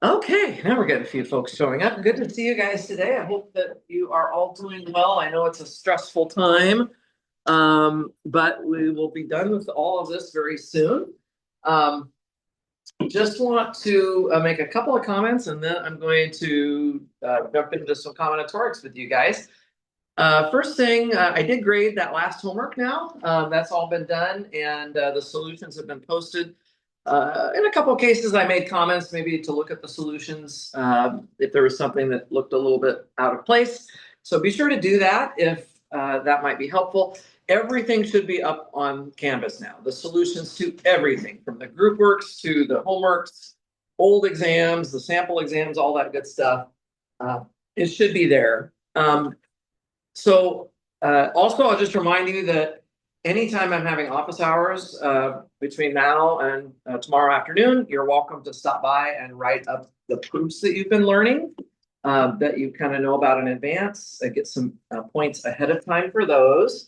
Okay, now we're getting a few folks showing up. Good to see you guys today. I hope that you are all doing well. I know it's a stressful time, but we will be done with all of this very soon. Um, just want to make a couple of comments, and then I'm going to jump into some combinatorics with you guys. First thing, I did grade that last homework now. That's all been done, and the solutions have been posted. In a couple of cases, I made comments maybe to look at the solutions if there was something that looked a little bit out of place. So be sure to do that if that might be helpful. Everything should be up on Canvas now. The solutions to everything from the group works to the homeworks, old exams, the sample exams, all that good stuff. It should be there. Also, I'll just remind you that anytime I'm having office hours between now and tomorrow afternoon, you're welcome to stop by and write up the proofs that you've been learning that you kind of know about in advance. Get some points ahead of time for those.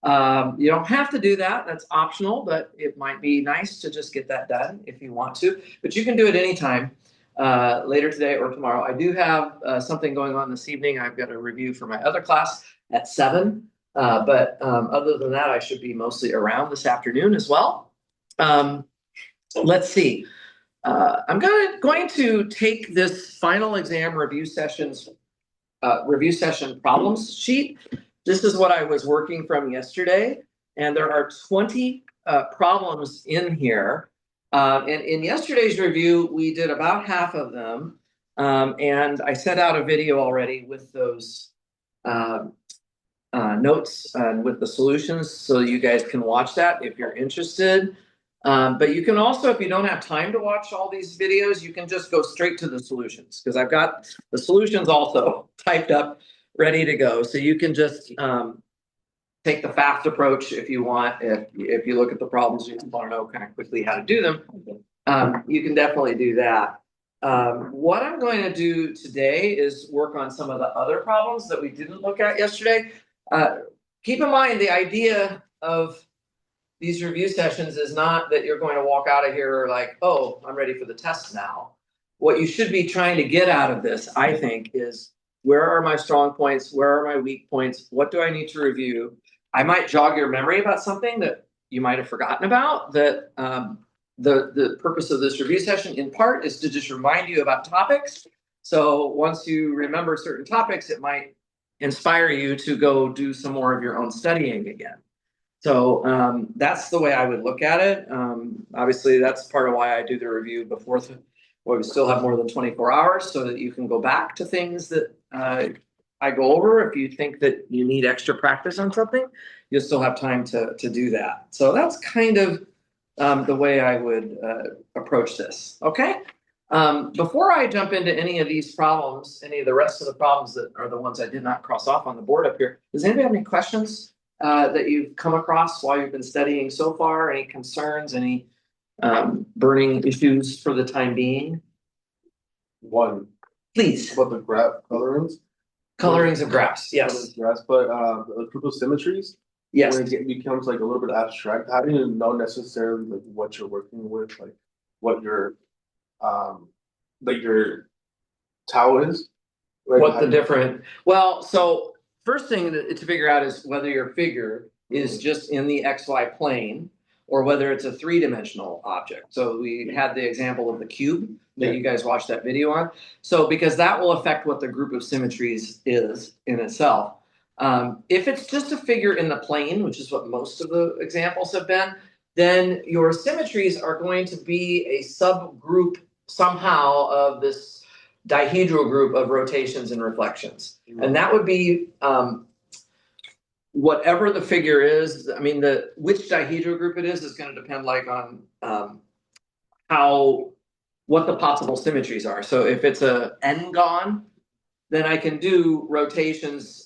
You don't have to do that. That's optional, but it might be nice to just get that done if you want to. But you can do it anytime later today or tomorrow. I do have something going on this evening. I've got a review for my other class at 7. But other than that, I should be mostly around this afternoon as well. Let's see. I'm going to take this final exam review session problems sheet. This is what I was working from yesterday, and there are 20 problems in here. And in yesterday's review, we did about half of them, and I sent out a video already with those notes and with the solutions, so you guys can watch that if you're interested. But you can also, if you don't have time to watch all these videos, you can just go straight to the solutions, because I've got the solutions also typed up, ready to go. So you can just take the fast approach if you want. If you look at the problems, you want to know kind of quickly how to do them. You can definitely do that. What I'm going to do today is work on some of the other problems that we didn't look at yesterday. Keep in mind, the idea of these review sessions is not that you're going to walk out of here like, oh, I'm ready for the test now. What you should be trying to get out of this, I think, is where are my strong points? Where are my weak points? What do I need to review? I might jog your memory about something that you might have forgotten about. That the purpose of this review session, in part, is to just remind you about topics. So once you remember certain topics, it might inspire you to go do some more of your own studying again. So that's the way I would look at it. Obviously, that's part of why I do the review before we still have more than 24 hours, so that you can go back to things that I go over. If you think that you need extra practice on something, you'll still have time to do that. So that's kind of the way I would approach this. Okay. Before I jump into any of these problems, any of the rest of the problems that are the ones I did not cross off on the board up here, does anybody have any questions that you've come across while you've been studying so far? Any concerns, any burning issues for the time being? One, Please. about the graph colorings. Colorings of graphs, yes. Graphs, but the triple symmetries, Yes. when it becomes like a little bit abstract, how do you know necessarily like what you're working with, like what your tau is? Like What the different, well, so first thing to figure out is whether your figure is just in the XY plane or whether it's a three-dimensional object. So we had the example of the cube that you guys watched that video on. So because that will affect what the group of symmetries is in itself. If it's just a figure in the plane, which is what most of the examples have been, then your symmetries are going to be a subgroup somehow of this dihedral group of rotations and reflections. And that would be whatever the figure is. I mean, which dihedral group it is going to depend like on what the possible symmetries are. So if it's a n-gon, then I can do rotations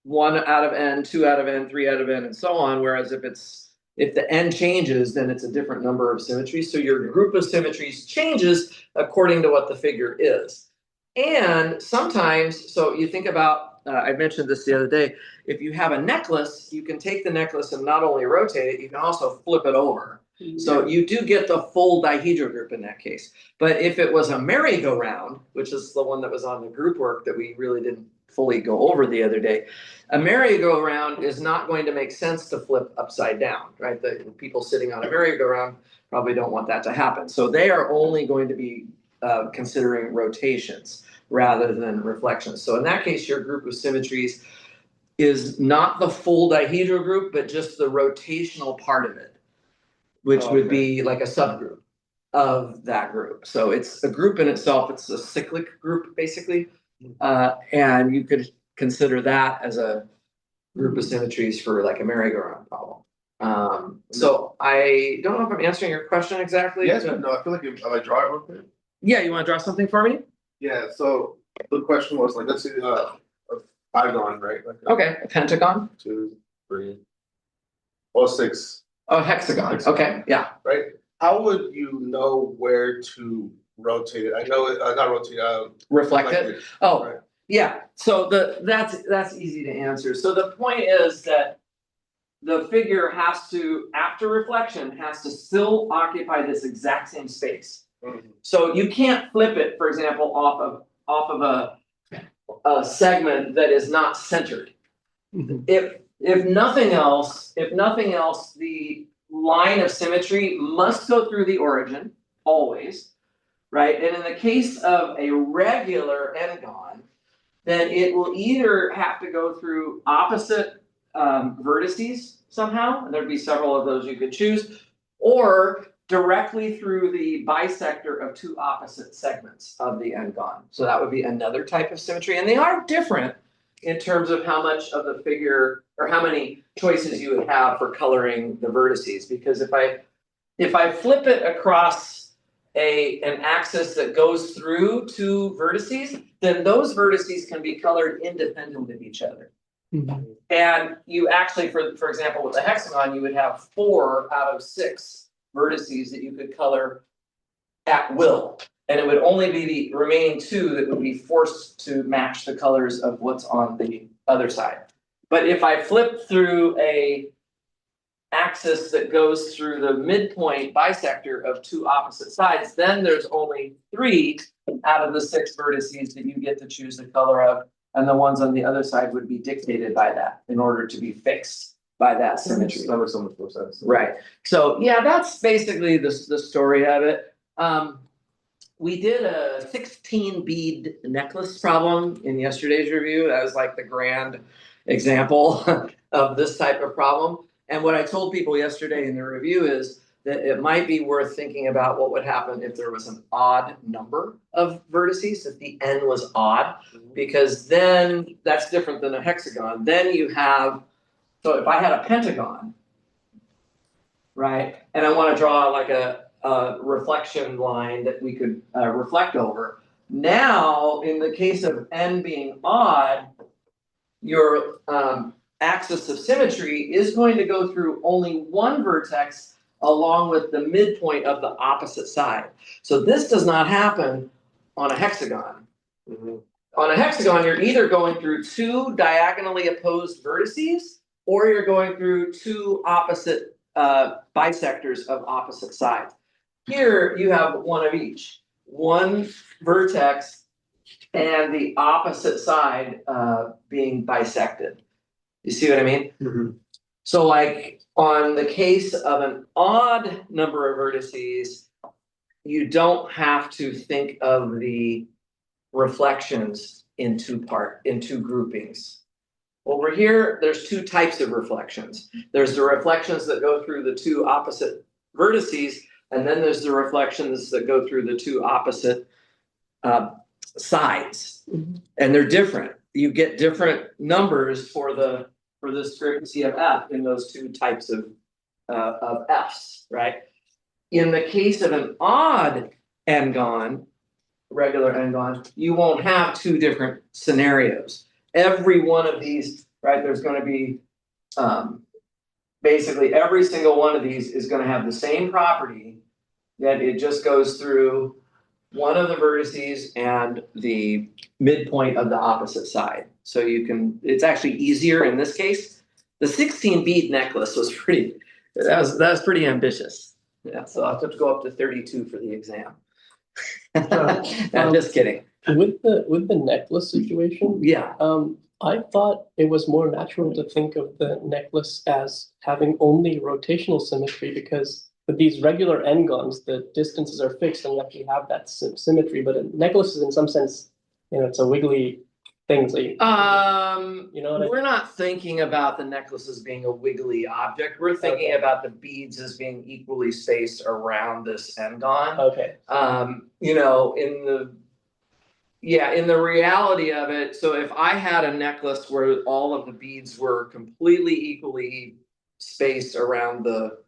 1 out of n, 2 out of n, 3 out of n, and so on. Whereas if the n changes, then it's a different number of symmetries. So your group of symmetries changes according to what the figure is. And sometimes, so you think about, I mentioned this the other day, if you have a necklace, you can take the necklace and not only rotate it, you can also flip it over. So you do get the full dihedral group in that case. But if it was a merry-go-round, which is the one that was on the group work that we really didn't fully go over the other day, a merry-go-round is not going to make sense to flip upside down, right? The people sitting on a merry-go-round probably don't want that to happen. So they are only going to be considering rotations rather than reflections. So in that case, your group of symmetries is not the full dihedral group, but just the rotational part of it, which would be like a subgroup of that group. So it's a group in itself. It's a cyclic group, basically. And you could consider that as a group of symmetries for like a merry-go-round problem. So I don't know if I'm answering your question exactly. Yes, but no, I feel like if I draw it real quick. Yeah, you want to draw something for me? Yeah, so the question was like, let's say a pentagon, right? Like Okay, a pentagon. 2, 3, 4, 6. Oh, hexagon. Okay, yeah. Right? How would you know where to rotate it? I know it, not rotate, Reflect it. Oh, right. yeah. So that's easy to answer. So the point is that the figure has to, after reflection, has to still occupy this exact same space. Mhm. So you can't flip it, for example, off of a segment that is not centered. If nothing else, the line of symmetry must go through the origin, always, right? And in the case of a regular n-gon, then it will either have to go through opposite vertices somehow, and there'd be several of those you could choose, or directly through the bisector of two opposite segments of the n-gon. So that would be another type of symmetry, and they are different in terms of how much of the figure or how many choices you would have for coloring the vertices. Because if I flip it across an axis that goes through two vertices, then those vertices can be colored independent of each other. Mhm. And you actually, for example, with the hexagon, you would have 4 out of 6 vertices that you could color at will. And it would only be the remaining 2 that would be forced to match the colors of what's on the other side. But if I flip through a axis that goes through the midpoint bisector of 2 opposite sides, then there's only 3 out of the 6 vertices that you get to choose the color of, and the ones on the other side would be dictated by that in order to be fixed by that symmetry. That makes so much more sense. Right. So yeah, that's basically the story of it. We did a 16 bead necklace problem in yesterday's review. That was like the grand example of this type of problem. And what I told people yesterday in the review is that it might be worth thinking about what would happen if there was an odd number of vertices, if the n was odd, because then that's different than a hexagon. Then you have, so if I had a pentagon, right, and I want to draw like a reflection line that we could reflect over. Now, in the case of n being odd, your axis of symmetry is going to go through only one vertex along with the midpoint of the opposite side. So this does not happen on a hexagon. On a hexagon, you're either going through 2 diagonally opposed vertices, or you're going through 2 opposite bisectors of opposite sides. Here you have one of each, one vertex and the opposite side being bisected. You see what I mean? Mm-hmm. So like on the case of an odd number of vertices, you don't have to think of the reflections in 2 groupings. Over here, there's 2 types of reflections. There's the reflections that go through the 2 opposite vertices, and then there's the reflections that go through the 2 opposite sides. And they're different. You get different numbers for this frequency of f in those 2 types of f's, right? In the case of an odd n-gon, regular n-gon, you won't have 2 different scenarios. Every one of these, right, there's going to be basically every single one of these is going to have the same property, that it just goes through one of the vertices and the midpoint of the opposite side. So you can, it's actually easier in this case. The 16 bead necklace was pretty ambitious. Yeah, so I'll have to go up to 32 for the exam. I'm just kidding. With the necklace situation, Yeah, I thought it was more natural to think of the necklace as having only rotational symmetry because with these regular n-gons, the distances are fixed and you actually have that symmetry. But a necklace is in some sense, it's a wiggly thing. So you know what I we're not thinking about the necklace as being a wiggly object. We're thinking Okay. about the beads as being equally spaced around this n-gon. Okay. In the reality of it, so if I had a necklace where all of the beads were completely equally spaced around the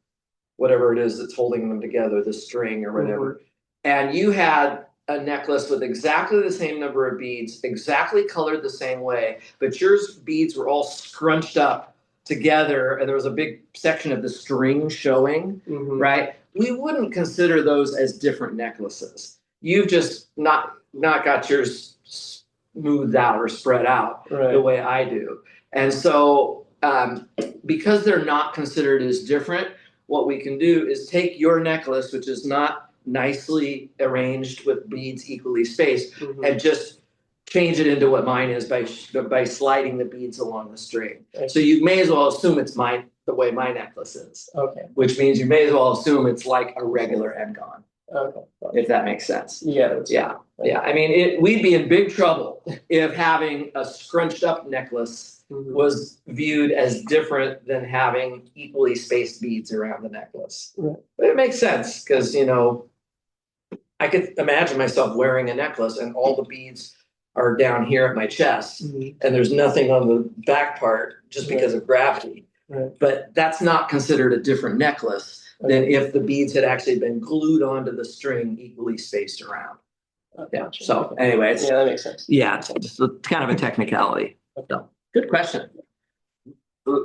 whatever it is that's holding them together, the string or whatever, and you had a necklace with exactly the same number of beads, exactly colored the same way, but yours beads were all scrunched up together and there was a big section of the string showing, right? We wouldn't consider those as different necklaces. You've just not got yours smoothed out or spread out the way I do. And so because they're not considered as different, what we can do is take your necklace, which is not nicely arranged with beads equally spaced, and just change it into what mine is by sliding the beads along the string. So you may as well assume it's the way my necklace is. Okay. Which means you may as well assume it's like a regular n-gon. Okay. If that makes sense. Yeah. Yeah. I mean, we'd be in big trouble if having a scrunched up necklace was viewed as different than having equally spaced beads around the necklace. Right. But it makes sense because, I could imagine myself wearing a necklace and all the beads are down here at my chest and there's nothing on the back part just because of gravity. Right. But that's not considered a different necklace than if the beads had actually been glued onto the string equally spaced around. Yeah. Gotcha. So anyway, it's that makes sense. yeah, it's just kind of a technicality. So, good question.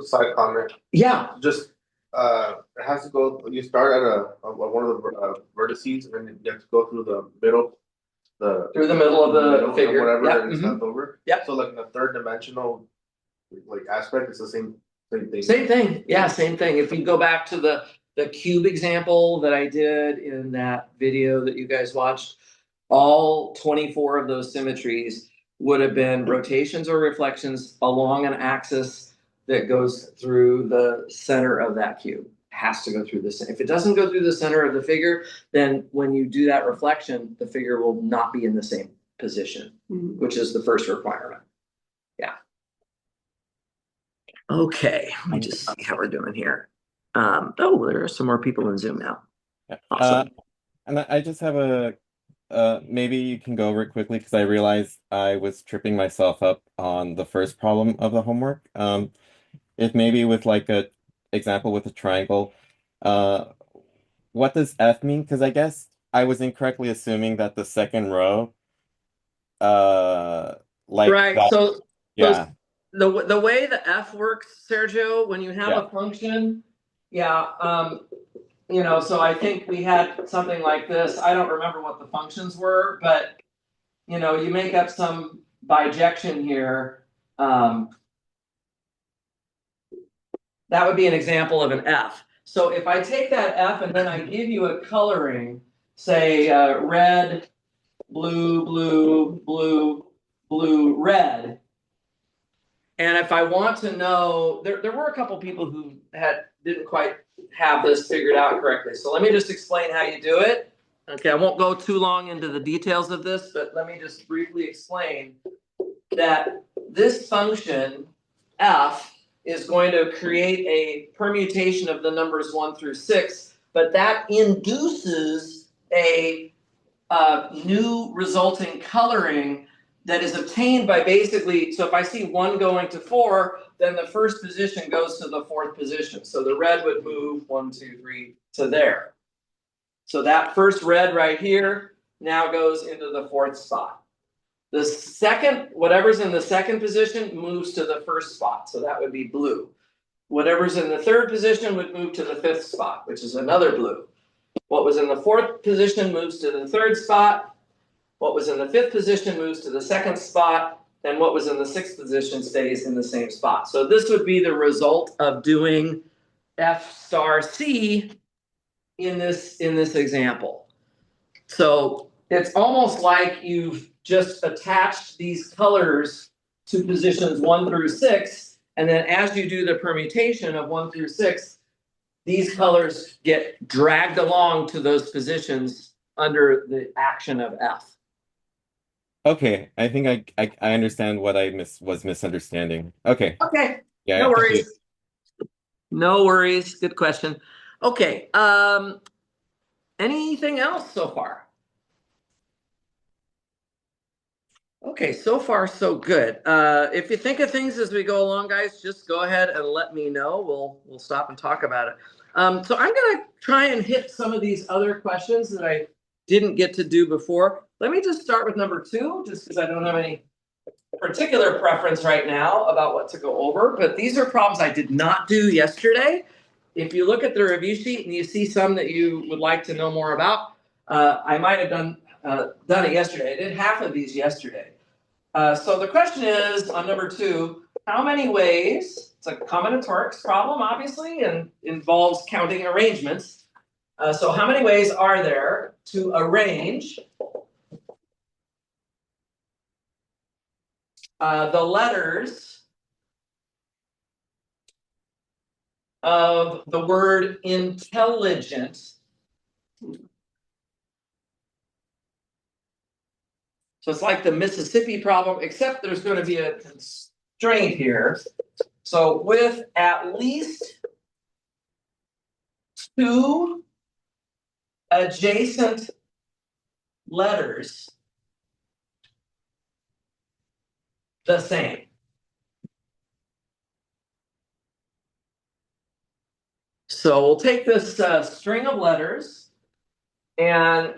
Side comment. Yeah. Just it has to go. You start at one of the vertices, and then you have to go through the middle. Through the middle of the figure. Whatever and it's left over. Yeah. So like in the third dimensional aspect, it's the same thing. Same thing. Yeah, same thing. If you go back to the cube example that I did in that video that you guys watched, all 24 of those symmetries would have been rotations or reflections along an axis that goes through the center of that cube. Has to go through the center. If it doesn't go through the center of the figure, then when you do that reflection, the figure will not be in the same position, which is the first requirement. Yeah. Okay, let me just see how we're doing here. There are some more people in Zoom now. Awesome. And I just have maybe you can go over it quickly because I realized I was tripping myself up on the first problem of the homework. If maybe with like a example with a triangle, what does F mean? Because I guess I was incorrectly assuming that the second row, Right. So yeah. The way the F works, Sergio, when you have a function, so I think we had something like this. I don't remember what the functions were, but you make up some bijection here. That would be an example of an F. So if I take that F and then I give you a coloring, say red, blue, blue, blue, blue, red. And if I want to know, there were a couple people who didn't quite have this figured out correctly. So let me just explain how you do it. Okay, I won't go too long into the details of this, but let me just briefly explain that this function, F, is going to create a permutation of the numbers 1 through 6, but that induces a new resulting coloring that is obtained by basically, so if I see 1 going to 4, then the first position goes to the 4th position. So the red would move 1, 2, 3 to there. So that first red right here now goes into the 4th spot. The second, whatever's in the 2nd position moves to the 1st spot. So that would be blue. Whatever's in the 3rd position would move to the 5th spot, which is another blue. What was in the 4th position moves to the 3rd spot. What was in the 5th position moves to the 2nd spot. And what was in the 6th position stays in the same spot. So this would be the result of doing F star C in this example. So it's almost like you've just attached these colors to positions 1 through 6, and then as you do the permutation of 1 through 6, these colors get dragged along to those positions under the action of F. Okay, I think I understand what I was misunderstanding. Okay, Okay, yeah, no thank you. worries. No worries. Good question. Okay, anything else so far? Okay, so far so good. If you think of things as we go along, guys, just go ahead and let me know. We'll stop and talk about it. So I'm gonna try and hit some of these other questions that I didn't get to do before. Let me just start with number 2, just because I don't have any particular preference right now about what to go over. But these are problems I did not do yesterday. If you look at the review sheet and you see some that you would like to know more about, I might have done it yesterday. I did half of these yesterday. So the question is on number 2, how many ways, it's a combinatorics problem, obviously, and involves counting arrangements. So how many ways are there to arrange the letters of the word intelligent? So it's like the Mississippi problem, except there's going to be a constraint here. So with at least 2 adjacent letters the same. So we'll take this string of letters and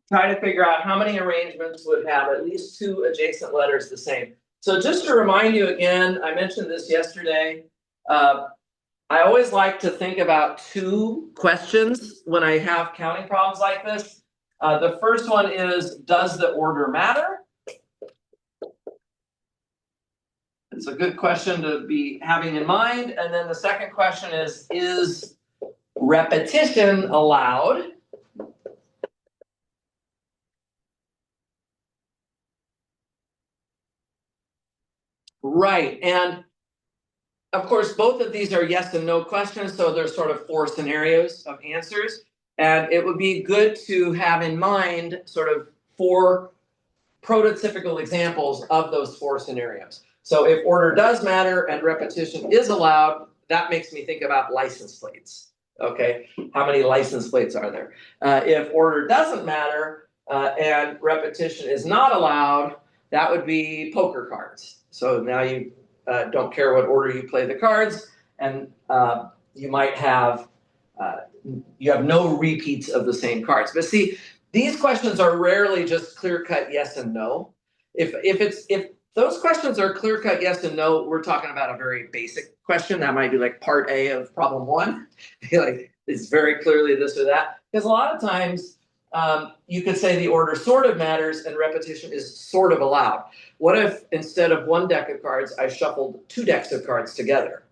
try to figure out how many arrangements would have at least 2 adjacent letters the same. So just to remind you again, I mentioned this yesterday. I always like to think about 2 questions when I have counting problems like this. The first one is, does the order matter? It's a good question to be having in mind. And then the second question is repetition allowed? Right, and of course, both of these are yes and no questions, so there's sort of 4 scenarios of answers. And it would be good to have in mind sort of 4 prototypical examples of those 4 scenarios. So if order does matter and repetition is allowed, that makes me think about license plates. Okay, how many license plates are there? If order doesn't matter and repetition is not allowed, that would be poker cards. So now you don't care what order you play the cards, and you might have you have no repeats of the same cards. But see, these questions are rarely just clear-cut yes and no. If those questions are clear-cut yes and no, we're talking about a very basic question. That might be like part A of problem 1. Like it's very clearly this or that. Because a lot of times you could say the order sort of matters and repetition is sort of allowed. What if instead of 1 deck of cards, I shuffled 2 decks of cards together?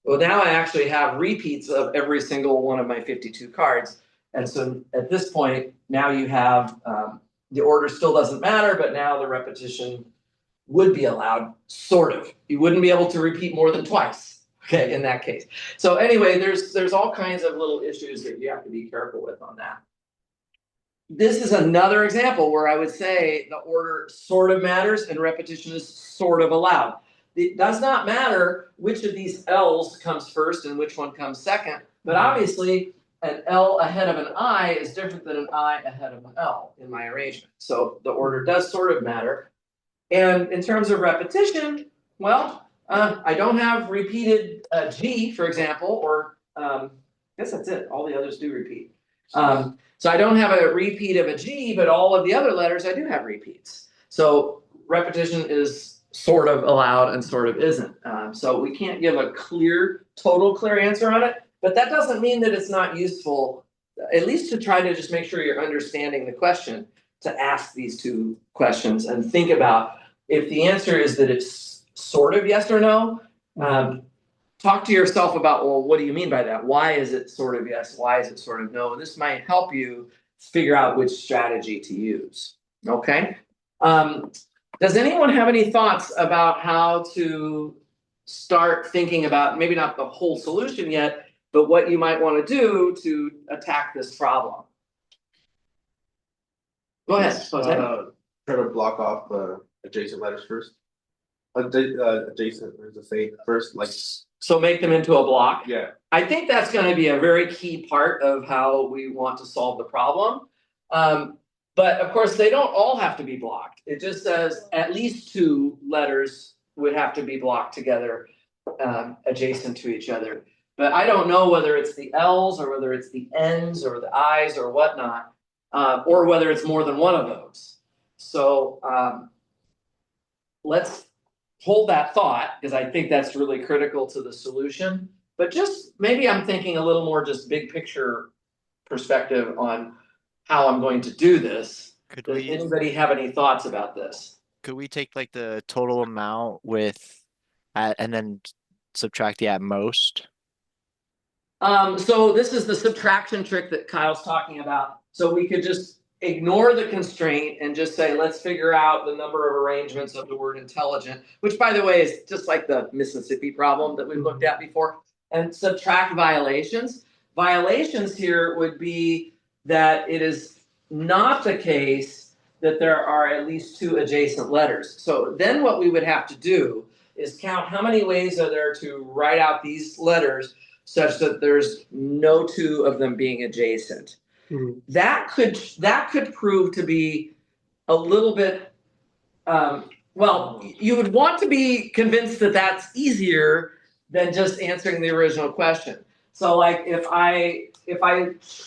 Well, now I actually have repeats of every single one of my 52 cards. And so at this point, now you have the order still doesn't matter, but now the repetition would be allowed, sort of. You wouldn't be able to repeat more than twice, okay, in that case. So anyway, there's all kinds of little issues that you have to be careful with on that. This is another example where I would say the order sort of matters and repetition is sort of allowed. It does not matter which of these L's comes first and which one comes second, but obviously an L ahead of an I is different than an I ahead of an L in my arrangement. So the order does sort of matter. And in terms of repetition, well, I don't have repeated G, for example, or I guess that's it. All the others do repeat. So I don't have a repeat of a G, but all of the other letters I do have repeats. So repetition is sort of allowed and sort of isn't. So we can't give a total clear answer on it, but that doesn't mean that it's not useful, at least to try to just make sure you're understanding the question, to ask these 2 questions and think about if the answer is that it's sort of yes or no, talk to yourself about, well, what do you mean by that? Why is it sort of yes? Why is it sort of no? And this might help you figure out which strategy to use. Okay. Does anyone have any thoughts about how to start thinking about maybe not the whole solution yet, but what you might want to do to attack this problem? Go ahead. Jose. Try to block off the adjacent letters first. Adjacent, there's a say first, like, So make them into a block. yeah. I think that's going to be a very key part of how we want to solve the problem. But of course, they don't all have to be blocked. It just says at least 2 letters would have to be blocked together, adjacent to each other. But I don't know whether it's the L's or whether it's the N's or the I's or whatnot, or whether it's more than one of those. So let's hold that thought, because I think that's really critical to the solution. But just maybe I'm thinking a little more just big picture perspective on how I'm going to do this. Does anybody have any thoughts about this? Could we take like the total amount with and then subtract the at most? So this is the subtraction trick that Kyle's talking about. So we could just ignore the constraint and just say, let's figure out the number of arrangements of the word intelligent, which by the way is just like the Mississippi problem that we looked at before, and subtract violations. Violations here would be that it is not the case that there are at least 2 adjacent letters. So then what we would have to do is count how many ways are there to write out these letters such that there's no 2 of them being adjacent. Mhm. That could prove to be a little bit, well, you would want to be convinced that that's easier than just answering the original question. So like if I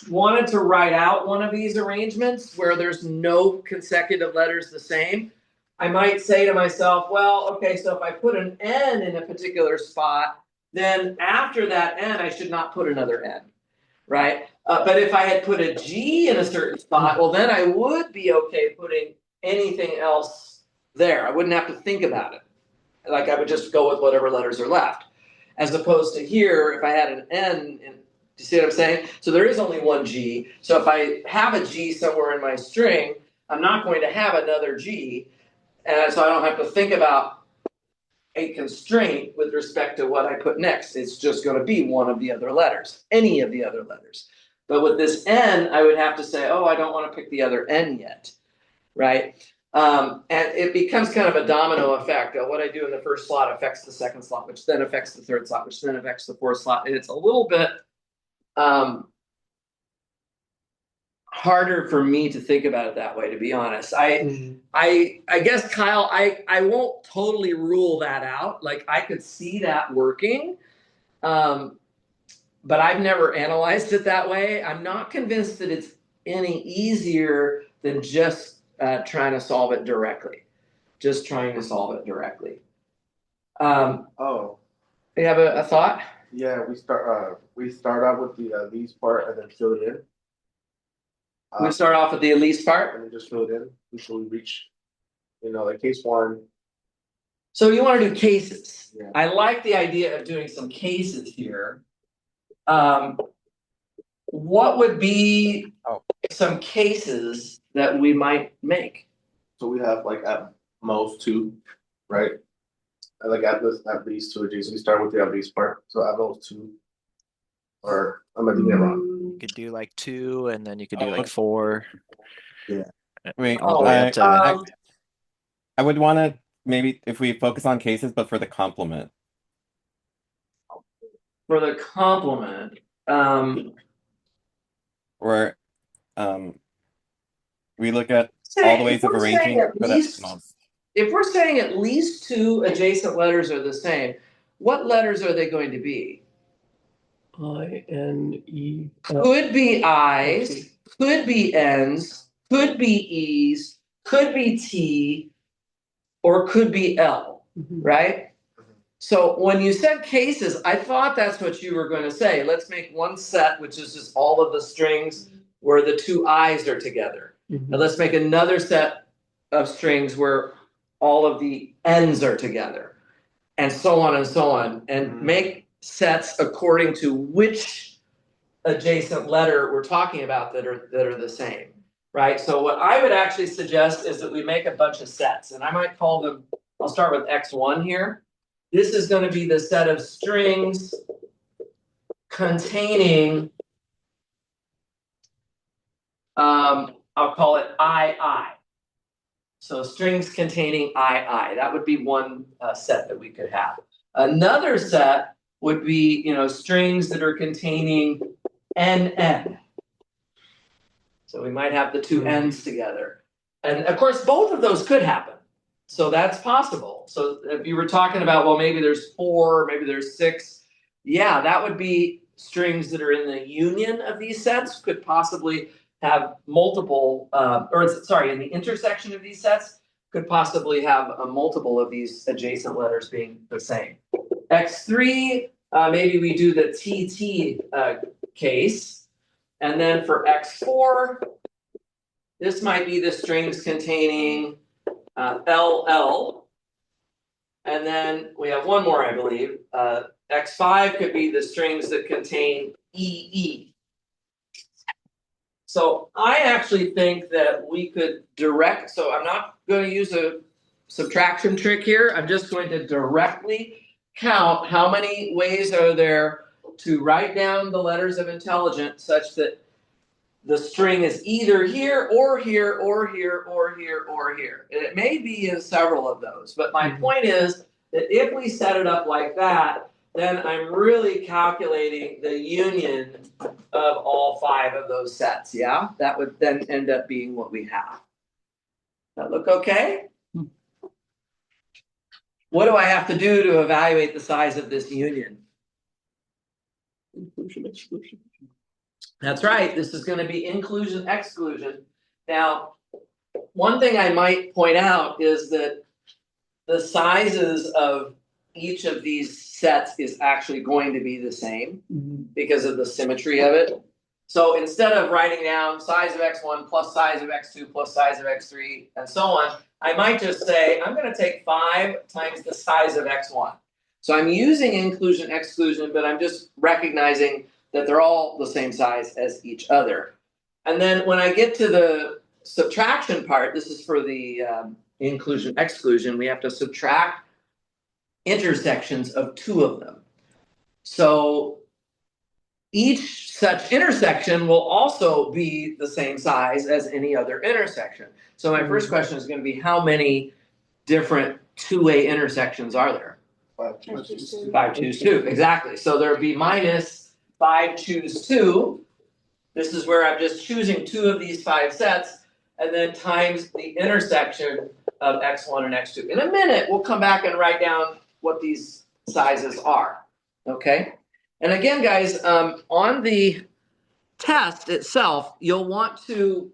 wanted to write out one of these arrangements where there's no consecutive letters the same, I might say to myself, well, okay, so if I put an N in a particular spot, then after that N, I should not put another N, right? But if I had put a G in a certain spot, well, then I would be okay putting anything else there. I wouldn't have to think about it. Like I would just go with whatever letters are left. As opposed to here, if I had an N, do you see what I'm saying? So there is only one G. So if I have a G somewhere in my string, I'm not going to have another G. And so I don't have to think about a constraint with respect to what I put next. It's just going to be one of the other letters, any of the other letters. But with this N, I would have to say, oh, I don't want to pick the other N yet, right? And it becomes kind of a domino effect. What I do in the first slot affects the second slot, which then affects the third slot, which then affects the fourth slot. And it's a little bit harder for me to think about it that way, to be honest. I guess, Kyle, I won't totally rule that out. Like I could see that working, but I've never analyzed it that way. I'm not convinced that it's any easier than just trying to solve it directly. Just trying to solve it directly. Oh, You have a thought? yeah, we start out with the least part and then fill it in. We start off with the least part. And then just fill it in until we reach, like case 1. So you want to do cases. Yeah. I like the idea of doing some cases here. What would be some cases that we might make? So we have like at most 2, right? Like at least 2 adjacent. We start with the at least part. So at most 2. Or am I doing it wrong? You could do like 2, and then you could do like 4. Wait, All the way up to I would want to maybe if we focus on cases, but for the complement. For the complement, Where we look at all the ways of arranging for that most. if we're saying at least 2 adjacent letters are the same, what letters are they going to be? I, N, E. Could be I's, could be N's, could be E's, could be T, or could be L, right? So when you said cases, I thought that's what you were going to say. Let's make one set, which is just all of the strings where the 2 I's are together. Mhm. And let's make another set of strings where all of the N's are together, and so on and so on, and make sets according to which adjacent letter we're talking about that are the same, right? So what I would actually suggest is that we make a bunch of sets, and I might call them, I'll start with X1 here. This is going to be the set of strings containing, I'll call it II. So strings containing II, that would be one set that we could have. Another set would be, strings that are containing NN. So we might have the two N's together. And of course, both of those could happen. So that's possible. So if you were talking about, well, maybe there's 4, maybe there's 6. Yeah, that would be strings that are in the union of these sets, could possibly have multiple, in the intersection of these sets, could possibly have a multiple of these adjacent letters being the same. X3, maybe we do the TT case. And then for X4, this might be the strings containing LL. And then we have one more, I believe. X5 could be the strings that contain EE. So I actually think that we could direct, so I'm not going to use a subtraction trick here. I'm just going to directly count how many ways are there to write down the letters of intelligent such that the string is either here or here or here or here or here. And it may be in several of those, but my point is that if we set it up like that, then I'm really calculating the union of all 5 of those sets, yeah? That would then end up being what we have. That look okay? What do I have to do to evaluate the size of this union? Inclusion, exclusion. That's right, this is going to be inclusion, exclusion. Now, one thing I might point out is that the sizes of each of these sets is actually going to be the same because of the symmetry of it. So instead of writing down size of X1 plus size of X2 plus size of X3 and so on, I might just say, I'm going to take 5 times the size of X1. So I'm using inclusion, exclusion, but I'm just recognizing that they're all the same size as each other. And then when I get to the subtraction part, this is for the inclusion, exclusion, we have to subtract intersections of 2 of them. So each such intersection will also be the same size as any other intersection. So my first question is going to be, how many different two-way intersections are there? 5 choose 2. 5 choose 2, exactly. So there would be minus 5 choose 2. This is where I'm just choosing 2 of these 5 sets, and then times the intersection of X1 and X2. In a minute, we'll come back and write down what these sizes are, okay? And again, guys, on the test itself, you'll want to,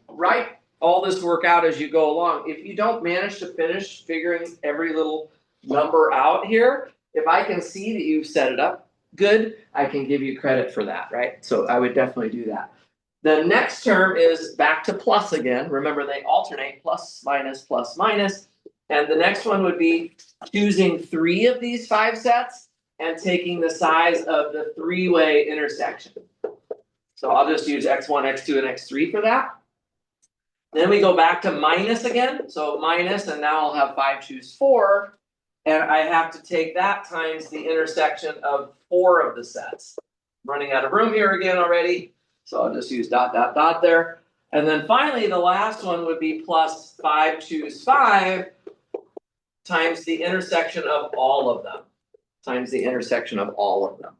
write all this work out as you go along. If you don't manage to finish figuring every little number out here, if I can see that you've set it up good, I can give you credit for that, right? So I would definitely do that. The next term is back to plus again. Remember, they alternate plus, minus, and the next one would be choosing 3 of these 5 sets and taking the size of the 3-way intersection. So I'll just use X1, X2, and X3 for that. Then we go back to minus again. So minus, and now I'll have 5 choose 4. And I have to take that times the intersection of 4 of the sets. I'm running out of room here again already. So I'll just use ... there. And then finally, the last one would be plus 5 choose 5 times the intersection of all of them.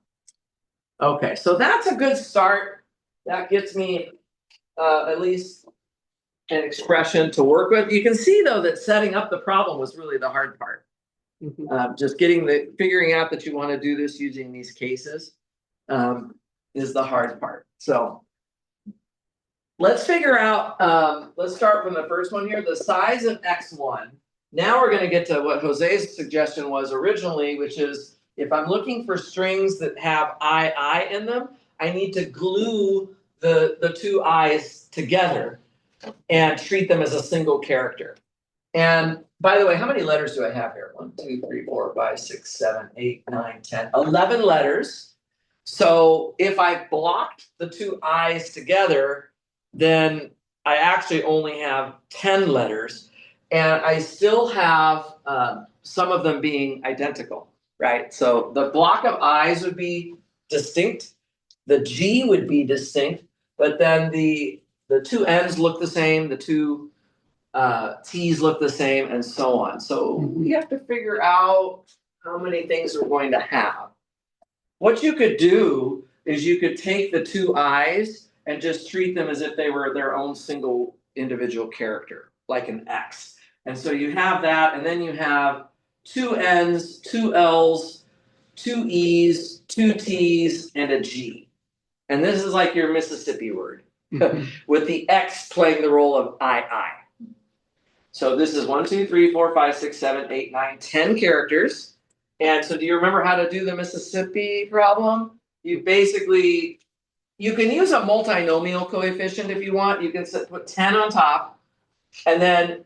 Okay, so that's a good start. That gets me at least an expression to work with. You can see, though, that setting up the problem was really the hard part. Just figuring out that you want to do this using these cases is the hard part. So let's figure out, let's start from the first one here, the size of X1. Now we're going to get to what Jose's suggestion was originally, which is if I'm looking for strings that have II in them, I need to glue the 2 I's together and treat them as a single character. And By the way, how many letters do I have here? 1, 2, 3, 4, 5, 6, 7, 8, 9, 10, 11 letters. So if I blocked the two I's together, then I actually only have 10 letters, and I still have some of them being identical, right? So the block of I's would be distinct, the G would be distinct, but then the two N's look the same, the two T's look the same, and so on. So we have to figure out how many things we're going to have. What you could do is you could take the two I's and just treat them as if they were their own single individual character, like an X. And so you have that, and then you have two N's, two L's, two E's, two T's, and a G. And this is like your Mississippi word, with the X playing the role of I. So this is 1, 2, 3, 4, 5, 6, 7, 8, 9, 10 characters. And so do you remember how to do the Mississippi problem? You basically, you can use a multinomial coefficient if you want. You can put 10 on top, and then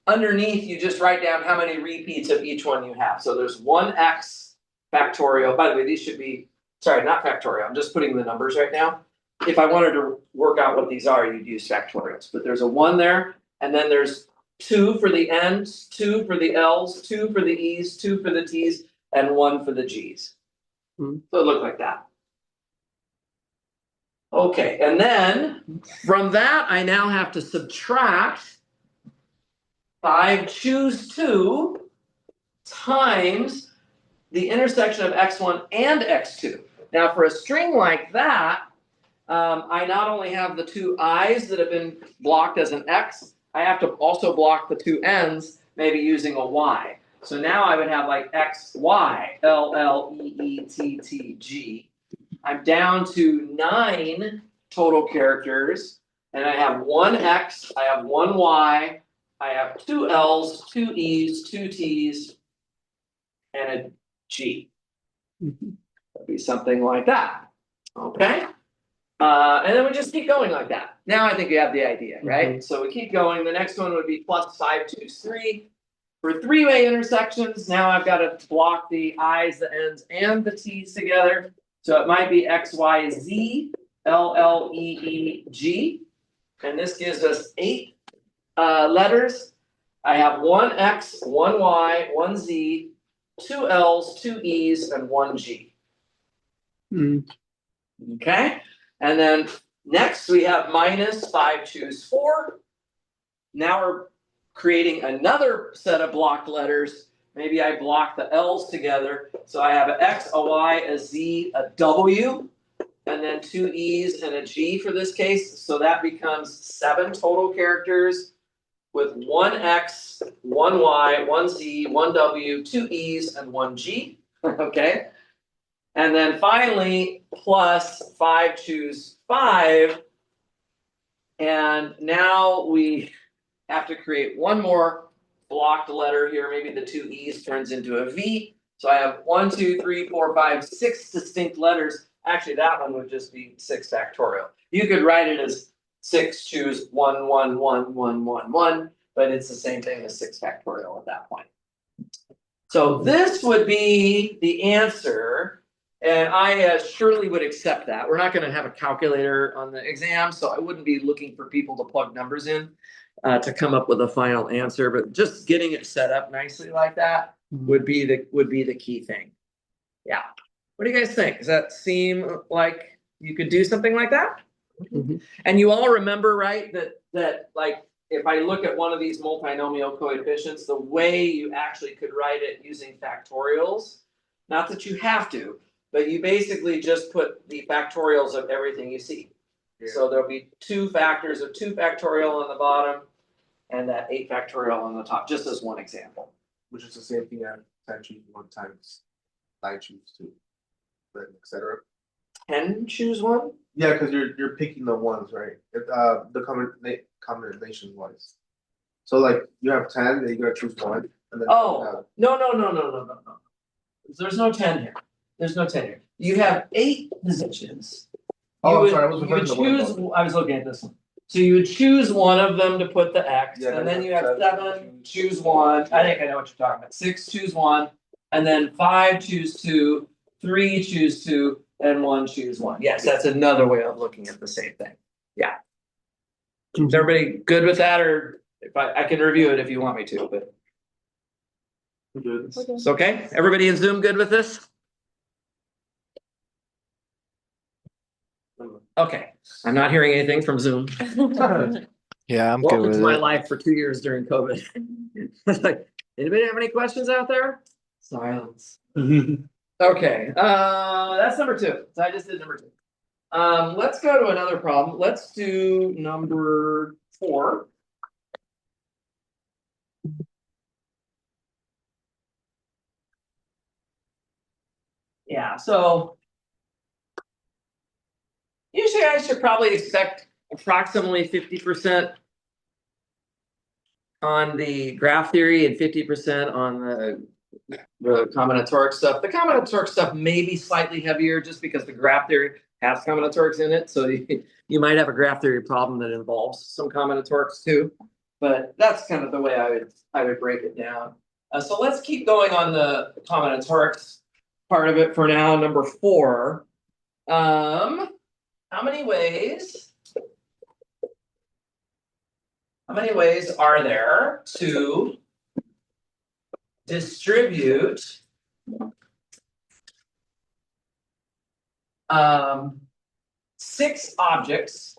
underneath you just write down how many repeats of each one you have. So there's 1x factorial. By the way, these should be, sorry, not factorial. I'm just putting the numbers right now. If I wanted to work out what these are, you'd use factorials. But there's a 1 there, and then there's 2 for the N's, 2 for the L's, 2 for the E's, 2 for the T's, and 1 for the G's. So it looked like that. Okay, and then from that, I now have to subtract 5 choose 2 times the intersection of x1 and x2. Now for a string like that, I not only have the two i's that have been blocked as an x, I have to also block the two n's, maybe using a y. So now I would have like x, y, l, l, e, e, t, t, g. I'm down to 9 total characters, and I have 1 x, I have 1 y, I have 2 l's, 2 e's, 2 t's, and a g. That'd be something like that. Okay? And then we just keep going like that. Now I think you have the idea, right? So we keep going. The next one would be plus 5 choose 3. For three-way intersections, now I've got to block the i's, the n's, and the t's together. So it might be x, y, z, l, l, e, e, g. And this gives us 8 letters. I have 1 x, 1 y, 1 z, 2 l's, 2 e's, and 1 g. Okay? And then next we have minus 5 choose 4. Now we're creating another set of blocked letters. Maybe I block the L's together. So I have an X, a Y, a Z, a W, and then 2 E's and a G for this case. So that becomes 7 total characters with 1 X, 1 Y, 1 Z, 1 W, 2 E's, and 1 G. Okay? And then finally, plus 5 choose 5. And now we have to create one more blocked letter here. Maybe the 2 E's turns into a V. So I have 1, 2, 3, 4, 5, 6 distinct letters. Actually, that one would just be 6 factorial. You could write it as 6 choose 1, 1, 1, 1, 1, 1, but it's the same thing as 6 factorial at that point. So this would be the answer. And I surely would accept that. We're not going to have a calculator on the exam, so I wouldn't be looking for people to plug numbers in to come up with a final answer. But just getting it set up nicely like that would be the key thing. Yeah. What do you guys think? Does that seem like you could do something like that? And you all remember, right, that like if I look at one of these multinomial coefficients, the way you actually could write it using factorials, not that you have to, but you basically just put the factorials of everything you see. Yeah. So there'll be 2 factors of 2 factorial on the bottom and that 8 factorial on the top, just as one example. Which is the same thing as 10 choose 1 times 9 choose 2, etc. 10 choose 1? Yeah, because you're picking the ones, right? The combination wise. So like you have 10, then you're gonna choose 1, and then no. There's no 10 here. There's no 10 here. You have 8 positions. Oh, I'm sorry, I was looking at this one. So you would choose one of them to put the X, Yeah, and then you have seven, 7, choose one, I think I know what you're talking about, 6, choose one. And then 5, choose 2, 3, choose 2, and 1, choose 1, yes, that's another way of looking at the same thing, yeah. Is everybody good with that, or if I can review it if you want me to, but Good. it's okay, everybody in Zoom good with this? Okay, I'm not hearing anything from Zoom. Yeah, I'm good Welcome with to my it. life for 2 years during COVID. It's like, anybody have any questions out there? Silence. Okay, that's number 2. So I just did number 2. Let's go to another problem. Let's do number 4. Yeah, so usually I should probably expect approximately 50% on the graph theory and 50% on the combinatoric stuff. The combinatoric stuff may be slightly heavier just because the graph theory has combinatorics in it. So you might have a graph theory problem that involves some combinatorics too. But that's kind of the way I would break it down. So let's keep going on the combinatorics part of it for now. Number 4. How many ways are there to distribute 6 objects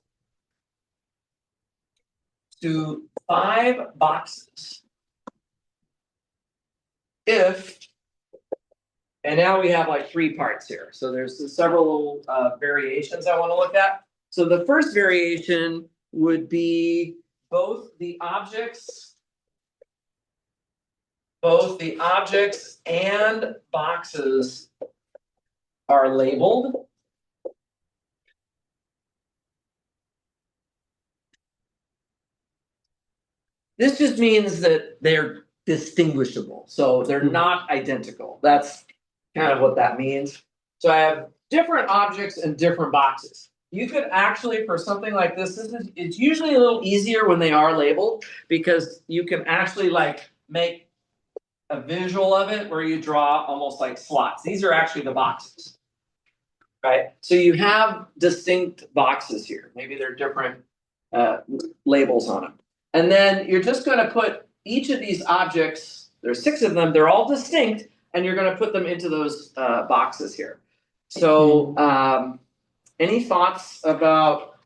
to 5 boxes if, and now we have like 3 parts here, so there's several variations I want to look at. So the first variation would be both the objects and boxes are labeled. This just means that they're distinguishable, so they're not identical. That's kind of what that means. So I have different objects and different boxes. You could actually, for something like this, it's usually a little easier when they are labeled because you can actually like make a visual of it where you draw almost like slots. These are actually the boxes, right? So you have distinct boxes here. Maybe they're different labels on them. And then you're just going to put each of these objects, there's 6 of them, they're all distinct, and you're going to put them into those boxes here. So any thoughts about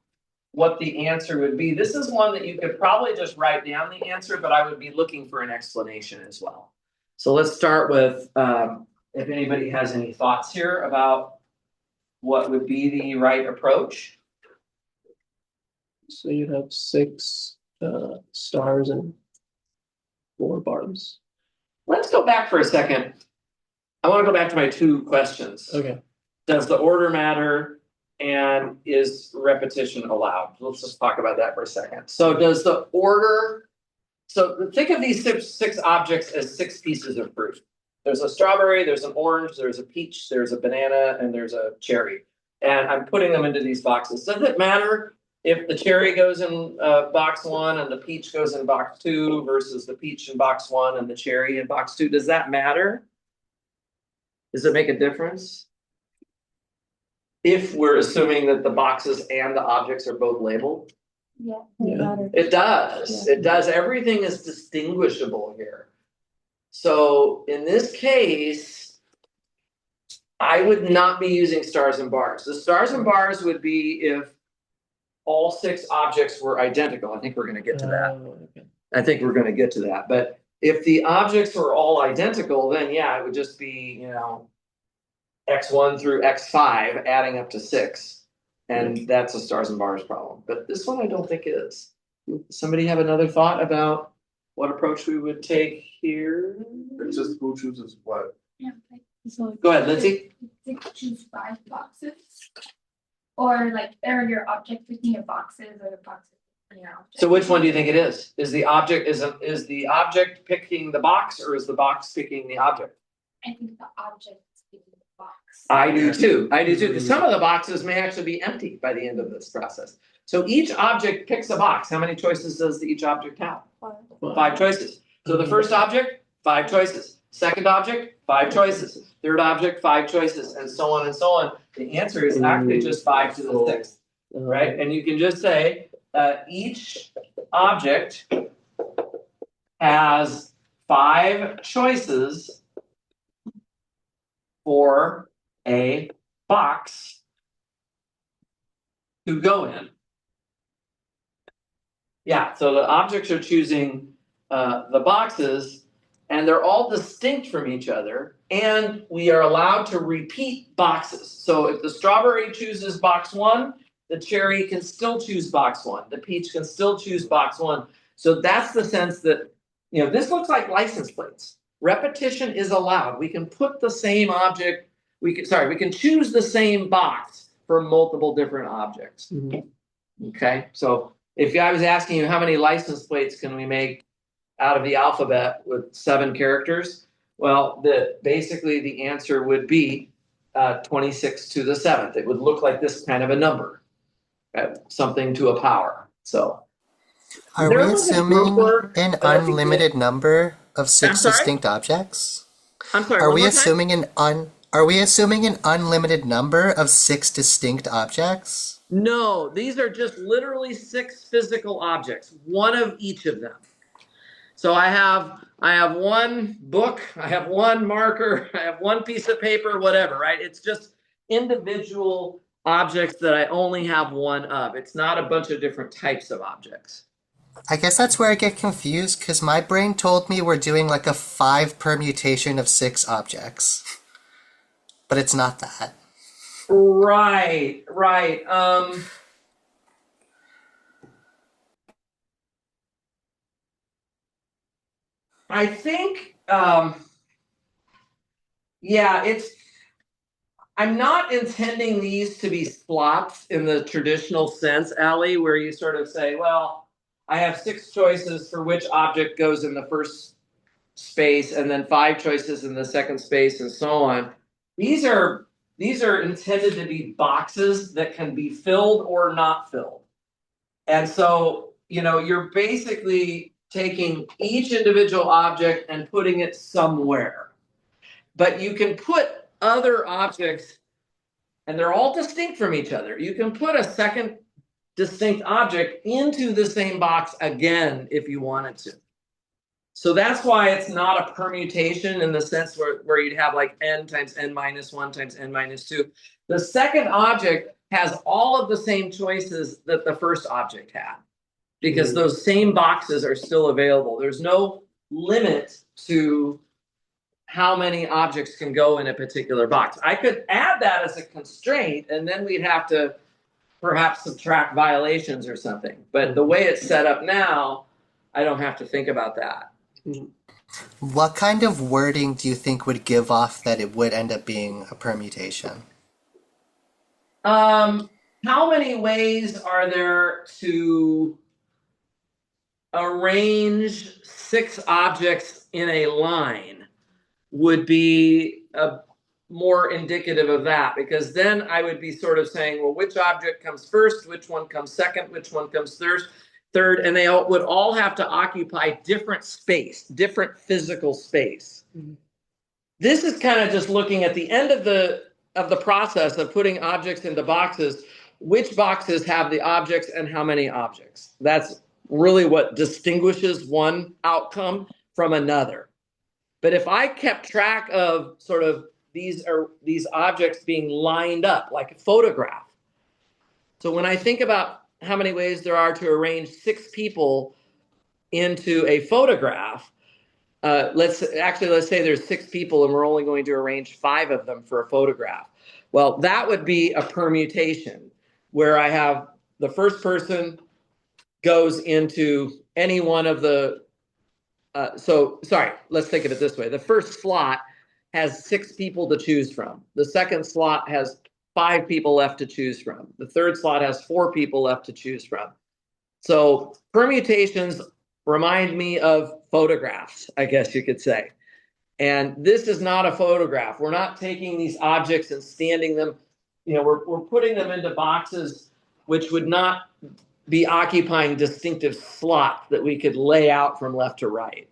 what the answer would be? This is one that you could probably just write down the answer, but I would be looking for an explanation as well. So let's start with if anybody has any thoughts here about what would be the right approach. So you have 6 stars and 4 bars. Let's go back for a second. I want to go back to my 2 questions. Okay. Does the order matter and is repetition allowed? Let's just talk about that for a second. So does the order, so think of these 6 objects as 6 pieces of fruit. There's a strawberry, there's an orange, there's a peach, there's a banana, and there's a cherry. And I'm putting them into these boxes. Does it matter if the cherry goes in box 1 and the peach goes in box 2 versus the peach in box 1 and the cherry in box 2? Does that matter? Does it make a difference? If we're assuming that the boxes and the objects are both labeled? Yeah, Yeah. It does. It does. Everything is distinguishable here. So in this case, I would not be using stars and bars. The stars and bars would be if all 6 objects were identical. I think we're going to get to that. Okay. I think we're going to get to that. But if the objects were all identical, then yeah, it would just be, x1 through x5 adding up to 6. And that's a stars and bars problem. But this one I don't think is. Somebody have another thought about what approach we would take here? It's just who chooses what. Yeah. So Go ahead, Lindsay. you choose 5 boxes, or your object picking your boxes, or the boxes picking your object. So which one do you think it is? Is the object picking the box, or is the box picking the object? I think the object is picking the box. I do too. Because some of the boxes may actually be empty by the end of this process. So each object picks a box. How many choices does each object have? 5 choices. So the first object, 5 choices. Second object, 5 choices. Third object, 5 choices, and so on and so on. The answer is actually just 5 to the 6th, right? And you can just say each object has 5 choices for a box to go in. Yeah, so the objects are choosing the boxes, and they're all distinct from each other, and we are allowed to repeat boxes. So if the strawberry chooses box 1, the cherry can still choose box 1, the peach can still choose box 1. So that's the sense that, this looks like license plates. Repetition is allowed. We can put the same object, we can choose the same box for multiple different objects. Okay, so if I was asking you how many license plates can we make out of the alphabet with 7 characters, well, basically the answer would be 26 to the 7th. It would look like this kind of a number, something to a power. So, Are we assuming an unlimited number of 6 distinct objects? I'm sorry. Are we assuming an unlimited number of 6 distinct objects? No, these are just literally 6 physical objects, one of each of them. So I have one book, I have one marker, I have one piece of paper, whatever, right? It's just individual objects that I only have one of. It's not a bunch of different types of objects. I guess that's where I get confused, because my brain told me we're doing like a 5 permutation of 6 objects. But it's not that. Right. I think, I'm not intending these to be slots in the traditional sense, Allie, where you sort of say, well, I have 6 choices for which object goes in the first space, and then 5 choices in the second space, and so on. These are intended to be boxes that can be filled or not filled. And so, you're basically taking each individual object and putting it somewhere. But you can put other objects, and they're all distinct from each other. You can put a second distinct object into the same box again if you wanted to. So that's why it's not a permutation in the sense where you'd have like n times n minus 1 times n minus 2. The second object has all of the same choices that the first object had, because those same boxes are still available. There's no limit to how many objects can go in a particular box. I could add that as a constraint, and then we'd have to perhaps subtract violations or something. But the way it's set up now, I don't have to think about that. What kind of wording do you think would give off that it would end up being a permutation? How many ways are there to arrange 6 objects in a line would be more indicative of that, because then I would be sort of saying, well, which object comes first, which one comes second, which one comes third, and they would all have to occupy different space, different physical space. This is kind of just looking at the end of the process of putting objects into boxes, which boxes have the objects and how many objects. That's really what distinguishes one outcome from another. But if I kept track of sort of these objects being lined up like a photograph. So when I think about how many ways there are to arrange 6 people into a photograph, let's say there's 6 people and we're only going to arrange 5 of them for a photograph. Well, that would be a permutation where I have the first person goes into any one of the, let's think of it this way. The first slot has 6 people to choose from. The second slot has 5 people left to choose from. The third slot has 4 people left to choose from. So permutations remind me of photographs, I guess you could say. And this is not a photograph. We're not taking these objects and standing them, we're putting them into boxes which would not be occupying distinctive slots that we could lay out from left to right.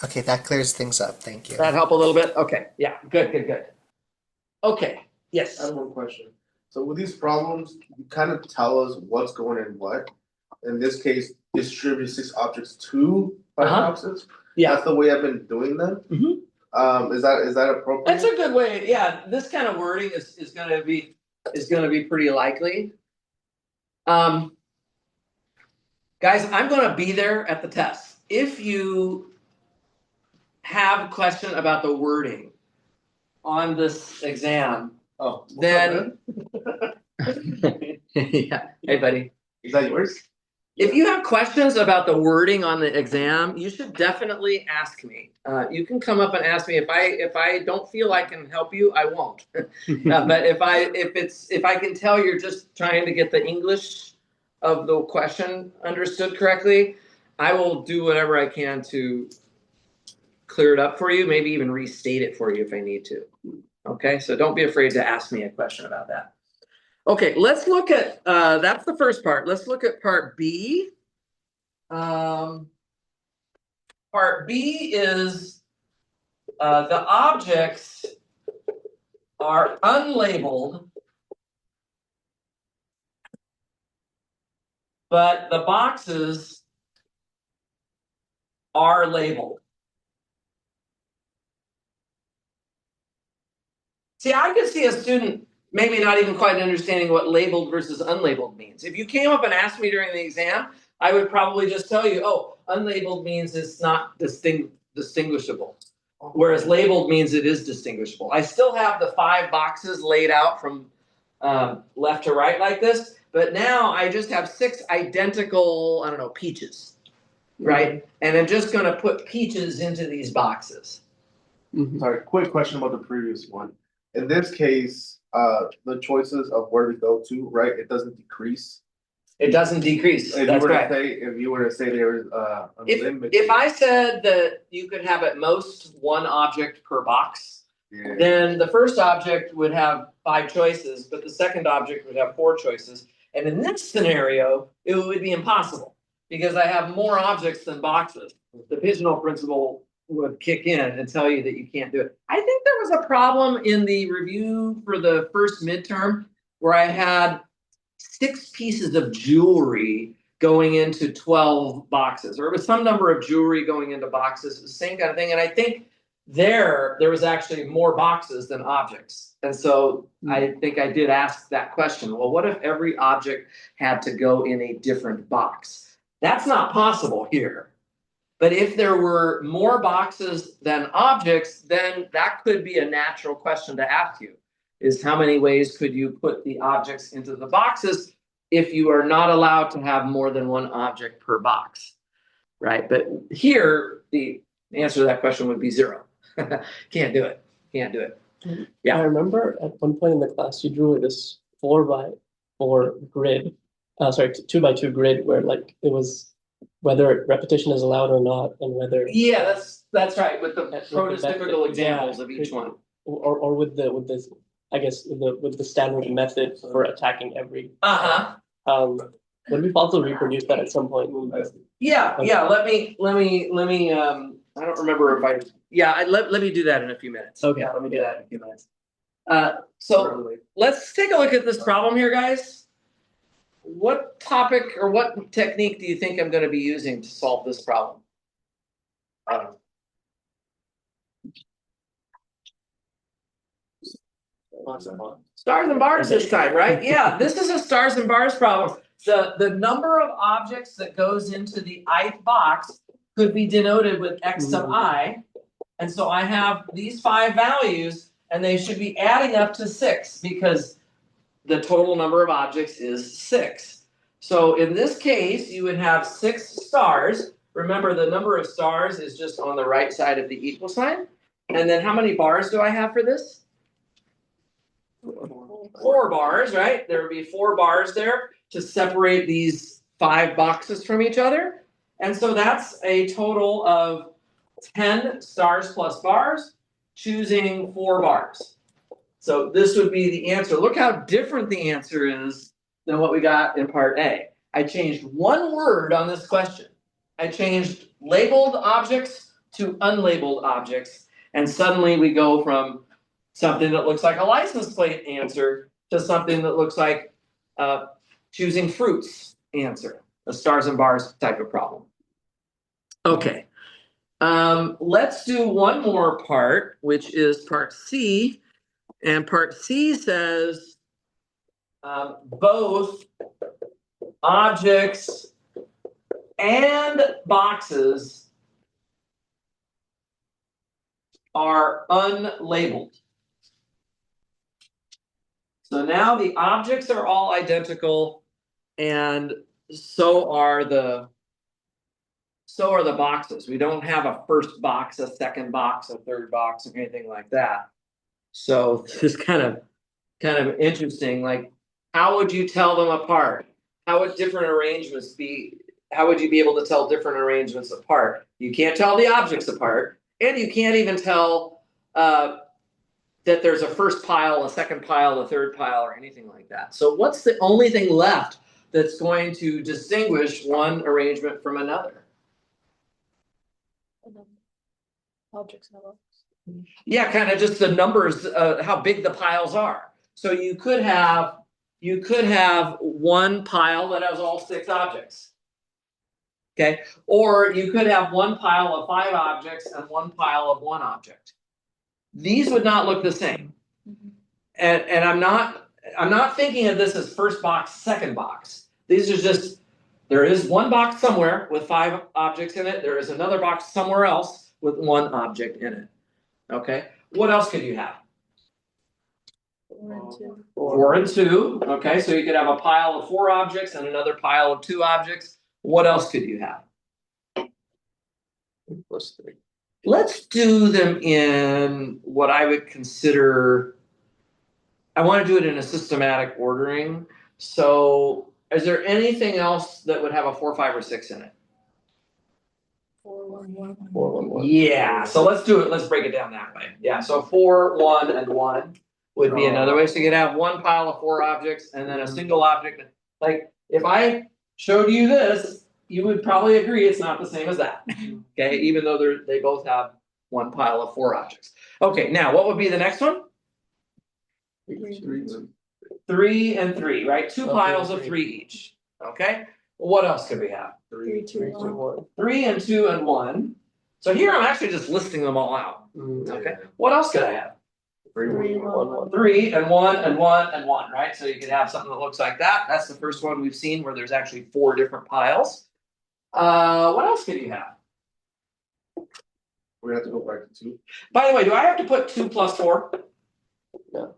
Okay, that clears things up. Thank you. Does that help a little bit? Okay, yeah, good. Okay, yes. I have one question. So with these problems, you kind of tell us what's going in what. In this case, distribute 6 objects to 5 boxes. Yeah. That's the way I've been doing them. Mhm. Is that appropriate? That's a good way. Yeah, this kind of wording is gonna be pretty likely. Guys, I'm gonna be there at the test. If you have a question about the wording on this exam, Oh, then yeah. Hey, buddy. is that yours? If you have questions about the wording on the exam, you should definitely ask me. You can come up and ask me. If I don't feel I can help you, I won't. But if I can tell you're just trying to get the English of the question understood correctly, I will do whatever I can to clear it up for you. Maybe even restate it for you if I need to. Okay, so don't be afraid to ask me a question about that. Okay, let's look at, that's the first part. Let's look at part B. Part B is the objects are unlabeled, but the boxes are labeled. See, I could see a student maybe not even quite understanding what labeled versus unlabeled means. If you came up and asked me during the exam, I would probably just tell you, oh, unlabeled means it's not distinguishable, whereas labeled means it is distinguishable. I still have the 5 boxes laid out from left to right like this, but now I just have 6 identical, I don't know, peaches, right? And I'm just gonna put peaches into these boxes. Sorry, quick question about the previous one. In this case, the choices of where to go to, right? It doesn't decrease. It doesn't decrease. That's right. If you were to say there's unlimited. If I said that you could have at most 1 object per box, Yeah. then the first object would have 5 choices, but the second object would have 4 choices. And in this scenario, it would be impossible because I have more objects than boxes. The pigeonhole principle would kick in and tell you that you can't do it. I think there was a problem in the review for the first midterm where I had 6 pieces of jewelry going into 12 boxes, or it was some number of jewelry going into boxes. It was the same kind of thing. And I think there was actually more boxes than objects. And so I think I did ask that question. Well, what if every object had to go in a different box? That's not possible here. But if there were more boxes than objects, then that could be a natural question to ask you, is how many ways could you put the objects into the boxes if you are not allowed to have more than 1 object per box, right? But here, the answer to that question would be 0. Can't do it. Yeah. I remember at one point in the class, you drew this 4x4 grid, 2x2 grid where like it was whether repetition is allowed or not, and whether Yeah, that's right. With the With the prototypical method, examples yeah. of each one. or with the I guess with the standard method for attacking every. Would we also reproduce that at some point? Yeah. Let me. I don't remember if I. Yeah, let me do that in a few minutes. Okay. Yeah, let me do that in a few minutes. So let's take a look at this problem here, guys. What topic or what technique do you think I'm going to be using to solve this problem? Stars and bars this time, right? Yeah, this is a stars and bars problem. The number of objects that goes into the ith box could be denoted with x sub I. And so I have these 5 values and they should be adding up to 6 because the total number of objects is 6. So in this case, you would have 6 stars. Remember, the number of stars is just on the right side of the equal sign. And then how many bars do I have for this? 4 bars, right? There would be 4 bars there to separate these 5 boxes from each other. And so that's a total of 10 stars plus bars, choosing 4 bars. So this would be the answer. Look how different the answer is than what we got in part A. I changed one word on this question. I changed labeled objects to unlabeled objects, and suddenly we go from something that looks like a license plate answer to something that looks like choosing fruits answer, a stars and bars type of problem. Okay, let's do one more part, which is part C. And part C says both objects and boxes are unlabeled. So now the objects are all identical, and so are the boxes. We don't have a first box, a second box, a third box, or anything like that. So this is kind of interesting. Like, how would you tell them apart? How would different arrangements be? How would you be able to tell different arrangements apart? You can't tell the objects apart, and you can't even tell that there's a first pile, a second pile, a third pile, or anything like that. So what's the only thing left that's going to distinguish one arrangement from another? Objects in a box. Yeah, kind of just the numbers, how big the piles are. So you could have one pile that has all 6 objects. Okay, or you could have one pile of 5 objects and one pile of 1 object. These would not look the same. And I'm not thinking of this as first box, second box. These are just, there is one box somewhere with 5 objects in it. There is another box somewhere else with 1 object in it. Okay, what else could you have? 4 and 2. 4 and 2. Okay, so you could have a pile of 4 objects and another pile of 2 objects. What else could you have? 3+3. Let's do them in what I would consider, I want to do it in a systematic ordering. So is there anything else that would have a 4, 5, or 6 in it? 4, 1, 1. 4, 1, 1. Yeah, so let's do it. Let's break it down that way. Yeah, so 4, 1, and 1 would be another way. So you could have one pile of 4 objects and then a single object. Like if I showed you this, you would probably agree it's not the same as that. Okay, even though they both have one pile of 4 objects. Okay, now what would be the next one? 3 and 3, right? 2 piles of 3 each. Okay, what else could we have? 3, 2, 1. 3 and 2 and 1. So here I'm actually just listing them all out. Okay, what else could I have? 3, 1, 1. 3 and 1 and 1 and 1, right? So you could have something that looks like that. That's the first one we've seen where there's actually 4 different piles. What else could you have? We have to go back to 2. By the way, do I have to put 2 plus 4? No.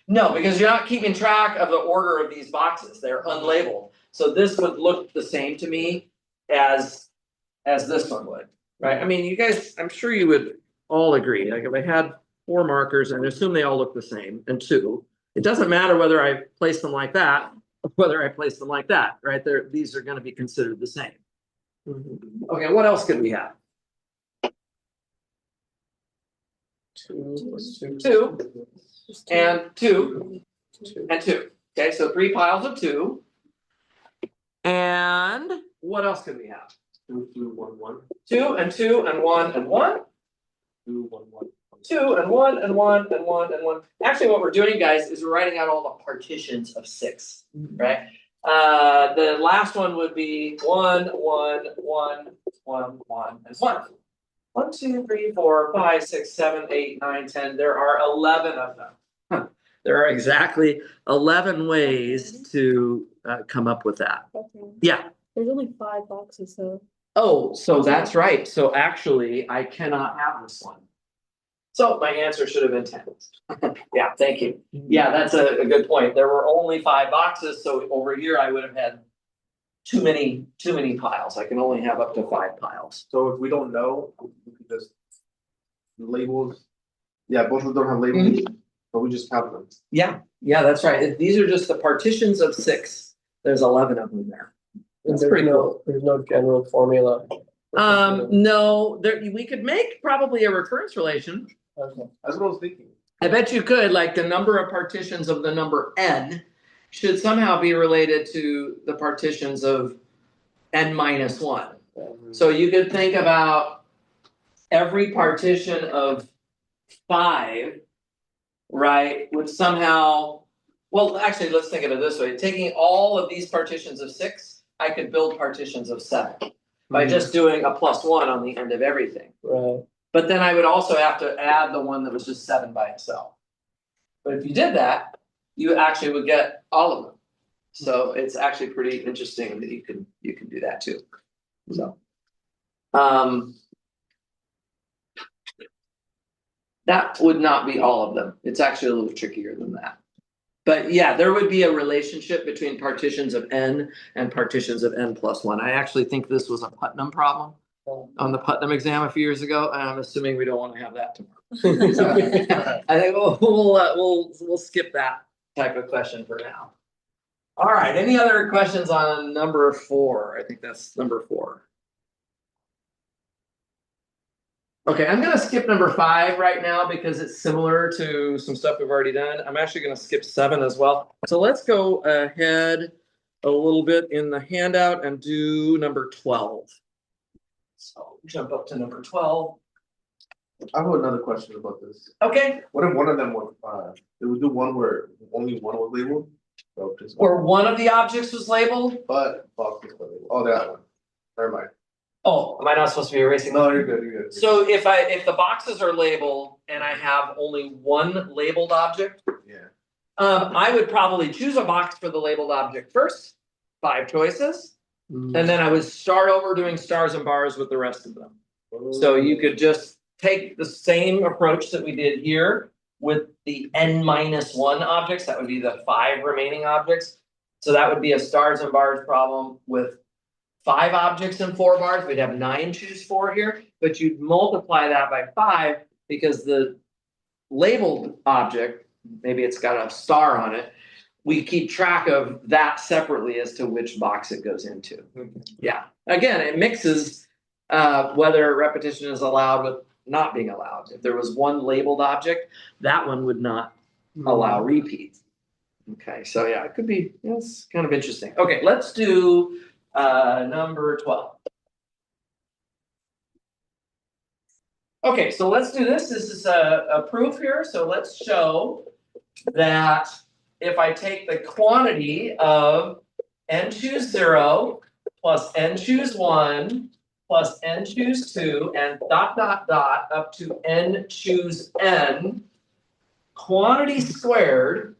No, because you're not keeping track of the order of these boxes. They're unlabeled. So this would look the same to me as this one would, right? I mean, you guys, I'm sure you would all agree. Like if I had 4 markers and assume they all look the same, and 2, it doesn't matter whether I place them like that or whether I place them like that, right? These are going to be considered the same. Okay, what else could we have? 2 plus 2. 2 Just 2. and 2 and 2. Okay, so 3 piles of 2. And what else could we have? 2, 2, 1, 1. 2 and 2 and 1 and 1. 2, 1, 1. 2 and 1 and 1 and 1 and 1. Actually, what we're doing, guys, is we're writing out all the partitions of 6, right? The last one would be 1, 1, 1, 1, 1, and 1. 1, 2, 3, 4, 5, 6, 7, 8, 9, 10. There are 11 of them. There are exactly 11 ways to come up with that. Okay. Yeah. There's only 5 boxes, so. Oh, so that's right. So actually, I cannot have this one. So my answer should have been 10. Yeah, thank you. Yeah, that's a good point. There were only 5 boxes, so over here I would have had too many piles. I can only have up to 5 piles. So if we don't know, we can just labels. Yeah, both of them have labels, but we just count them. Yeah, that's right. These are just the partitions of 6. There's 11 of them there. And That's pretty cool. there's no general formula. No, we could make probably a recurrence relation. Okay. That's what I was thinking. I bet you could, like the number of partitions of the number n should somehow be related to the partitions of n minus one. So you could think about every partition of 5, right, would somehow, well, actually, let's think of it this way. Taking all of these partitions of 6, I could build partitions of 7 by just doing a +1 on the end of everything. Right. But then I would also have to add the one that was just 7 by itself. But if you did that, you actually would get all of them. So it's actually pretty interesting that you can do that too. So that would not be all of them. It's actually a little trickier than that. But yeah, there would be a relationship between partitions of n and partitions of n plus 1. I actually think this was a Putnam problem on the Putnam exam a few years ago, and I'm assuming we don't want to have that tomorrow. I think we'll skip that type of question for now. All right, any other questions on number 4? I think that's number 4. Okay, I'm gonna skip number 5 right now because it's similar to some stuff we've already done. I'm actually gonna skip 7 as well. So let's go ahead a little bit in the handout and do number 12. So jump up to number 12. I have another question about this. Okay, What if one of them was, did we do one where only one was labeled? So just where one of the objects was labeled. but box was labeled. Oh, that one. Never mind. Oh, am I not supposed to be erasing? No, you're good, you're good. So if the boxes are labeled and I have only one labeled object, Yeah. I would probably choose a box for the labeled object first, 5 choices, and then I would start over doing stars and bars with the rest of them. So you could just take the same approach that we did here with the n minus 1 objects. That would be the 5 remaining objects. So that would be a stars and bars problem with 5 objects and 4 bars. We'd have 9 choose 4 here, but you'd multiply that by 5 because the labeled object, maybe it's got a star on it, we keep track of that separately as to which box it goes into. Yeah, again, it mixes whether repetition is allowed with not being allowed. If there was one labeled object, that one would not allow repeats. Okay, so yeah, it could be, it's kind of interesting. Okay, let's do number 12. Okay, so let's do this. This is a proof here. So let's show that if I take the quantity of n choose 0 plus n choose 1 plus n choose 2 and ... up to n choose n, quantity squared,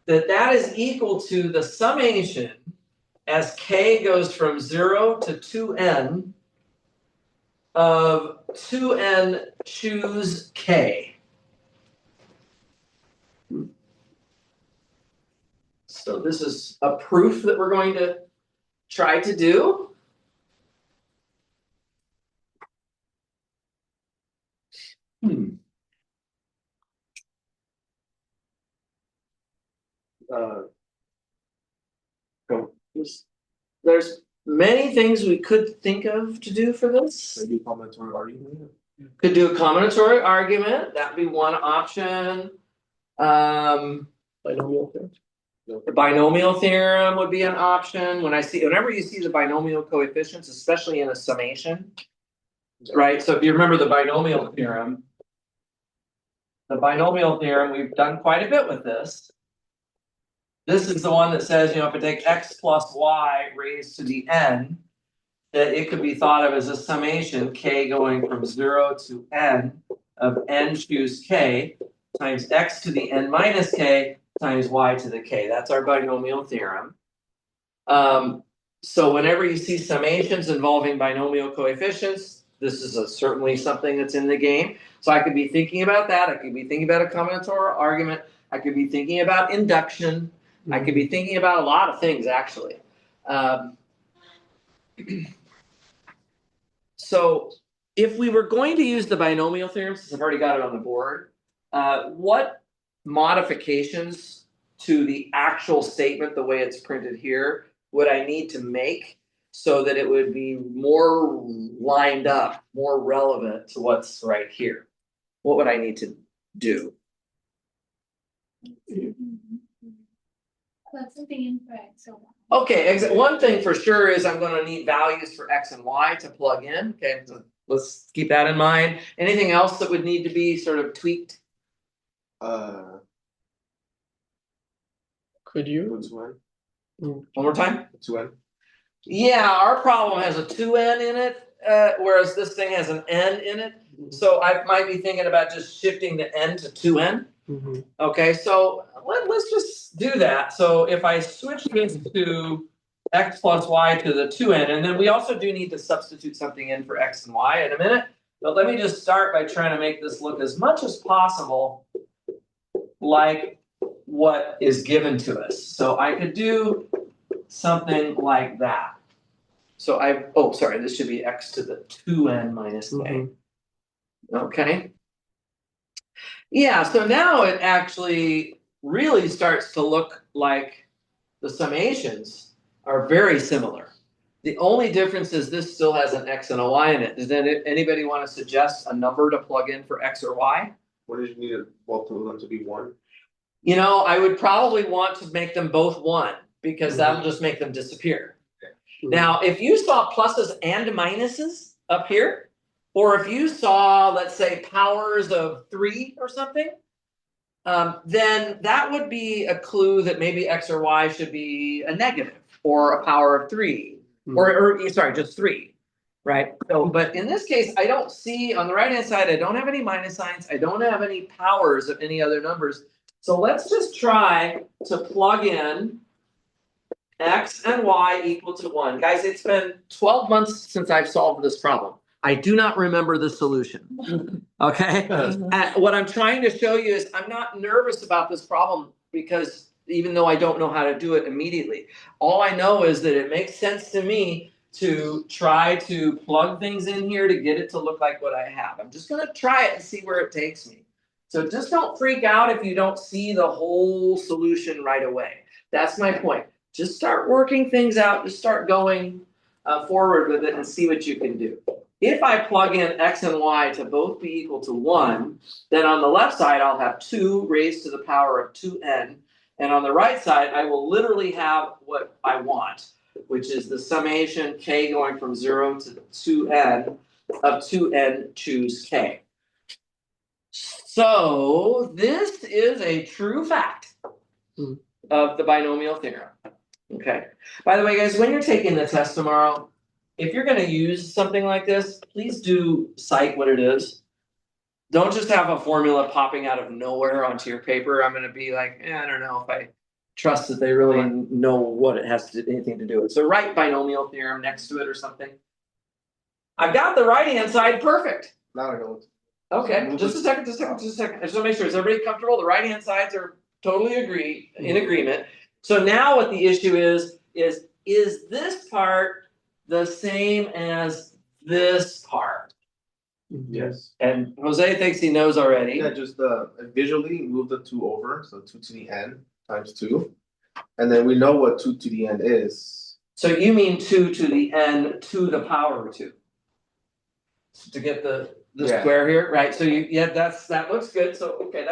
that is equal to the summation as k goes from 0 to 2n of 2n choose k. So this is a proof that we're going to try to do. Go. There's many things we could think of to do for this. Maybe combinatorial argument. Could do a combinatorial argument. That'd be one option. Binomial theorem. The binomial theorem would be an option. Whenever you see the binomial coefficients, especially in a summation, right? So if you remember the binomial theorem, we've done quite a bit with this. This is the one that says, if I take x plus y raised to the n, that it could be thought of as a summation, k going from 0 to n of n choose k times x to the n minus k times y to the k. That's our binomial theorem. So whenever you see summations involving binomial coefficients, this is certainly something that's in the game. So I could be thinking about that. I could be thinking about a combinatorial argument. I could be thinking about induction. I could be thinking about a lot of things, actually. So if we were going to use the binomial theorem, since I've already got it on the board, what modifications to the actual statement, the way it's printed here, would I need to make so that it would be more lined up, more relevant to what's right here? What would I need to do? That's something incorrect, so. Okay, one thing for sure is I'm gonna need values for X and Y to plug in, okay, so let's keep that in mind. Anything else that would need to be sort of tweaked? Could you? What's one? One more time? What's one? Yeah, our problem has a 2n in it, whereas this thing has an n in it. So I might be thinking about just shifting the n to 2n. Mhm. Okay, so let's just do that. So if I switch this to x plus y to the 2n, and then we also do need to substitute something in for x and y in a minute. But let me just start by trying to make this look as much as possible like what is given to us. So I could do something like that. So sorry, this should be x to the 2n minus k. Mhm. Okay. Yeah, so now it actually really starts to look like the summations are very similar. The only difference is this still has an x and a y in it. Does anybody want to suggest a number to plug in for x or y? What did you need both of them to be one? You know, I would probably want to make them both 1 because that'll just make them disappear. Now, if you saw pluses and minuses up here, or if you saw, let's say, powers of 3 or something, then that would be a clue that maybe x or y should be a negative or a power of 3, or sorry, just 3, right? So, but in this case, I don't see on the right-hand side, I don't have any minus signs, I don't have any powers of any other numbers. So let's just try to plug in x and y equal to 1. Guys, it's been 12 months since I've solved this problem. I do not remember the solution. Okay? And what I'm trying to show you is I'm not nervous about this problem because even though I don't know how to do it immediately, all I know is that it makes sense to me to try to plug things in here to get it to look like what I have. I'm just going to try it and see where it takes me. So just don't freak out if you don't see the whole solution right away. That's my point. Just start working things out, just start going forward with it and see what you can do. If I plug in x and y to both be equal to 1, then on the left side I'll have 2 raised to the power of 2n, and on the right side I will literally have what I want, which is the summation k going from 0 to 2n of 2n choose k. So this is a true fact of the binomial theorem. Okay. By the way, guys, when you're taking the test tomorrow, if you're going to use something like this, please do cite what it is. Don't just have a formula popping out of nowhere onto your paper. I'm going to be like, I don't know if I trust that they really know what it has anything to do with. So write binomial theorem next to it or something. I've got the right-hand side perfect. Now I know. Okay, just a second. I just want to make sure, is everybody comfortable? The right-hand sides are totally in agreement. So now what the issue is this part the same as this part? Yes. And Jose thinks he knows already. Yeah, just visually move the 2 over, so 2 to the n times 2. And then we know what 2 to the n is. So you mean 2 to the n to the power of 2. To get the square here, right? So that looks good. So okay,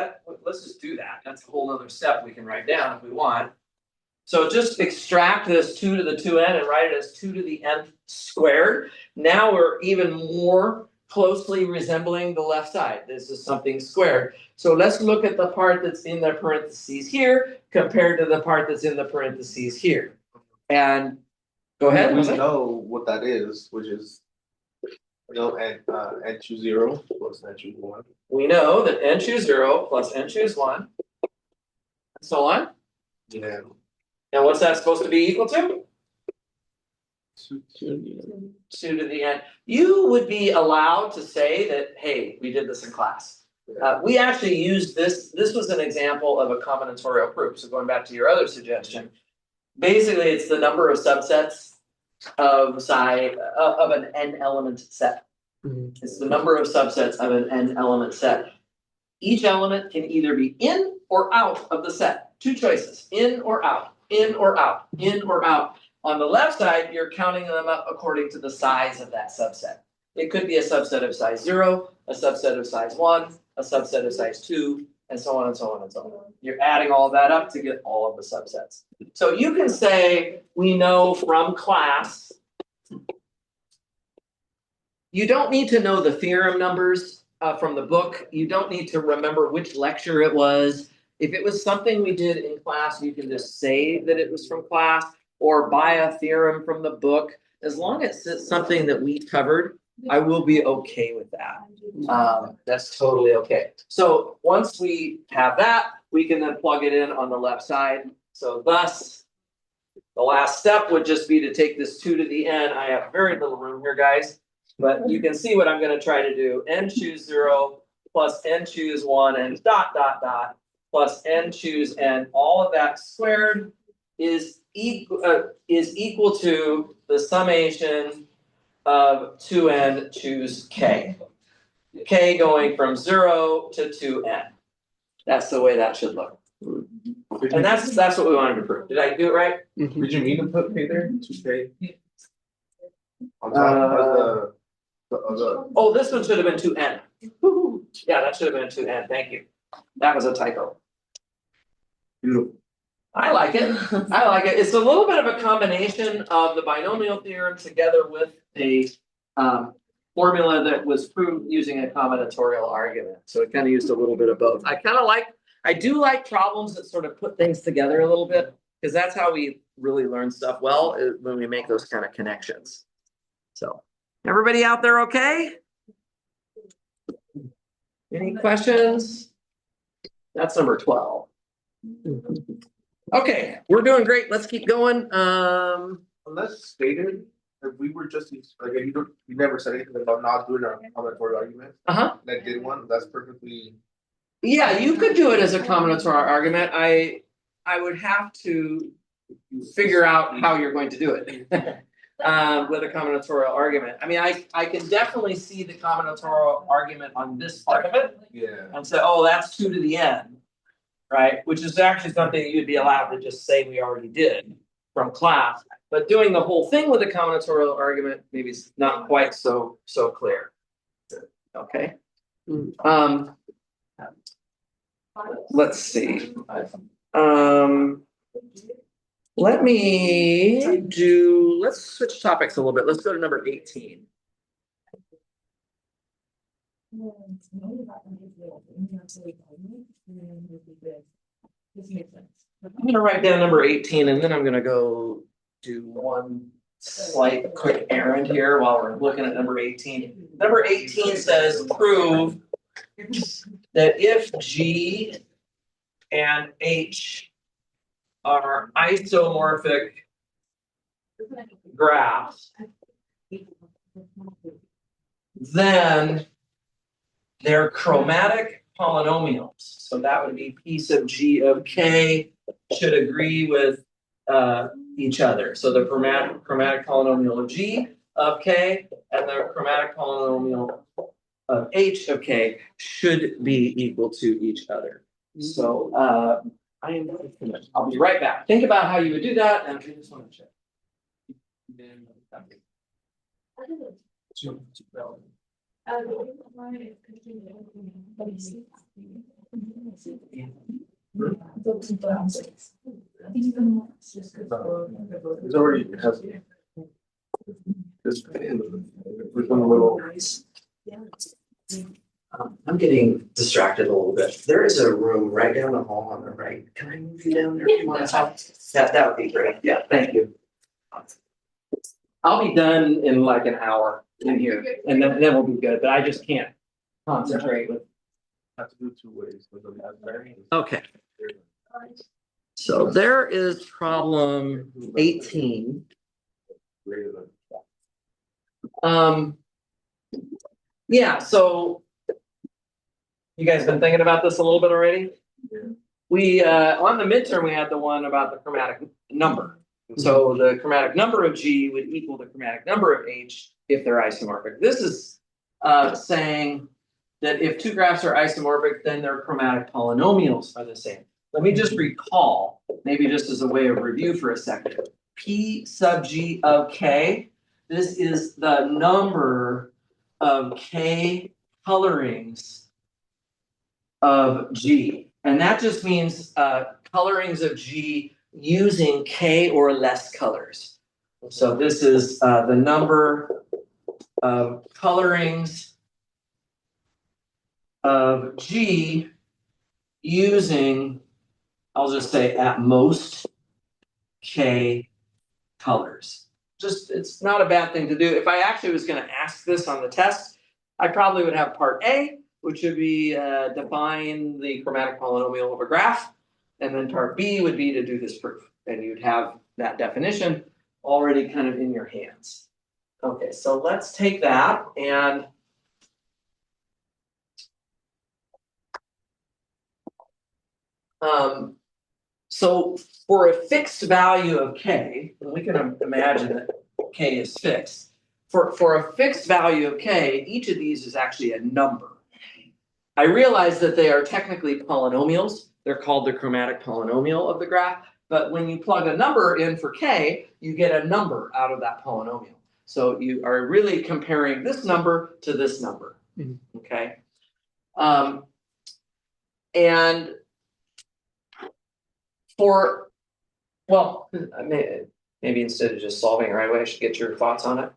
let's just do that. That's a whole other step we can write down if we want. So just extract this 2 to the 2n and write it as 2 to the n squared. Now we're even more closely resembling the left side. This is something squared. So let's look at the part that's in the parentheses here compared to the part that's in the parentheses here. And go ahead. We know what that is, which is n choose 0 plus n choose 1. We know that n choose 0 plus n choose 1, and so on. Yeah. And what's that supposed to be equal to? 2 to the n. You would be allowed to say that, hey, we did this in class. We actually used this. This was an example of a combinatorial proof. So going back to your other suggestion, basically it's the number of subsets of an n element set. It's the number of subsets of an n element set. Each element can either be in or out of the set. 2 choices, in or out, in or out, in or out. On the left side, you're counting them up according to the size of that subset. It could be a subset of size 0, a subset of size 1, a subset of size 2, and so on and so on and so on. You're adding all that up to get all of the subsets. So you can say, we know from class. You don't need to know the theorem numbers from the book. You don't need to remember which lecture it was. If it was something we did in class, you can just say that it was from class or buy a theorem from the book. As long as it's something that we covered, I will be okay with that. That's totally okay. So once we have that, we can then plug it in on the left side. So thus, the last step would just be to take this 2 to the n. I have very little room here, guys. But you can see what I'm going to try to do. N choose 0 plus n choose 1 and dot plus n choose n. All of that squared is equal to the summation of 2n choose k. K going from 0 to 2n. That's the way that should look. And that's what we wanted to prove. Did I do it right? Did you mean to put K there? 2K? On top of the Oh, this one should have been 2n. Woo-hoo. Yeah, that should have been 2n. Thank you. That was a typo. beautiful. I like it. I like it. It's a little bit of a combination of the binomial theorem together with a formula that was proved using a combinatorial argument. So it kind of used a little bit of both. I do like problems that sort of put things together a little bit, because that's how we really learn stuff well, is when we make those kind of connections. So everybody out there okay? Any questions? That's number 12. Okay, we're doing great. Let's keep going. Unless stated, if we were just like you never said anything about not doing a combinatorial argument. That did one. That's perfectly. Yeah, you could do it as a combinatorial argument. I would have to figure out how you're going to do it. With a combinatorial argument. I mean, I can definitely see the combinatorial argument on this part of it. Yeah. And say, oh, that's 2 to the n, right? Which is actually something you'd be allowed to just say we already did from class. But doing the whole thing with a combinatorial argument maybe is not quite so clear. Okay. Let's see. Let's switch topics a little bit. Let's go to number 18. I'm gonna write down number 18 and then I'm gonna go do one slight quick errand here while we're looking at number 18. Number 18 says prove that if G and H are isomorphic graphs, then they're chromatic polynomials. So that would be P sub G of K should agree with each other. So the chromatic polynomial of G of K and the chromatic polynomial of H of K should be equal to each other. So I'll be right back. Think about how you would do that, and I just want to check. It's already has this with a little. I'm getting distracted a little bit. There is a room right down the hall on the right. Can I move you down there? That would be great. Yeah, thank you. I'll be done in like an hour in here, and then we'll be good. But I just can't concentrate with. Have to do 2 ways. Okay. So there is problem 18. Yeah, so you guys been thinking about this a little bit already? Yeah. We on the midterm we had the one about the chromatic number. So the chromatic number of G would equal the chromatic number of H if they're isomorphic. This is saying that if 2 graphs are isomorphic, then their chromatic polynomials are the same. Let me just recall, maybe just as a way of review for a second. P sub G of K, this is the number of K colorings of G. And that just means colorings of G using K or less colors. So this is the number of colorings of G using, I'll just say at most K colors. Just, it's not a bad thing to do. If I actually was going to ask this on the test, I probably would have part A, which would be define the chromatic polynomial of a graph. And then part B would be to do this proof. And you'd have that definition already kind of in your hands. Okay, so let's take that and so for a fixed value of K, and we can imagine that K is fixed. For a fixed value of K, each of these is actually a number. I realize that they are technically polynomials. They're called the chromatic polynomial of the graph. But when you plug a number in for K, you get a number out of that polynomial. So you are really comparing this number to this number. Okay. And for, well, maybe instead of just solving it right away, I should get your thoughts on it.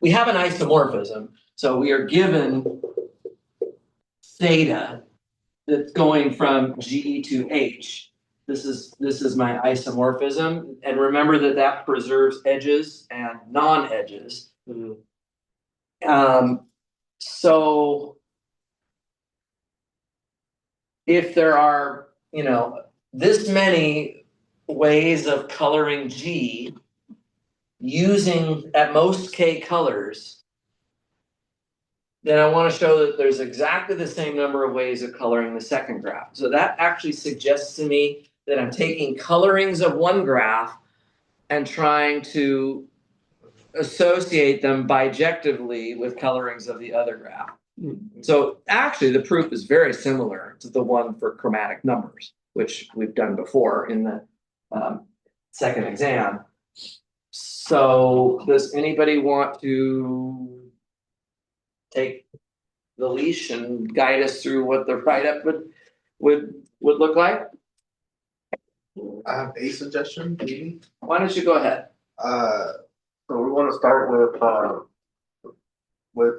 We have an isomorphism. So we are given theta that's going from G to H. This is my isomorphism. And remember that preserves edges and non-edges. So if there are, this many ways of coloring G using at most K colors, then I want to show that there's exactly the same number of ways of coloring the second graph. So that actually suggests to me that I'm taking colorings of one graph and trying to associate them bijectively with colorings of the other graph. So actually the proof is very similar to the one for chromatic numbers, which we've done before in the second exam. So does anybody want to take the leash and guide us through what the write-up would look like? I have a suggestion, maybe. Why don't you go ahead? So we want to start with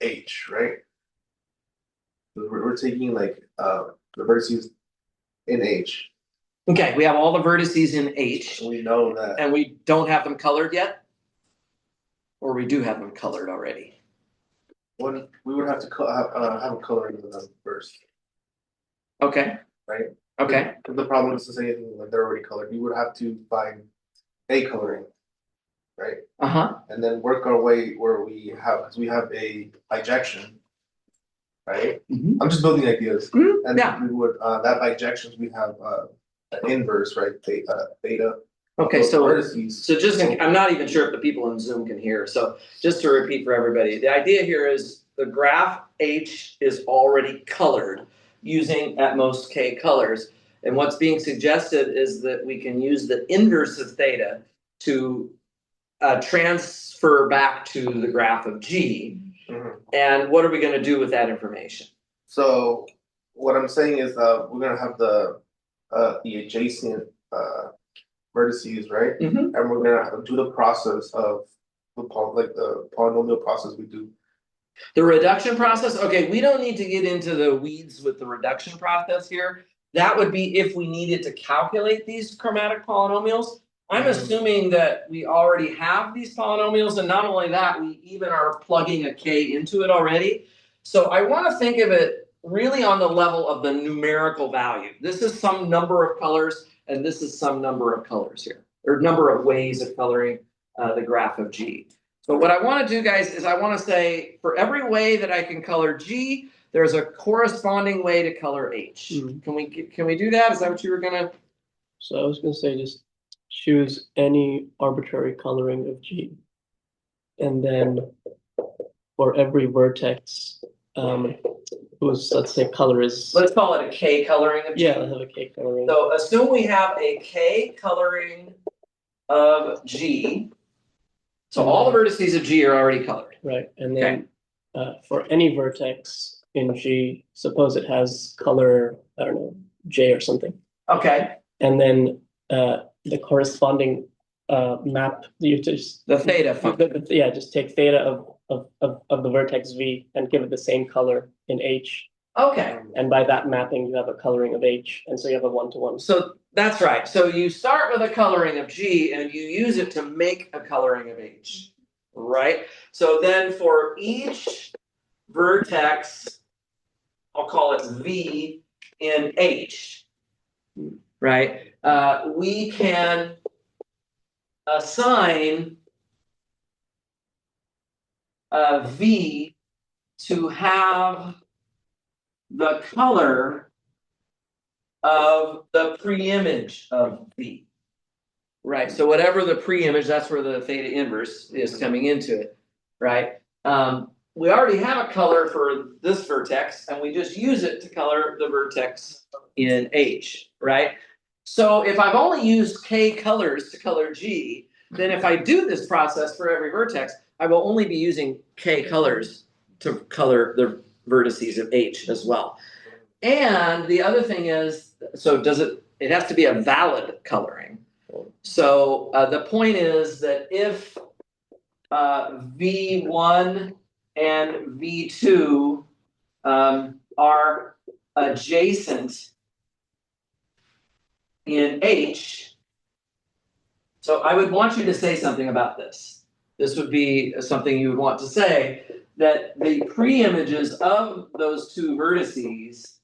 H, right? We're taking like the vertices in H. Okay, we have all the vertices in H, We know that. and we don't have them colored yet? Or we do have them colored already? When we would have to have a coloring of them first, Okay, right? okay, Because the problem is to say anything when they're already colored. We would have to find a coloring, right? uh-huh, And then work our way where we have, because we have a bijection, right? Mhm. I'm just building ideas. Mhm, And yeah. we would, that bijections, we have an inverse, right? Theta. okay, Those so. vertices. So I'm not even sure if the people in Zoom can hear, so just to repeat for everybody, the idea here is the graph H is already colored using at most K colors. And what's being suggested is that we can use the inverse of theta to transfer back to the graph of G. Mhm. And what are we gonna do with that information? So what I'm saying is we're gonna have the adjacent vertices, right? Mhm. And we're gonna do the process of the polynomial process we do. The reduction process, okay, we don't need to get into the weeds with the reduction process here. That would be if we needed to calculate these chromatic polynomials. I'm assuming that we already have these polynomials, and not only that, we even are plugging a K into it already. So I want to think of it really on the level of the numerical value. This is some number of colors, and this is some number of colors here, or number of ways of coloring the graph of G. So what I want to do, guys, is I want to say for every way that I can color G, there's a corresponding way to color H. Can we do that? Is that what you were gonna? So I was gonna say just choose any arbitrary coloring of G. And then for every vertex, whose, let's say, color is, Let's call it a K coloring of G. yeah, let's have a K coloring. So assume we have a K coloring of G. So all the vertices of G are already colored. Right, and then for any vertex in G, suppose it has color, I don't know, J or something. Okay, And then the corresponding map, you just the theta function. yeah, just take theta of the vertex V and give it the same color in H. Okay, And by that mapping, you have a coloring of H, and so you have a one-to-one. so that's right. So you start with a coloring of G and you use it to make a coloring of H, right? So then for each vertex, I'll call it V in H, right? We can assign V to have the color of the pre-image of V. Right, so whatever the pre-image, that's where the theta inverse is coming into it, right? We already have a color for this vertex and we just use it to color the vertex in H, right? So if I've only used K colors to color G, then if I do this process for every vertex, I will only be using K colors to color the vertices of H as well. And the other thing is, so it has to be a valid coloring. So the point is that if V1 and V2 are adjacent in H, so I would want you to say something about this. This would be something you would want to say, that the pre-images of those two vertices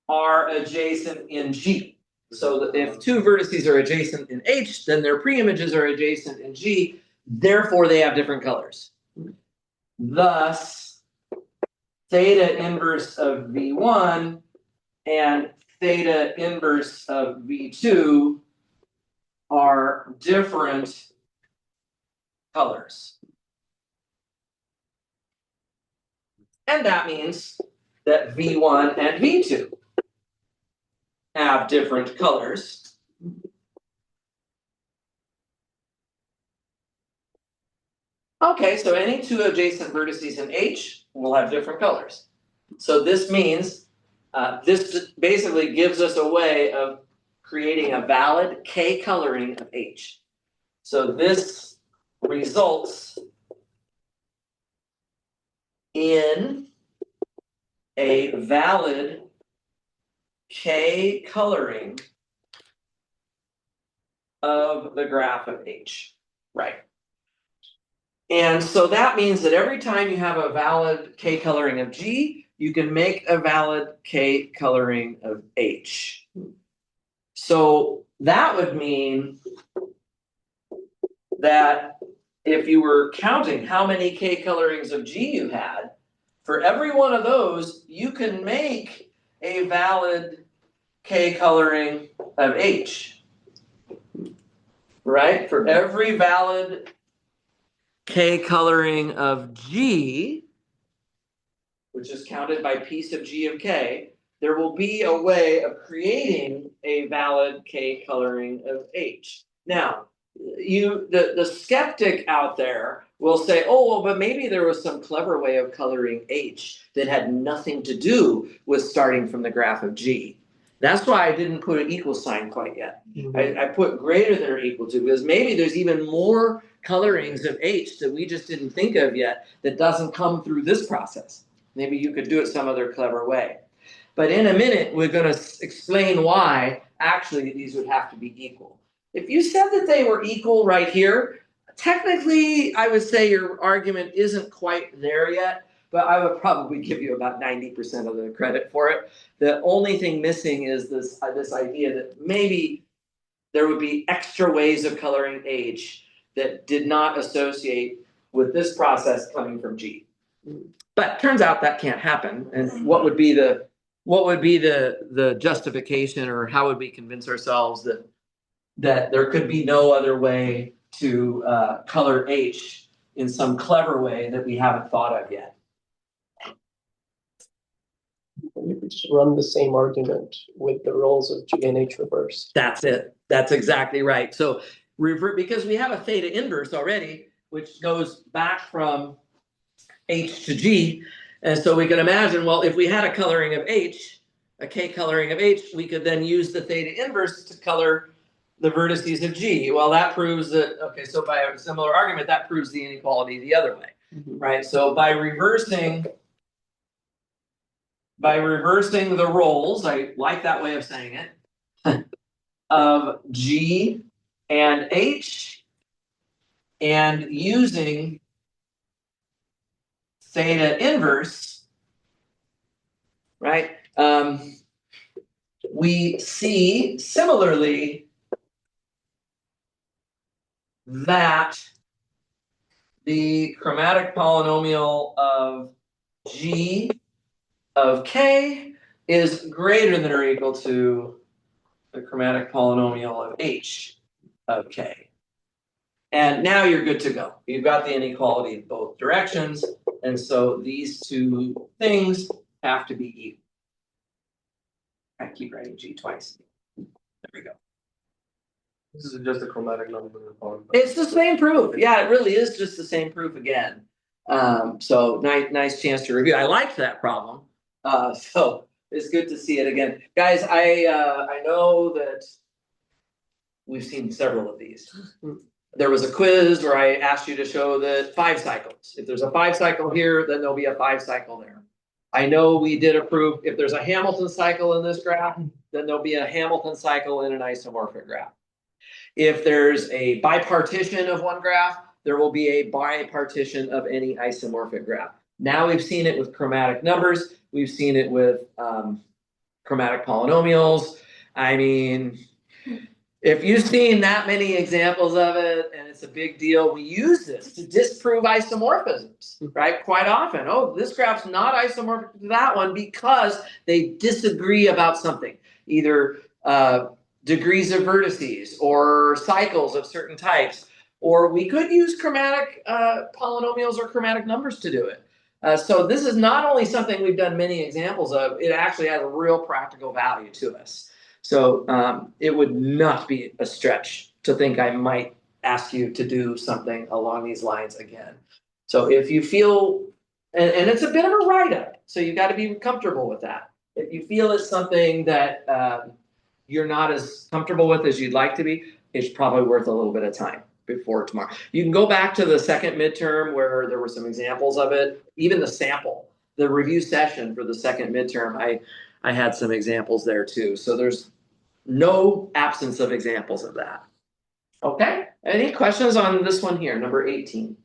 are adjacent in G. So that if two vertices are adjacent in H, then their pre-images are adjacent in G, therefore they have different colors. Thus, theta inverse of V1 and theta inverse of V2 are different colors. And that means that V1 and V2 have different colors. Okay, so any two adjacent vertices in H will have different colors. So this means this basically gives us a way of creating a valid K coloring of H. So this results in a valid K coloring of the graph of H, right? And so that means that every time you have a valid K coloring of G, you can make a valid K coloring of H. So that would mean that if you were counting how many K colorings of G you had, for every one of those, you can make a valid K coloring of H, right? For every valid K coloring of G, which is counted by piece of G of K, there will be a way of creating a valid K coloring of H. Now, the skeptic out there will say, oh, well, but maybe there was some clever way of coloring H that had nothing to do with starting from the graph of G. That's why I didn't put an equal sign quite yet. I put greater than or equal to, because maybe there's even more colorings of H that we just didn't think of yet that doesn't come through this process. Maybe you could do it some other clever way. But in a minute, we're going to explain why actually these would have to be equal. If you said that they were equal right here, technically I would say your argument isn't quite there yet, but I would probably give you about 90% of the credit for it. The only thing missing is this idea that maybe there would be extra ways of coloring H that did not associate with this process coming from G. But turns out that can't happen. And what would be the justification, or how would we convince ourselves that there could be no other way to color H in some clever way that we haven't thought of yet? You could just run the same argument with the roles of G and H reversed. That's it. That's exactly right. So revert, because we have a theta inverse already, which goes back from H to G. And so we can imagine, well, if we had a coloring of H, a K coloring of H, we could then use the theta inverse to color the vertices of G. Well, that proves that, okay, so by a similar argument, that proves the inequality the other way, right? So by reversing the roles, I like that way of saying it, of G and H, and using theta inverse, right? We see similarly that the chromatic polynomial of G of K is greater than or equal to the chromatic polynomial of H of K. And now you're good to go. You've got the inequality in both directions, and so these two things have to be equal. I keep writing G twice. There we go. This is just a chromatic number. It's the same proof. Yeah, it really is just the same proof again. So nice chance to review. I liked that problem. So it's good to see it again. Guys, I know that we've seen several of these. There was a quiz where I asked you to show the 5 cycles. If there's a 5 cycle here, then there'll be a 5 cycle there. I know we did a proof, if there's a Hamilton cycle in this graph, then there'll be a Hamilton cycle in an isomorphic graph. If there's a bipartition of one graph, there will be a bipartition of any isomorphic graph. Now we've seen it with chromatic numbers. We've seen it with chromatic polynomials. I mean, if you've seen that many examples of it and it's a big deal, we use this to disprove isomorphisms, right? Quite often. Oh, this graph's not isomorphic to that one because they disagree about something. Either degrees of vertices or cycles of certain types, or we could use chromatic polynomials or chromatic numbers to do it. So this is not only something we've done many examples of, it actually has a real practical value to us. So it would not be a stretch to think I might ask you to do something along these lines again. So if you feel, and it's a bit of a write-up, so you got to be comfortable with that. If you feel it's something that you're not as comfortable with as you'd like to be, it's probably worth a little bit of time before tomorrow. You can go back to the second midterm where there were some examples of it, even the sample, the review session for the second midterm, I had some examples there too. So there's no absence of examples of that. Okay, any questions on this one here, number 18?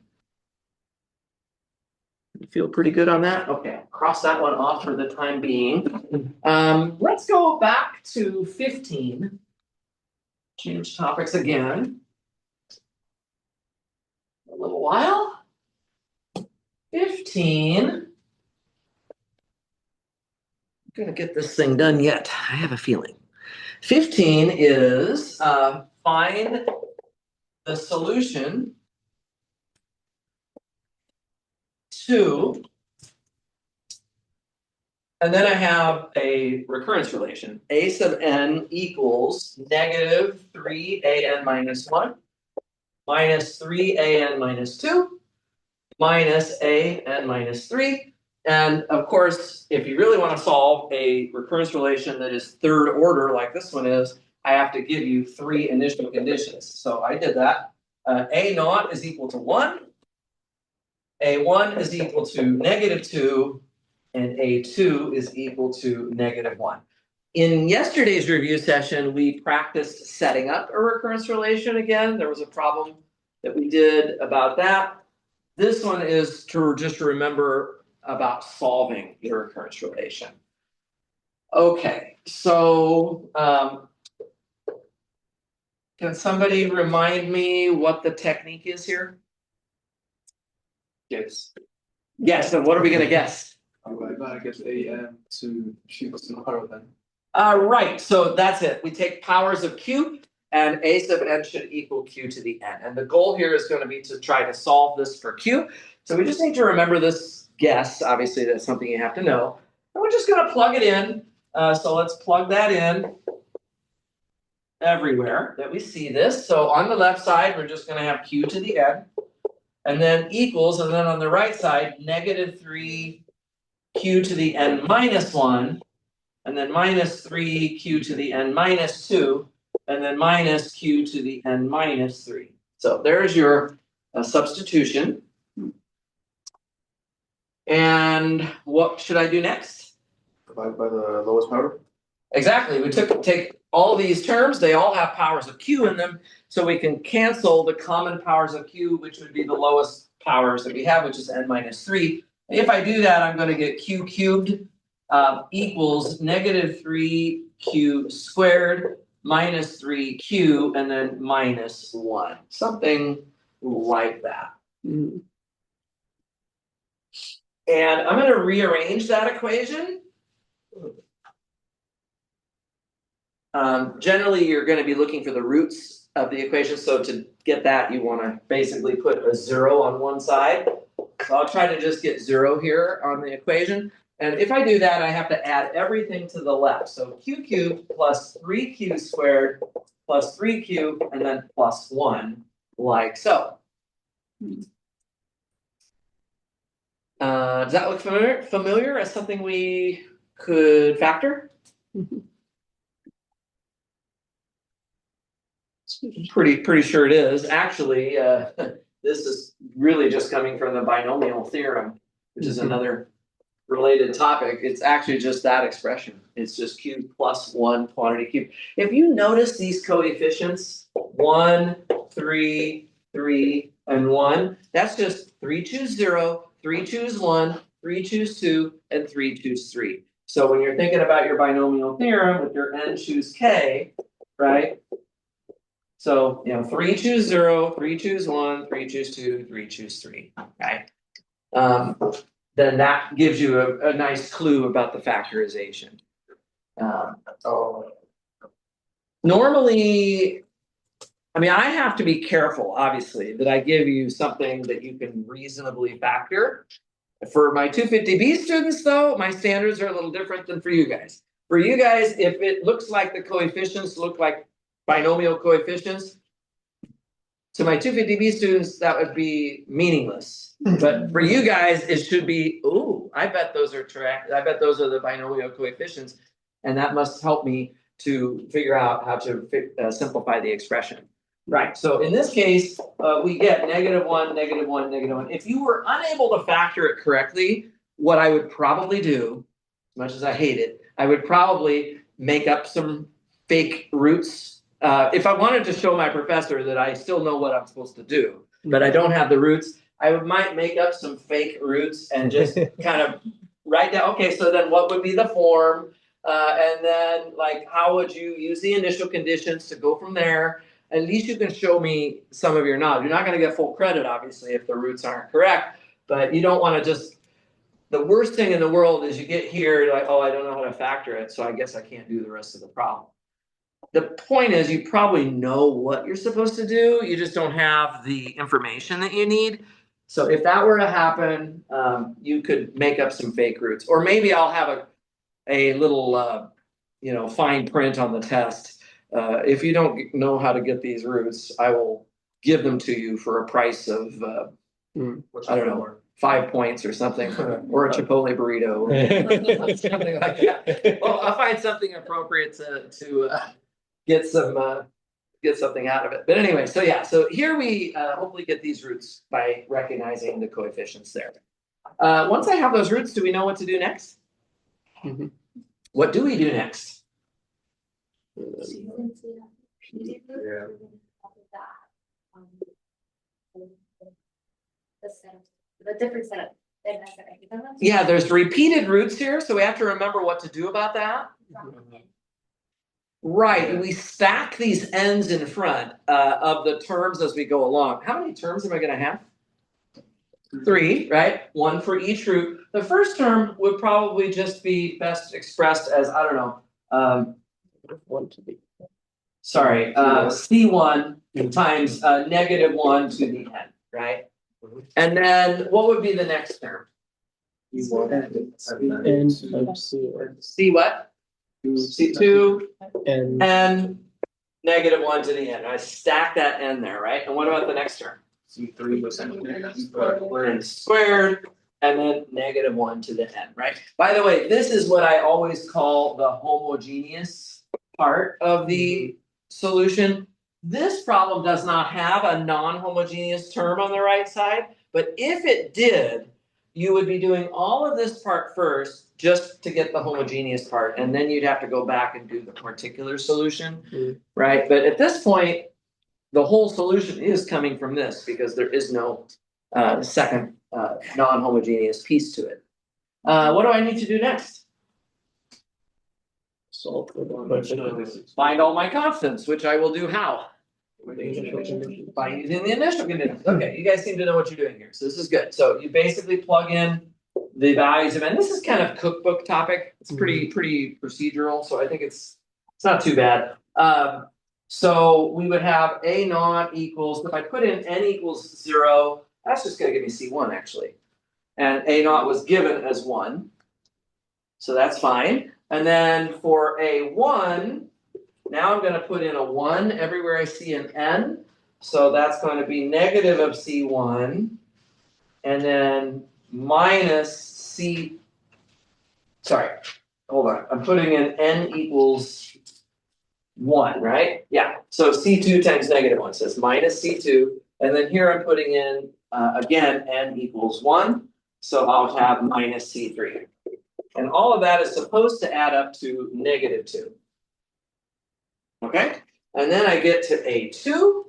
You feel pretty good on that? Okay, I'll cross that one off for the time being. Let's go back to 15. Change topics again. A little while. 15. I'm gonna get this thing done yet. I have a feeling. 15 is find the solution to, and then I have a recurrence relation. A sub n equals negative 3an minus 1 minus 3an minus 2 minus an minus 3. And of course, if you really want to solve a recurrence relation that is third order like this one is, I have to give you 3 initial conditions. So I did that. A naught is equal to 1. A1 is equal to negative 2. And A2 is equal to negative 1. In yesterday's review session, we practiced setting up a recurrence relation again. There was a problem that we did about that. This one is to just remember about solving the recurrence relation. Okay, so can somebody remind me what the technique is here? Yes. Yes, and what are we gonna guess? I'm gonna guess AM to shoot some power then. Right, so that's it. We take powers of q, and a sub n should equal q to the n. And the goal here is going to be to try to solve this for q. So we just need to remember this guess. Obviously, that's something you have to know. And we're just going to plug it in. So let's plug that in everywhere that we see this. So on the left side, we're just going to have q to the n. and then equals, and then on the right side, negative 3q to the n minus 1, and then minus 3q to the n minus 2, and then minus q to the n minus 3. So there's your substitution. And what should I do next? Divide by the lowest power. Exactly, we take all these terms, they all have powers of q in them, so we can cancel the common powers of q, which would be the lowest powers that we have, which is n minus 3. If I do that, I'm going to get q cubed equals negative 3q squared minus 3q and then minus 1. Something like that. Mhm. And I'm going to rearrange that equation. Generally, you're going to be looking for the roots of the equation. So to get that, you want to basically put a 0 on one side. So I'll try to just get 0 here on the equation. And if I do that, I have to add everything to the left. So q cubed plus 3q squared plus 3q and then plus 1, like so. Does that look familiar as something we could factor? Pretty sure it is. Actually, this is really just coming from the binomial theorem, which is another related topic. It's actually just that expression. It's just q plus 1 quantity cubed. If you notice these coefficients, 1, 3, 3, and 1, that's just 3 choose 0, 3 choose 1, 3 choose 2, and 3 choose 3. So when you're thinking about your binomial theorem with your n choose k, right? So, 3 choose 0, 3 choose 1, 3 choose 2, 3 choose 3, right? Then that gives you a nice clue about the factorization. Normally, I have to be careful, obviously, that I give you something that you can reasonably factor. For my 250B students, though, my standards are a little different than for you guys. For you guys, if it looks like the coefficients look like binomial coefficients, to my 250B students, that would be meaningless. But for you guys, it should be, ooh, I bet those are I bet those are the binomial coefficients, and that must help me to figure out how to simplify the expression. Right, so in this case, we get -1, -1, -1. If you were unable to factor it correctly, what I would probably do, as much as I hate it, I would probably make up some fake roots. If I wanted to show my professor that I still know what I'm supposed to do, but I don't have the roots, I might make up some fake roots and just kind of write down, okay, so then what would be the form? And then like, how would you use the initial conditions to go from there? At least you can show me some of your knowledge. You're not going to get full credit, obviously, if the roots aren't correct, but you don't want to just, the worst thing in the world is you get here, you're like, oh, I don't know how to factor it, so I guess I can't do the rest of the problem. The point is you probably know what you're supposed to do, you just don't have the information that you need. So if that were to happen, you could make up some fake roots. Or maybe I'll have a little fine print on the test. If you don't know how to get these roots, I will give them to you for a price of, I don't know, 5 points or something, or a Chipotle burrito, or something like that. Well, I'll find something appropriate to get something out of it. But anyway, so here we hopefully get these roots by recognizing the coefficients there. Once I have those roots, do we know what to do next? Mhm. What do we do next? The different setup. Yeah, there's repeated roots here, so we have to remember what to do about that. Right, we stack these n's in front of the terms as we go along. How many terms am I going to have? 3, right? 1 for each root. The first term would probably just be best expressed as, I don't know, 1 to the sorry, C1 times -1 to the n, right? And then what would be the next term? N of C C what? C2 and and -1 to the n. I stack that n there, right? And what about the next term? C3 was n squared, and then -1 to the n, right? By the way, this is what I always call the homogeneous part of the solution. This problem does not have a non-homogeneous term on the right side, but if it did, you would be doing all of this part first just to get the homogeneous part, and then you'd have to go back and do the particular solution, right? But at this point, the whole solution is coming from this because there is no second non-homogeneous piece to it. What do I need to do next? Solve for the Find all my constants, which I will do how? initial condition. By using the initial conditions. Okay, you guys seem to know what you're doing here, so this is good. So you basically plug in the values of n. This is kind of cookbook topic. It's pretty procedural, so I think it's not too bad. So we would have a naught equals, if I put in n equals 0, that's just gonna give me C1 actually. And a naught was given as 1. So that's fine. And then for a1, now I'm gonna put in a 1 everywhere I see an n. So that's going to be negative of C1 and then minus C. Sorry, hold on. I'm putting in n equals 1, right? Yeah. So C2 times -1 says minus C2. And then here I'm putting in, again, n equals 1. So I'll have minus C3. And all of that is supposed to add up to -2. Okay? And then I get to A2.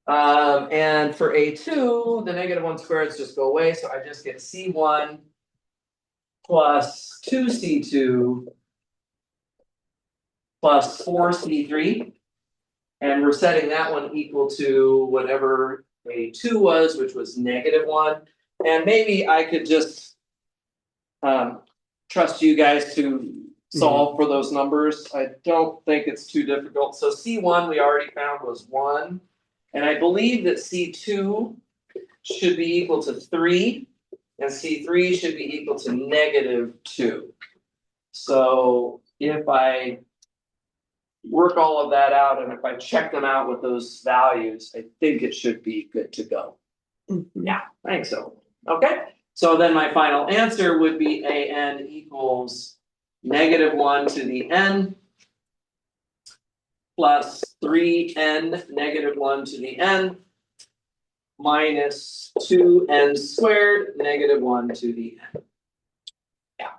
And for A2, the -1 squareds just go away. So I just get C1 plus 2C2 plus 4C3. And we're setting that one equal to whatever A2 was, which was -1. And maybe I could just trust you guys to solve for those numbers. I don't think it's too difficult. So C1 we already found was 1. And I believe that C2 should be equal to 3. And C3 should be equal to -2. So if I work all of that out and if I check them out with those values, I think it should be good to go. Yeah, I think so. Okay, so then my final answer would be an equals -1 to the n plus 3n -1 to the n minus 2n squared -1 to the n. Yeah,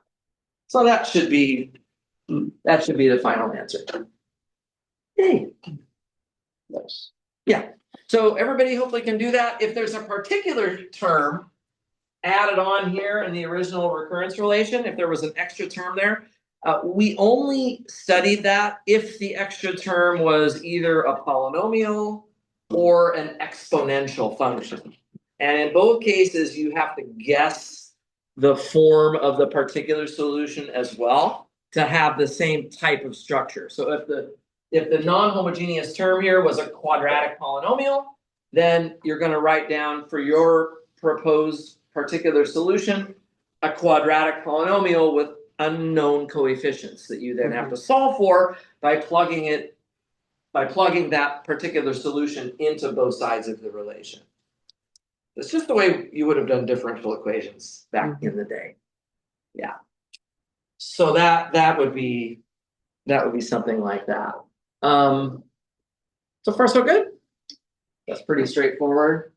so that should be the final answer. Hey. Nice. Yeah, so everybody hopefully can do that. If there's a particular term added on here in the original recurrence relation, if there was an extra term there, we only studied that if the extra term was either a polynomial or an exponential function. And in both cases, you have to guess the form of the particular solution as well to have the same type of structure. So if the non-homogeneous term here was a quadratic polynomial, then you're going to write down for your proposed particular solution a quadratic polynomial with unknown coefficients that you then have to solve for by plugging that particular solution into both sides of the relation. It's just the way you would have done differential equations back in the day. Yeah. So that would be something like that. So far so good. That's pretty straightforward.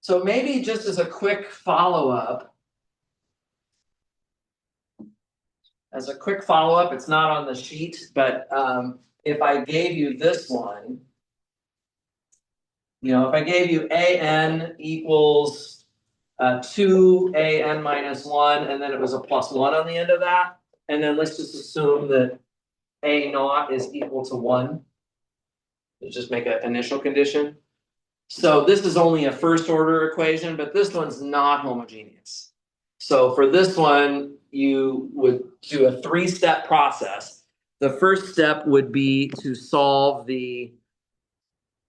So maybe just as a quick follow-up. It's not on the sheet, but if I gave you this one, if I gave you an equals 2an minus 1, and then it was a plus 1 on the end of that, and then let's just assume that a naught is equal to 1. Let's just make an initial condition. So this is only a first order equation, but this one's not homogeneous. So for this one, you would do a 3-step process. The first step would be to solve the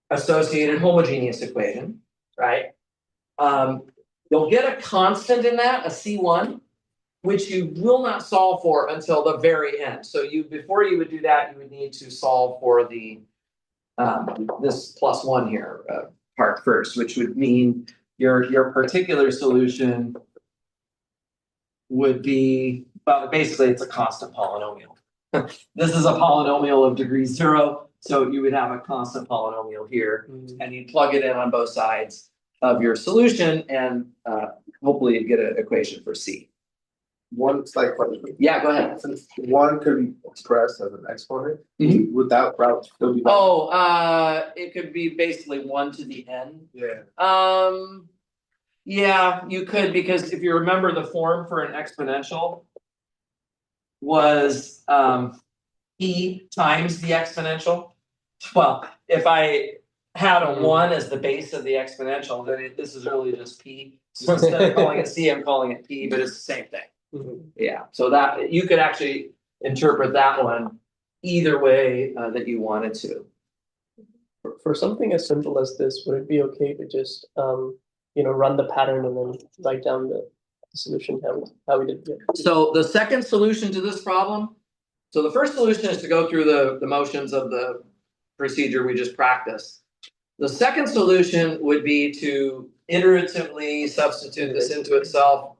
associated homogeneous equation, right? You'll get a constant in that, a C1, which you will not solve for until the very end. So before you would do that, you would need to solve for the this plus one here, part first, which would mean your particular solution would be, well, basically it's a constant polynomial. This is a polynomial of degree 0, so you would have a constant polynomial here, and you plug it in on both sides of your solution, and hopefully you get an equation for C. One slight question. Yeah, go ahead. Since one could be expressed as an exponent, Mhm. would that route still be? Oh, it could be basically 1 to the n. Yeah. Yeah, you could, because if you remember, the form for an exponential was e times the exponential. Well, if I had a 1 as the base of the exponential, then this is really just p. So instead of calling it c, I'm calling it p, but it's the same thing. Yeah, so that you could actually interpret that one either way that you wanted to. For something as simple as this, would it be okay to just, run the pattern and then write down the solution how we did it? So the second solution to this problem, so the first solution is to go through the motions of the procedure we just practiced. The second solution would be to iteratively substitute this into itself,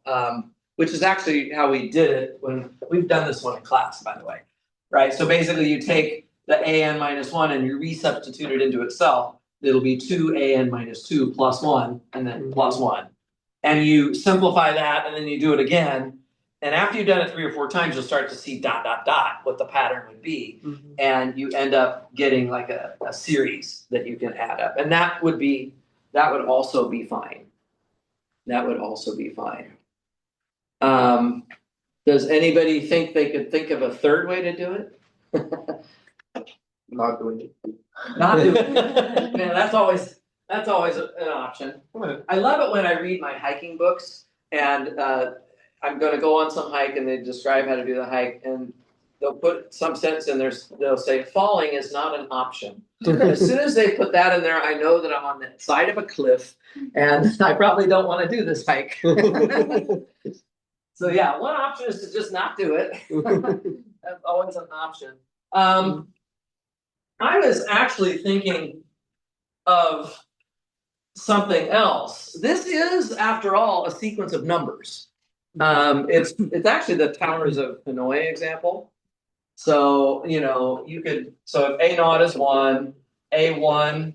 which is actually how we did it when we've done this one in class, by the way. Right, so basically you take the an minus 1 and you resubstitute it into itself. It'll be 2an minus 2 plus 1 and then plus 1. And you simplify that and then you do it again. And after you've done it 3 or 4 times, you'll start to see ... what the pattern would be. And you end up getting like a series that you can add up. And that would also be fine. That would also be fine. Does anybody think they could think of a third way to do it? Not doing it. Not doing it. Man, that's always an option. I love it when I read my hiking books and I'm gonna go on some hike and they describe how to do the hike and they'll put some sentence in there, they'll say falling is not an option. As soon as they put that in there, I know that I'm on the side of a cliff and I probably don't wanna do this hike. So yeah, one option is to just not do it. That's always an option. I was actually thinking of something else. This is, after all, a sequence of numbers. It's actually the Towers of Hanoi example. So, you could, so if A naught is 1, A1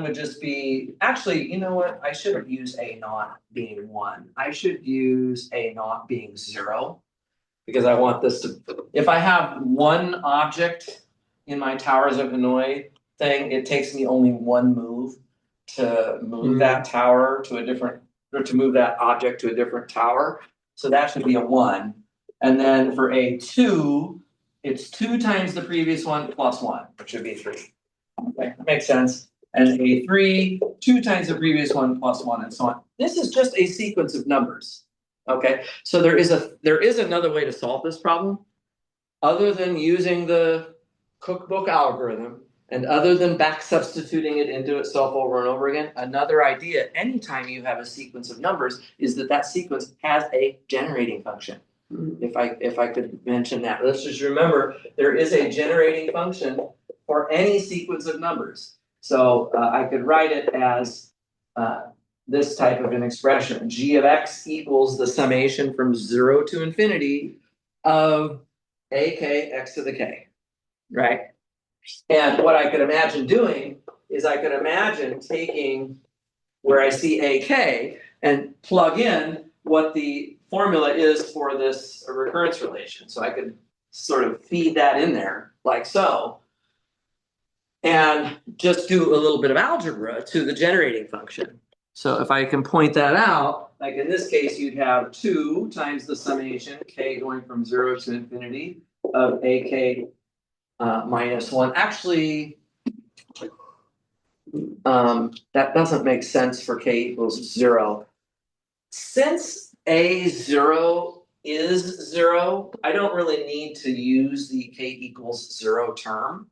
would just be, actually, you know what? I shouldn't use A naught being 1. I should use A naught being 0. Because I want this to, if I have one object in my Towers of Hanoi thing, it takes me only one move to move that tower to a different, or to move that object to a different tower. So that should be a 1. And then for A2, it's 2 times the previous one plus 1, which would be 3. Okay, that makes sense. And A3, 2 times the previous one plus 1, and so on. This is just a sequence of numbers. Okay, so there is another way to solve this problem, other than using the cookbook algorithm, and other than back substituting it into itself over and over again. Another idea, anytime you have a sequence of numbers, is that sequence has a generating function. If I could mention that, let's just remember there is a generating function for any sequence of numbers. So I could write it as this type of an expression: g of x equals the summation from 0 to infinity of ak x to the k, right? And what I could imagine doing is I could imagine taking where I see ak and plug in what the formula is for this recurrence relation. So I could sort of feed that in there like so, and just do a little bit of algebra to the generating function. So if I can point that out, like in this case, you'd have 2 times the summation k going from 0 to infinity of ak minus 1. Actually, that doesn't make sense for k equals 0. Since a0 is 0, I don't really need to use the k equals 0 term.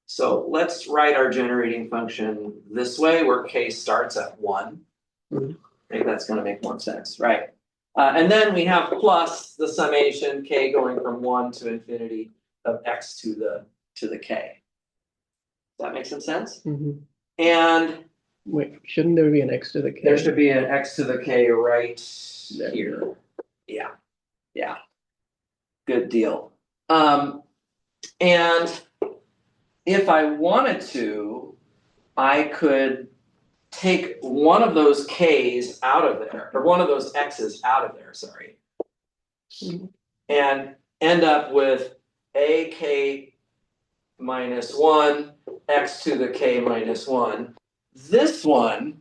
So let's write our generating function this way, where k starts at 1. I think that's going to make more sense, right? And then we have plus the summation k going from 1 to infinity of x to the k. that make some sense? Mhm. And Wait, shouldn't there be an x to the k? there should be an x to the k right There. here. Yeah, yeah. Good deal. And if I wanted to, I could take one of those k's out of there, or one of those x's out of there, sorry. And end up with ak minus 1, x to the k minus 1. This one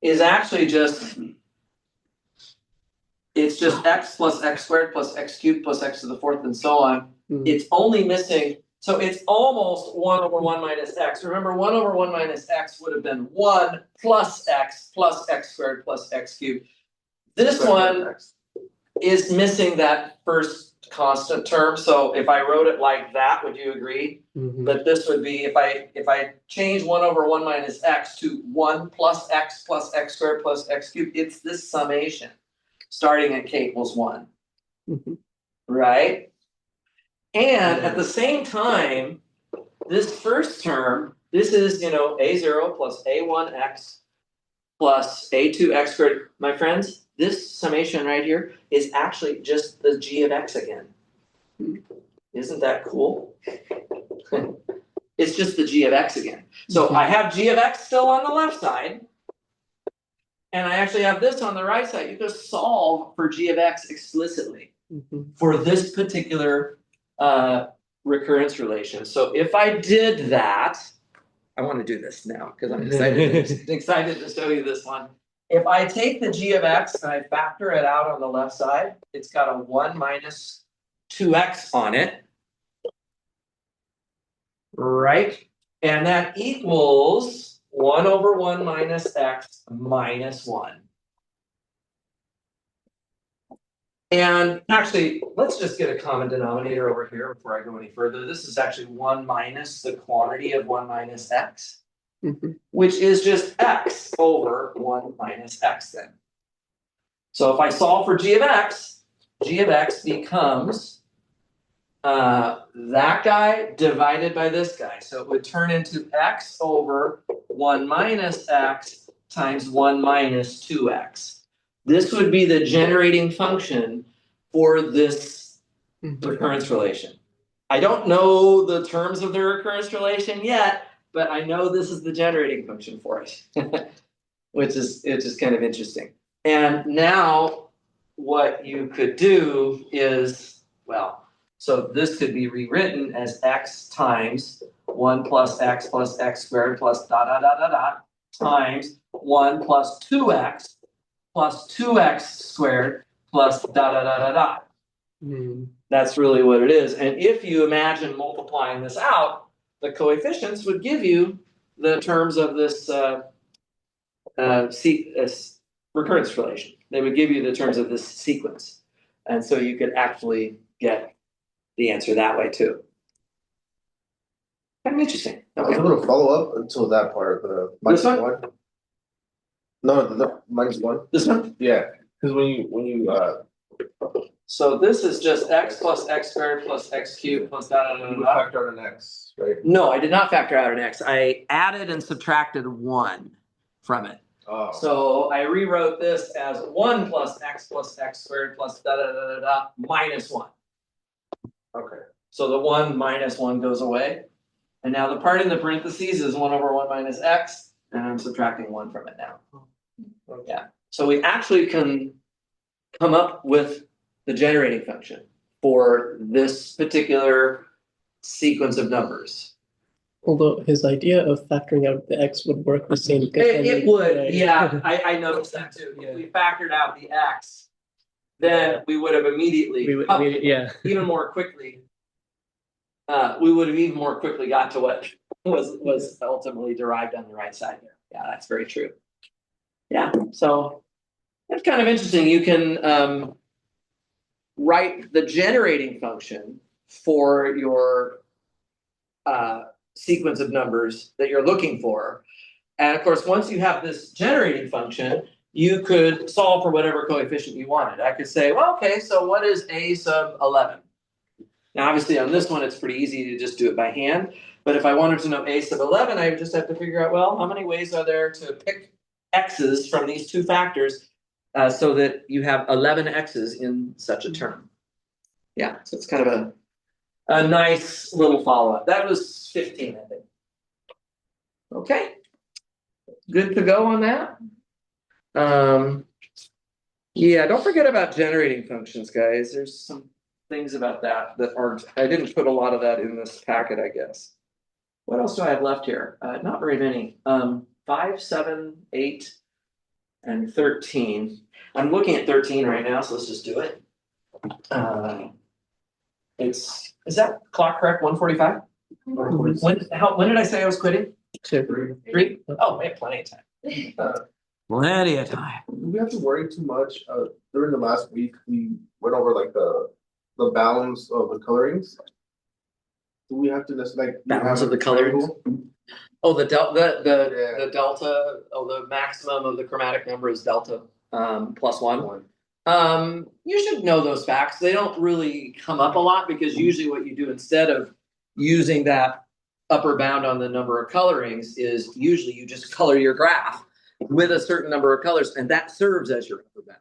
is actually just, it's just x plus x squared plus x cubed plus x to the fourth and so on. It's only missing, so it's almost 1 over 1 minus x. Remember, 1 over 1 minus x would have been 1 plus x squared plus x cubed. This one is missing that first constant term, so if I wrote it like that, would you agree? But this would be, if I change 1 over 1 minus x to 1 plus x squared plus x cubed, it's this summation, starting at k equals 1. Right? And at the same time, this first term, this is, a0 plus a1x plus a2x squared. My friends, this summation right here is actually just the g of x again. Isn't that cool? It's just the g of x again. So I have g of x still on the left side, and I actually have this on the right side. You can solve for g of x explicitly for this particular recurrence relation. So if I did that, I want to do this now because I'm excited to show you this one. If I take the g of x and I factor it out on the left side, it's got a 1 minus 2x on it. Right? And that equals 1 over 1 minus x minus 1. And actually, let's just get a common denominator over here before I go any further. This is actually 1 minus the quantity of 1 minus x, which is just x over 1 minus x then. So if I solve for g of x becomes that guy divided by this guy. So it would turn into x over 1 minus x times 1 minus 2x. This would be the generating function for this recurrence relation. I don't know the terms of the recurrence relation yet, but I know this is the generating function for it, which is kind of interesting. And now what you could do is, well, so this could be rewritten as x times 1 plus x squared plus dot dot dot dot dot times 1 plus 2x plus 2x squared plus dot dot dot dot dot. That's really what it is. And if you imagine multiplying this out, the coefficients would give you the terms of this recurrence relation. They would give you the terms of this sequence. And so you could actually get the answer that way too. Kind of interesting. I was able to follow up until that part, the This minus one? 1. No, the minus 1. This one? Yeah, because when you So this is just x plus x squared plus x cubed plus dot dot dot you dot. factor out an x, right? No, I did not factor out an x. I added and subtracted 1 from it. Oh. So I rewrote this as 1 plus x squared plus dot dot dot dot minus 1. Okay. So the 1 minus 1 goes away. And now the part in the parentheses is 1 over 1 minus x, and I'm subtracting 1 from it now. Yeah. So we actually can come up with the generating function for this particular sequence of numbers. Although his idea of factoring out the x would work the same. It would, yeah, I noticed that too. If we factored out the x, then we would have immediately, Yeah. even more quickly, we would have even more quickly got to what was ultimately derived on the right side there. Yeah, that's very true. Yeah, so that's kind of interesting. You can write the generating function for your sequence of numbers that you're looking for. And of course, once you have this generating function, you could solve for whatever coefficient you wanted. I could say, well, okay, so what is a sub 11? Now, obviously on this one, it's pretty easy to just do it by hand. But if I wanted to know a sub 11, I would just have to figure out, well, how many ways are there to pick x's from these two factors so that you have 11 x's in such a term. Yeah, so it's kind of a nice little follow-up. That was 15, I think. Okay. Good to go on that. Yeah, don't forget about generating functions, guys. There's some things about that aren't, I didn't put a lot of that in this packet, I guess. What else do I have left here? Not very many. 5, 7, 8, and 13. I'm looking at 13 right now, so let's just do it. Is that clock correct? 1:45? When did I say I was quitting? 3? Oh, we have plenty of time. Plenty of time. Do we have to worry too much? During the last week, we went over like the balance of the colorings. Do we have to just like Balance of the colorings? Oh, the delta, the maximum of the chromatic number is delta plus 1. You should know those facts. They don't really come up a lot because usually what you do instead of using that upper bound on the number of colorings is usually you just color your graph with a certain number of colors, and that serves as your upper bound.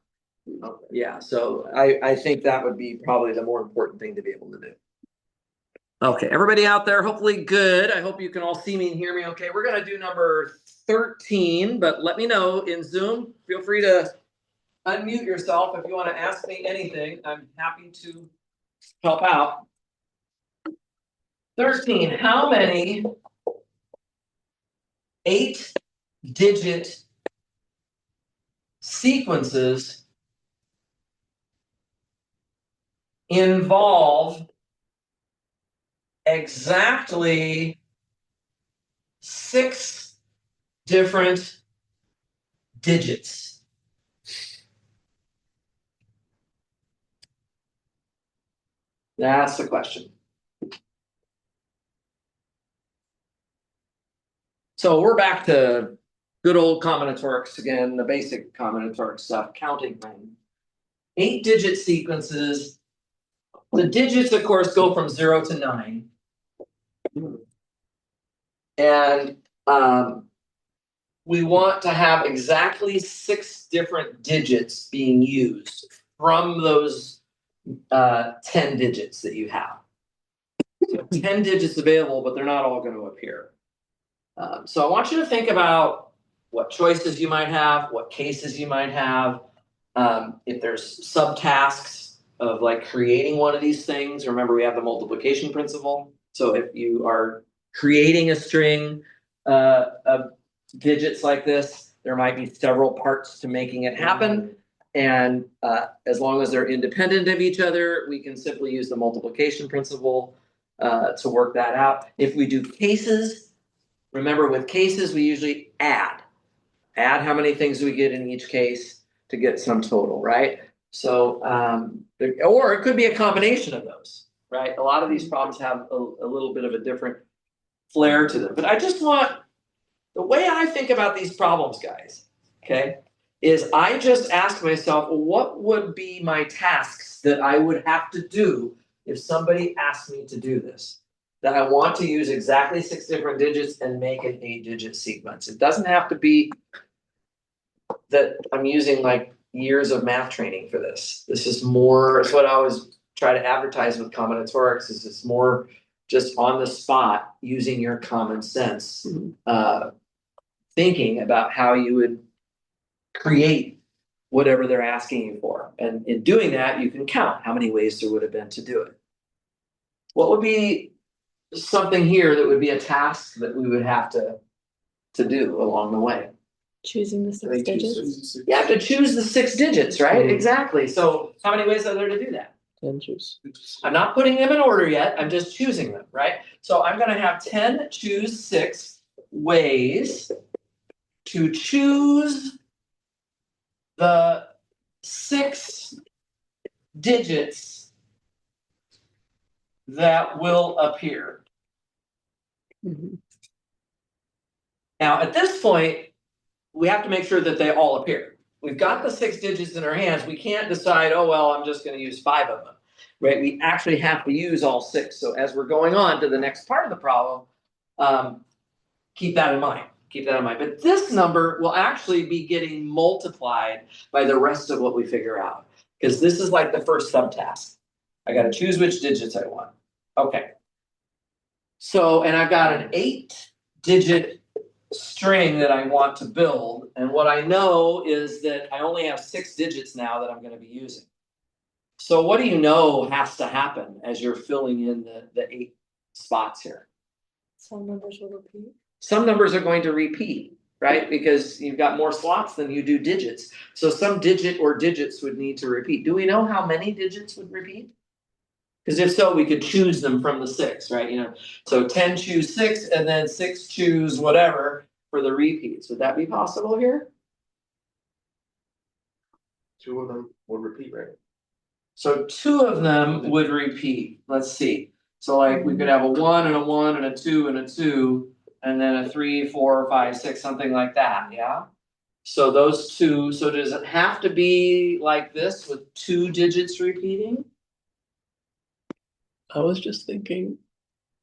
Okay. Yeah, so I think that would be probably the more important thing to be able to do. Okay, everybody out there, hopefully good. I hope you can all see me and hear me okay. We're going to do number 13, but let me know in Zoom. Feel free to unmute yourself if you want to ask me anything. I'm happy to help out. 13, how many 8-digit sequences involve exactly 6 different digits? That's the question. So we're back to good old combinatorics again, the basic combinatoric stuff, counting thing. 8-digit sequences. The digits, of course, go from 0 to 9. And we want to have exactly 6 different digits being used from those 10 digits that you have. So 10 digits available, but they're not all going to appear. So I want you to think about what choices you might have, what cases you might have. If there's subtasks of like creating one of these things, remember we have the multiplication principle. So if you are creating a string of digits like this, there might be several parts to making it happen. And as long as they're independent of each other, we can simply use the multiplication principle to work that out. If we do cases, remember with cases, we usually add how many things we get in each case to get some total, right? So, or it could be a combination of those, right? A lot of these problems have a little bit of a different flair to them. But I just want, the way I think about these problems, guys, okay, is I just ask myself, well, what would be my tasks that I would have to do if somebody asked me to do this? That I want to use exactly 6 different digits and make an 8-digit sequence. It doesn't have to be that I'm using like years of math training for this. This is more, it's what I always try to advertise with combinatorics, is it's more just on the spot using your common sense, thinking about how you would create whatever they're asking you for. And in doing that, you can count how many ways there would have been to do it. What would be something here that would be a task that we would have to do along the way? Choosing the 6 digits. You have to choose the 6 digits, right? Exactly. So how many ways are there to do that? 10 choose. I'm not putting them in order yet. I'm just choosing them, right? So I'm going to have 10 choose 6 ways to choose the 6 digits that will appear. Now, at this point, we have to make sure that they all appear. We've got the 6 digits in our hands. We can't decide, oh, well, I'm just going to use 5 of them, right? We actually have to use all 6. So as we're going on to the next part of the problem, Keep that in mind. Keep that in mind. But this number will actually be getting multiplied by the rest of what we figure out. Because this is like the first subtask. I gotta choose which digits I want. Okay. So, and I've got an 8-digit string that I want to build. And what I know is that I only have 6 digits now that I'm gonna be using. So what do you know has to happen as you're filling in the 8 spots here? Some numbers will repeat. Some numbers are going to repeat, right? Because you've got more slots than you do digits. So some digit or digits would need to repeat. Do we know how many digits would repeat? Because if so, we could choose them from the 6, right? You know, so 10 choose 6 and then 6 choose whatever for the repeats. Would that be possible here? 2 of them will repeat, right? So 2 of them would repeat. Let's see. So like we could have a 1 and a 1 and a 2 and a 2. And then a 3, 4, 5, 6, something like that, yeah? So those 2, so does it have to be like this with 2 digits repeating? I was just thinking,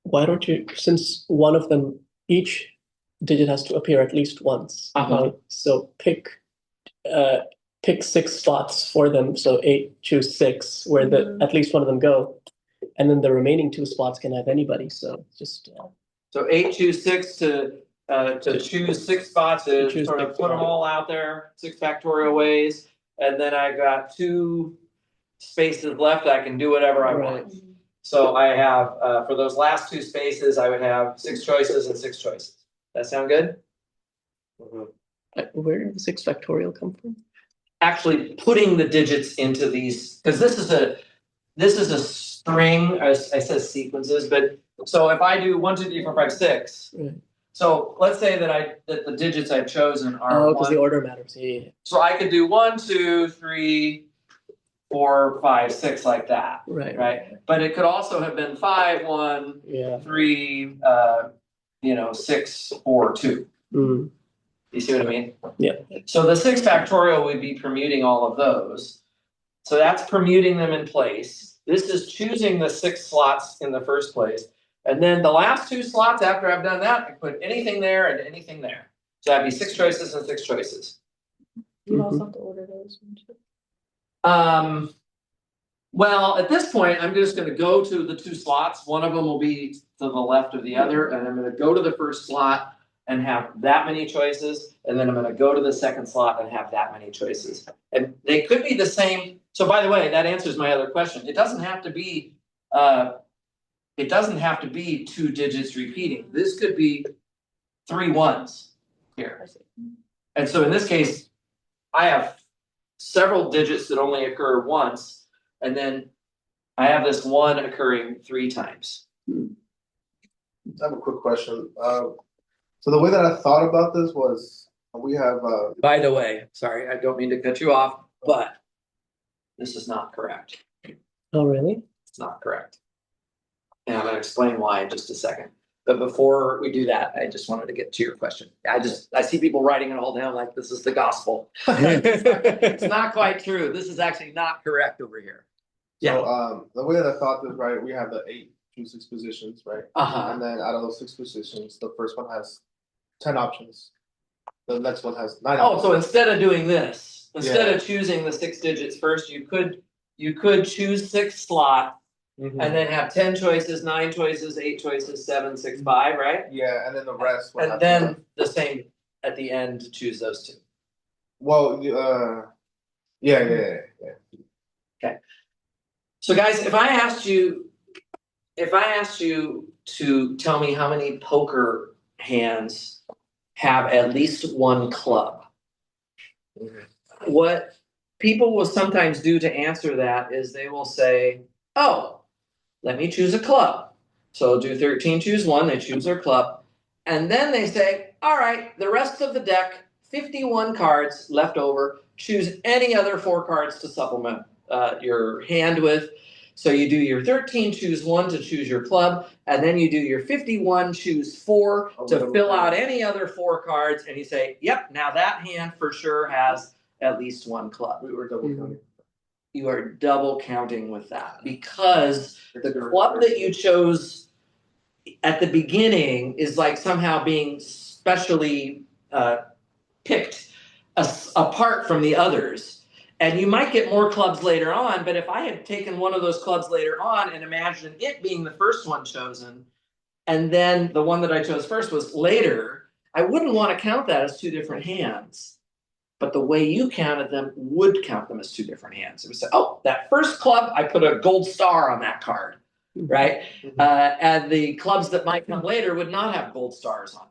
why don't you, since one of them, each digit has to appear at least once, right? So pick 6 spots for them, so 8 choose 6, where at least one of them go. And then the remaining 2 spots can have anybody, so just So 8 choose 6 to choose 6 spots, to choose sort of 6 put them spots. all out there, 6 factorial ways. And then I got 2 spaces left, I can do whatever I want. So I have, for those last 2 spaces, I would have 6 choices and 6 choices. That sound good? Where did the 6 factorial come from? Actually putting the digits into these, because this is a string, I said sequences, but so if I do 1, 2, 3, 4, 5, 6. Right. So let's say that the digits I've chosen are because the order matters. Yeah. So I could do 1, 2, 3, 4, 5, 6 like that. Right. But it could also have been 5, 1, 3, 6, 4, 2. Mm. You see what I mean? Yeah. So the 6 factorial would be permuting all of those. So that's permuting them in place. This is choosing the 6 slots in the first place. And then the last 2 slots after I've done that, I put anything there and anything there. So that'd be 6 choices and 6 choices. You also have to order those. Well, at this point, I'm just gonna go to the 2 slots. One of them will be to the left of the other, and I'm gonna go to the first slot and have that many choices, and then I'm gonna go to the second slot and have that many choices. And they could be the same. So by the way, that answers my other question. It doesn't have to be 2 digits repeating. This could be 3 ones here. And so in this case, I have several digits that only occur once, and then I have this 1 occurring 3 times. I have a quick question. So the way that I thought about this was we have By the way, sorry, I don't mean to cut you off, but this is not correct. Oh, really? It's not correct. And I'm gonna explain why in just a second. But before we do that, I just wanted to get to your question. I see people writing it all down like this is the gospel. It's not quite true. This is actually not correct over here. So the way that I thought this, right, we have the 8 choose 6 positions, right? And then out of those 6 positions, the first one has 10 options. The next one has 9 options. Oh, so instead of doing this, instead of choosing the 6 digits first, you could choose 6 slot and then have 10 choices, 9 choices, 8 choices, 7, 6, 5, right? Yeah, and then the rest. And then the same at the end to choose those 2. Well, yeah. Okay. So guys, if I asked you to tell me how many poker hands have at least 1 club, what people will sometimes do to answer that is they will say, oh, let me choose a club. So do 13 choose 1, they choose their club. And then they say, all right, the rest of the deck, 51 cards left over, choose any other 4 cards to supplement your hand with. So you do your 13 choose 1 to choose your club, and then you do your 51 choose 4 to fill out any other 4 cards, and you say, yep, now that hand for sure has at least 1 club. We were double counting. You are double counting with that because the club that you chose at the beginning is like somehow being specially picked apart from the others. And you might get more clubs later on, but if I had taken one of those clubs later on and imagined it being the first one chosen, and then the one that I chose first was later, I wouldn't want to count that as two different hands. But the way you counted them would count them as two different hands. It would say, oh, that first club, I put a gold star on that card, right? And the clubs that might come later would not have gold stars on them.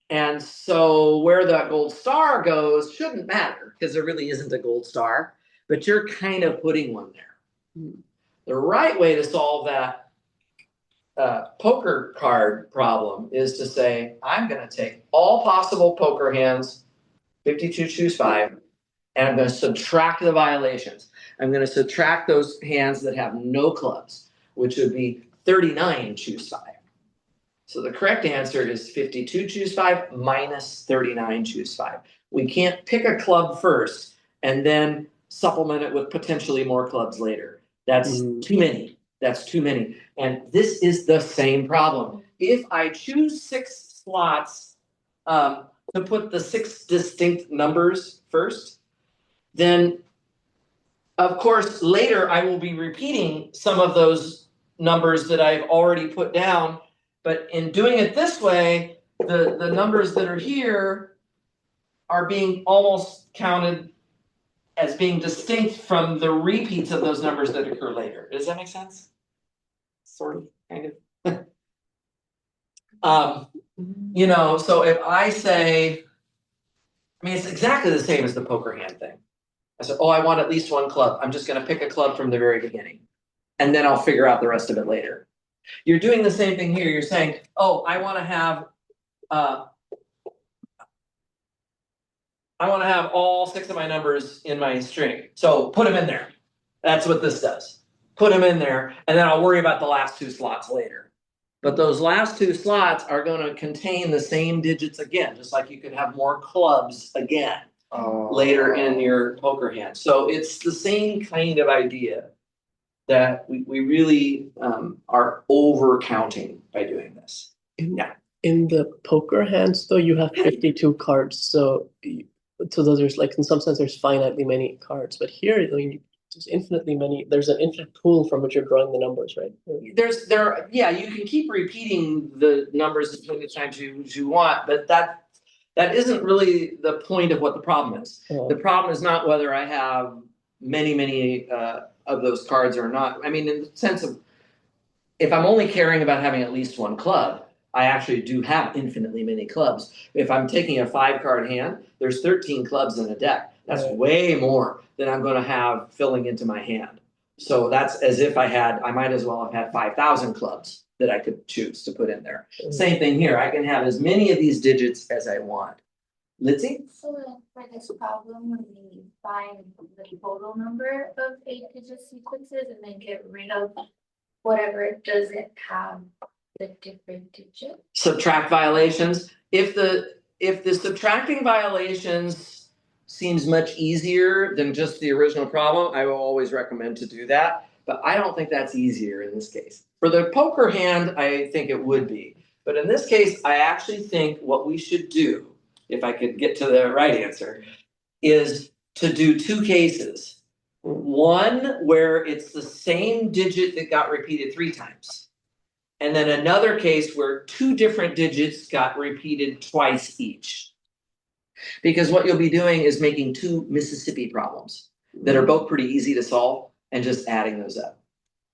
And so where that gold star goes shouldn't matter because there really isn't a gold star, but you're kind of putting one there. The right way to solve that poker card problem is to say, I'm going to take all possible poker hands, 52 choose 5, and I'm going to subtract the violations. I'm going to subtract those hands that have no clubs, which would be 39 choose 5. So the correct answer is 52 choose 5 minus 39 choose 5. We can't pick a club first and then supplement it with potentially more clubs later. That's too many. That's too many. And this is the same problem. If I choose 6 slots to put the 6 distinct numbers first, then of course later I will be repeating some of those numbers that I've already put down. But in doing it this way, the numbers that are here are being almost counted as being distinct from the repeats of those numbers that occur later. Does that make sense? Sort of, kind of. You know, so if I say, I mean, it's exactly the same as the poker hand thing. I said, oh, I want at least one club. I'm just going to pick a club from the very beginning, and then I'll figure out the rest of it later. You're doing the same thing here. You're saying, oh, I want to have all 6 of my numbers in my string. So put them in there. That's what this does. Put them in there, and then I'll worry about the last 2 slots later. But those last 2 slots are going to contain the same digits again, just like you could have more clubs again later in your poker hand. So it's the same kind of idea that we really are over counting by doing this. Yeah. In the poker hands, though, you have 52 cards, so there's like, in some sense, there's finitely many cards. But here, I mean, there's infinitely many. There's an infinite pool from which you're drawing the numbers, right? Yeah, you can keep repeating the numbers as many times you want, but that isn't really the point of what the problem is. The problem is not whether I have many of those cards or not. I mean, in the sense of, if I'm only caring about having at least one club, I actually do have infinitely many clubs. If I'm taking a 5-card hand, there's 13 clubs in a deck. That's way more than I'm going to have filling into my hand. So that's as if I might as well have had 5,000 clubs that I could choose to put in there. Same thing here. I can have as many of these digits as I want. Litzy? So for this problem, when we find the total number of 8-digit sequences and then get rid of whatever doesn't have the different digits. Subtract violations. If the subtracting violations seems much easier than just the original problem, I will always recommend to do that. But I don't think that's easier in this case. For the poker hand, I think it would be. But in this case, I actually think what we should do, if I could get to the right answer, is to do 2 cases. One where it's the same digit that got repeated 3 times. And then another case where 2 different digits got repeated twice each. Because what you'll be doing is making 2 Mississippi problems that are both pretty easy to solve and just adding those up.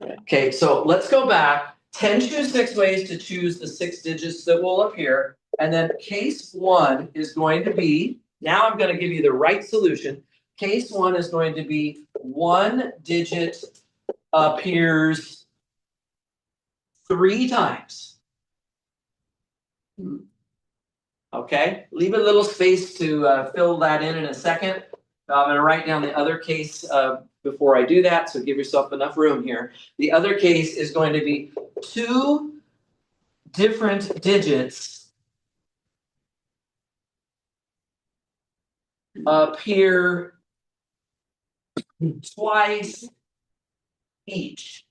Okay, so let's go back. 10 choose 6 ways to choose the 6 digits that will appear. And then case 1 is going to be, now I'm going to give you the right solution. Case 1 is going to be 1 digit appears 3 times. Okay, leave a little space to fill that in a second. I'm going to write down the other case before I do that, so give yourself enough room here. The other case is going to be 2 different digits appear twice each.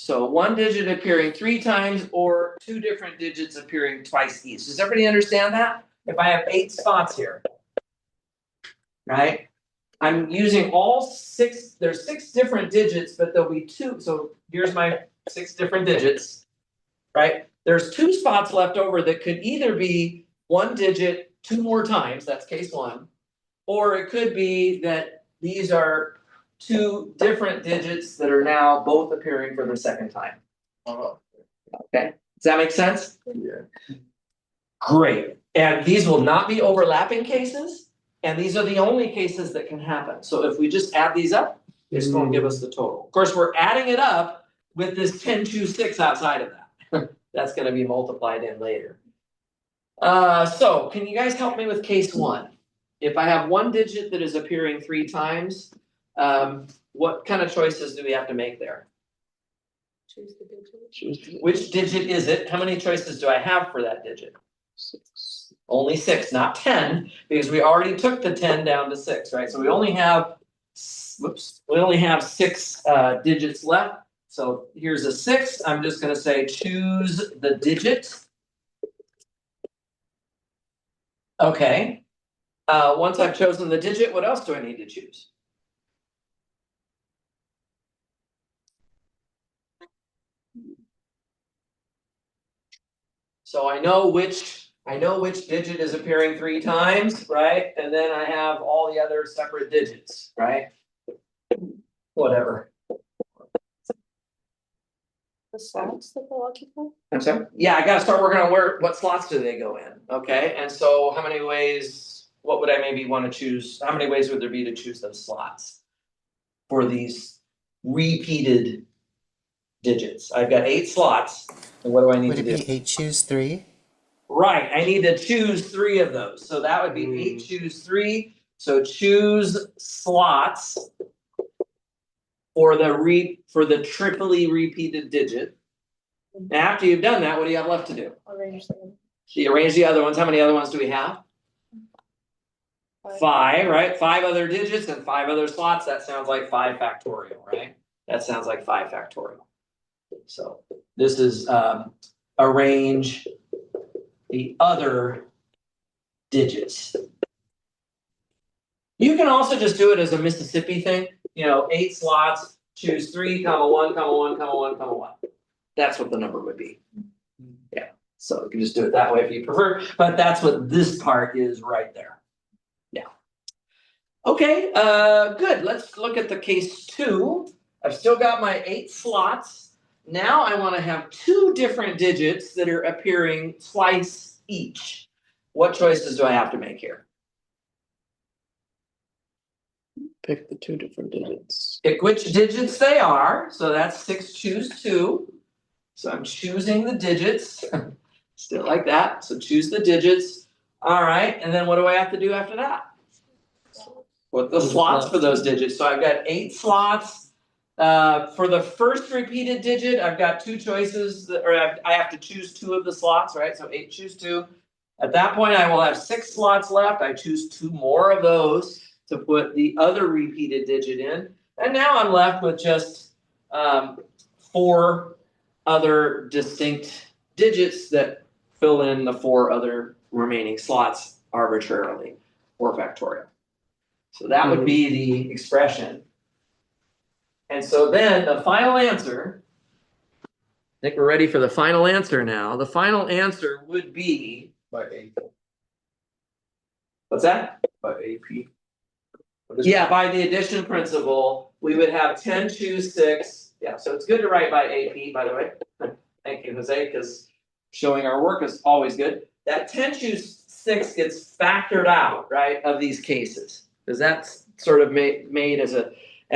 So one digit appearing 3 times or 2 different digits appearing twice each. Does everybody understand that? If I have 8 spots here. Right? I'm using all 6, there's 6 different digits, but there'll be 2. So here's my 6 different digits. Right? There's 2 spots left over that could either be 1 digit 2 more times, that's case 1. Or it could be that these are 2 different digits that are now both appearing for the second time. Okay, does that make sense? Yeah. Great, and these will not be overlapping cases, and these are the only cases that can happen. So if we just add these up, it's gonna give us the total. Of course, we're adding it up with this 10, choose 6 outside of that. That's gonna be multiplied in later. So can you guys help me with case 1? If I have 1 digit that is appearing 3 times, what kind of choices do we have to make there? Choose the digit. Choose Which digit is it? How many choices do I have for that digit? 6. Only 6, not 10, because we already took the 10 down to 6, right? So we only have, we only have 6 digits left. So here's a 6. I'm just gonna say choose the digit. Okay. Once I've chosen the digit, what else do I need to choose? So I know which digit is appearing 3 times, right? And then I have all the other separate digits, right? Whatever. The slots that they'll occupy? I'm sorry? Yeah, I gotta start working on what slots do they go in, okay? And so how many ways, what would I maybe wanna choose? How many ways would there be to choose those slots for these repeated digits? I've got 8 slots, and what do I need Would to it do? be 8 choose 3? Right, I need to choose 3 of those, so that would be 8 choose 3, so choose slots for the triply repeated digit. Now, after you've done that, what do you have left to do? Arrange them. You arrange the other ones. How many other ones do we have? 5, right? 5 other digits and 5 other slots. That sounds like 5 factorial, right? That sounds like 5 factorial. So this is arrange the other digits. You can also just do it as a Mississippi thing. 8 slots, choose 3, 1, 1, 1, 1. That's what the number would be. Yeah, so you can just do it that way if you prefer, but that's what this part is right there. Yeah. Okay, good. Let's look at the case 2. I've still got my 8 slots. Now I want to have 2 different digits that are appearing twice each. What choices do I have to make here? Pick the 2 different digits. Pick which digits they are. So that's 6 choose 2. So I'm choosing the digits. Still like that. So choose the digits. All right. And then what do I have to do after that? Put the slots for those digits. So I've got 8 slots. For the first repeated digit, I've got 2 choices, I have to choose 2 of the slots, right? So 8 choose 2. At that point, I will have 6 slots left. I choose 2 more of those to put the other repeated digit in. And now I'm left with just 4 other distinct digits that fill in the 4 other remaining slots arbitrarily, 4 factorial. So that would be the expression. And so then the final answer, I think we're ready for the final answer now. The final answer would be, By AP. what's that? By AP. Yeah, by the addition principle, we would have 10 choose 6. Yeah, so it's good to write by AP, by the way. Thank you, Jose, because showing our work is always good. That 10 choose 6 gets factored out, right, of these cases. Because that's sort of made as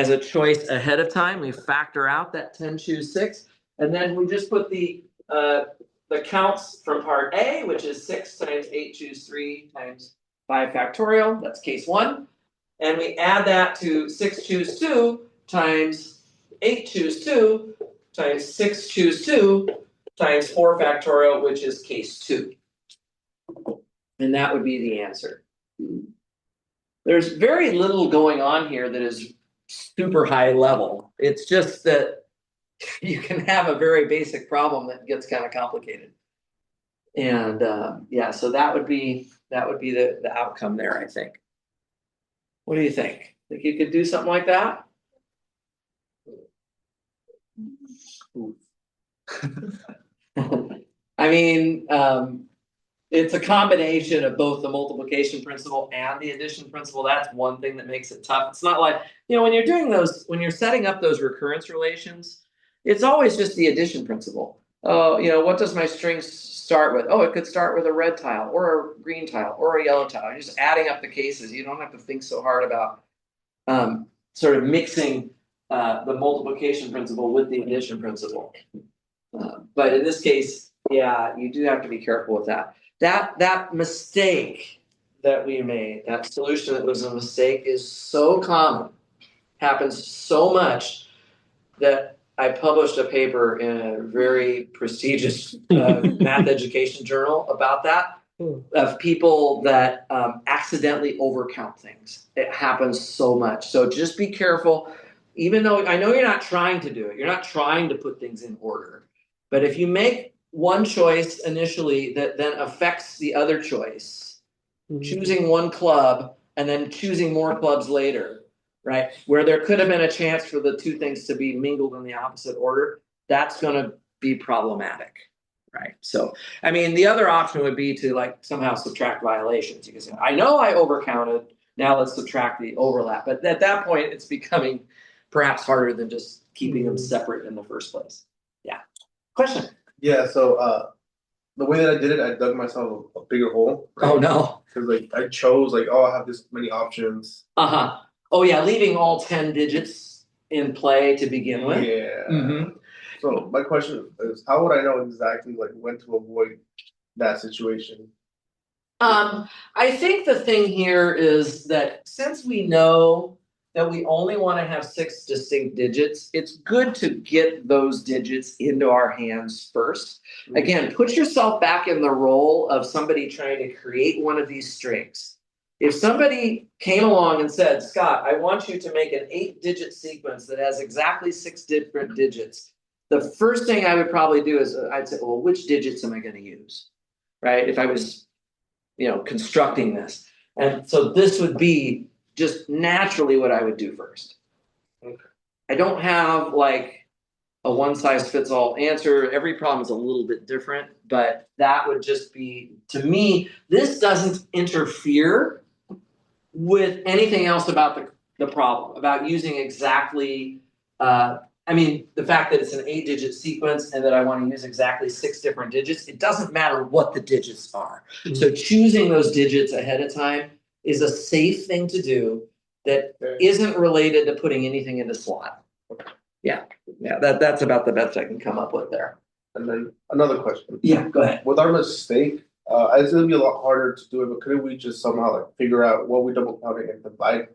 a choice ahead of time. We factor out that 10 choose 6. And then we just put the counts from part A, which is 6 times 8 choose 3 times 5 factorial. That's case 1. And we add that to 6 choose 2 times 8 choose 2 times 6 choose 2 times 4 factorial, which is case 2. And that would be the answer. There's very little going on here that is super high level. It's just that you can have a very basic problem that gets kind of complicated. And yeah, so that would be the outcome there, I think. What do you think? Think you could do something like that? I mean, it's a combination of both the multiplication principle and the addition principle. That's one thing that makes it tough. It's not like, when you're doing those, when you're setting up those recurrence relations, it's always just the addition principle. Oh, what does my string start with? Oh, it could start with a red tile or a green tile or a yellow tile. You're just adding up the cases. You don't have to think so hard about sort of mixing the multiplication principle with the addition principle. But in this case, yeah, you do have to be careful with that. That mistake that we made, that solution that was a mistake, is so common, happens so much, that I published a paper in a very prestigious math education journal about that, of people that accidentally overcount things. It happens so much. So just be careful, even though I know you're not trying to do it, you're not trying to put things in order. But if you make one choice initially that then affects the other choice, choosing one club and then choosing more clubs later, right? Where there could have been a chance for the two things to be mingled in the opposite order, that's going to be problematic, right? So, I mean, the other option would be to like somehow subtract violations. You can say, I know I overcounted, now let's subtract the overlap. But at that point, it's becoming perhaps harder than just keeping them separate in the first place. Yeah. Question? Yeah, so the way that I did it, I dug myself a bigger hole. Oh no. Because like I chose I have this many options. Oh yeah, leaving all 10 digits in play to begin with. Yeah. Mhm. So my question is, how would I know exactly like when to avoid that situation? I think the thing here is that since we know that we only want to have 6 distinct digits, it's good to get those digits into our hands first. Again, put yourself back in the role of somebody trying to create one of these strings. If somebody came along and said, Scott, I want you to make an 8-digit sequence that has exactly 6 different digits, the first thing I would probably do is I'd say, well, which digits am I going to use? Right? If I was, constructing this. And so this would be just naturally what I would do first. Okay. I don't have like a one-size-fits-all answer. Every problem is a little bit different, but that would just be, to me, this doesn't interfere with anything else about the problem, about using exactly, the fact that it's an 8-digit sequence and that I want to use exactly 6 different digits, it doesn't matter what the digits are. Mm-hmm. So choosing those digits ahead of time is a safe thing to do that isn't related to putting anything into slot. Yeah, that's about the best I can come up with there. And then another question. Yeah, go ahead. With our mistake, it's gonna be a lot harder to do it, but couldn't we just somehow figure out what we double counting and divide?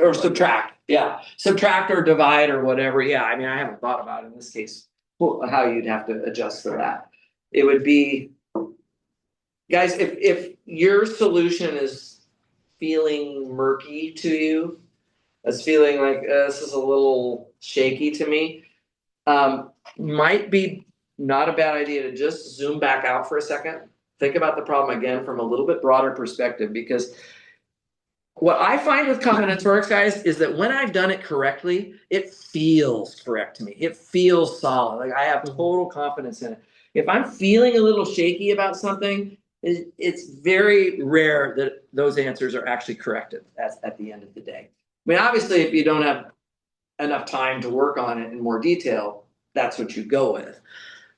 Or subtract, yeah. Subtract or divide or whatever. Yeah, I haven't thought about in this case how you'd have to adjust for that. It would be, guys, if your solution is feeling murky to you, it's feeling like this is a little shaky to me, might be not a bad idea to just zoom back out for a second. Think about the problem again from a little bit broader perspective, because what I find with combinatorics, guys, is that when I've done it correctly, it feels correct to me. It feels solid. Like I have total confidence in it. If I'm feeling a little shaky about something, it's very rare that those answers are actually corrected at the end of the day. Obviously, if you don't have enough time to work on it in more detail, that's what you go with.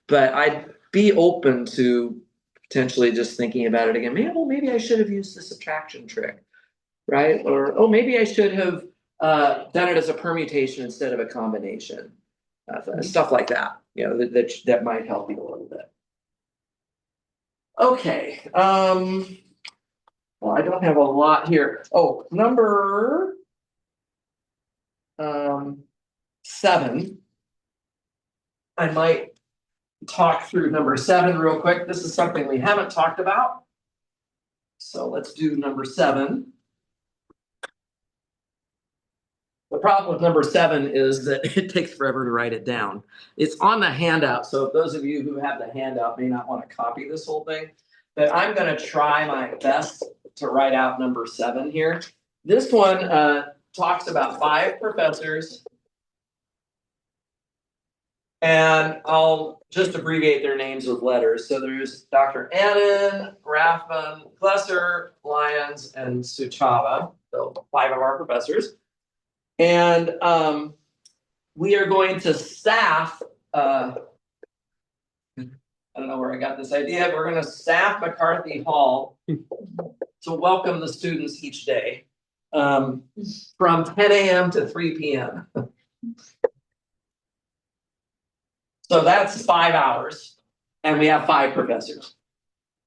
But I'd be open to potentially just thinking about it again. Maybe I should have used the subtraction trick. Right? Or, maybe I should have done it as a permutation instead of a combination. Stuff like that, that might help you a little bit. Okay. Well, I don't have a lot here. Oh, number 7. I might talk through number 7 real quick. This is something we haven't talked about. So let's do number 7. The problem with number 7 is that it takes forever to write it down. It's on the handout, so if those of you who have the handout may not want to copy this whole thing, but I'm going to try my best to write out number 7 here. This one talks about 5 professors, and I'll just abbreviate their names with letters. So there's Dr. Annan, Rathbun, Glesser, Lyons, and Suchava, so 5 of our professors. And we are going to staff, I don't know where I got this idea, but we're going to staff McCarthy Hall to welcome the students each day from 10 a.m. to 3 p.m. So that's 5 hours, and we have 5 professors.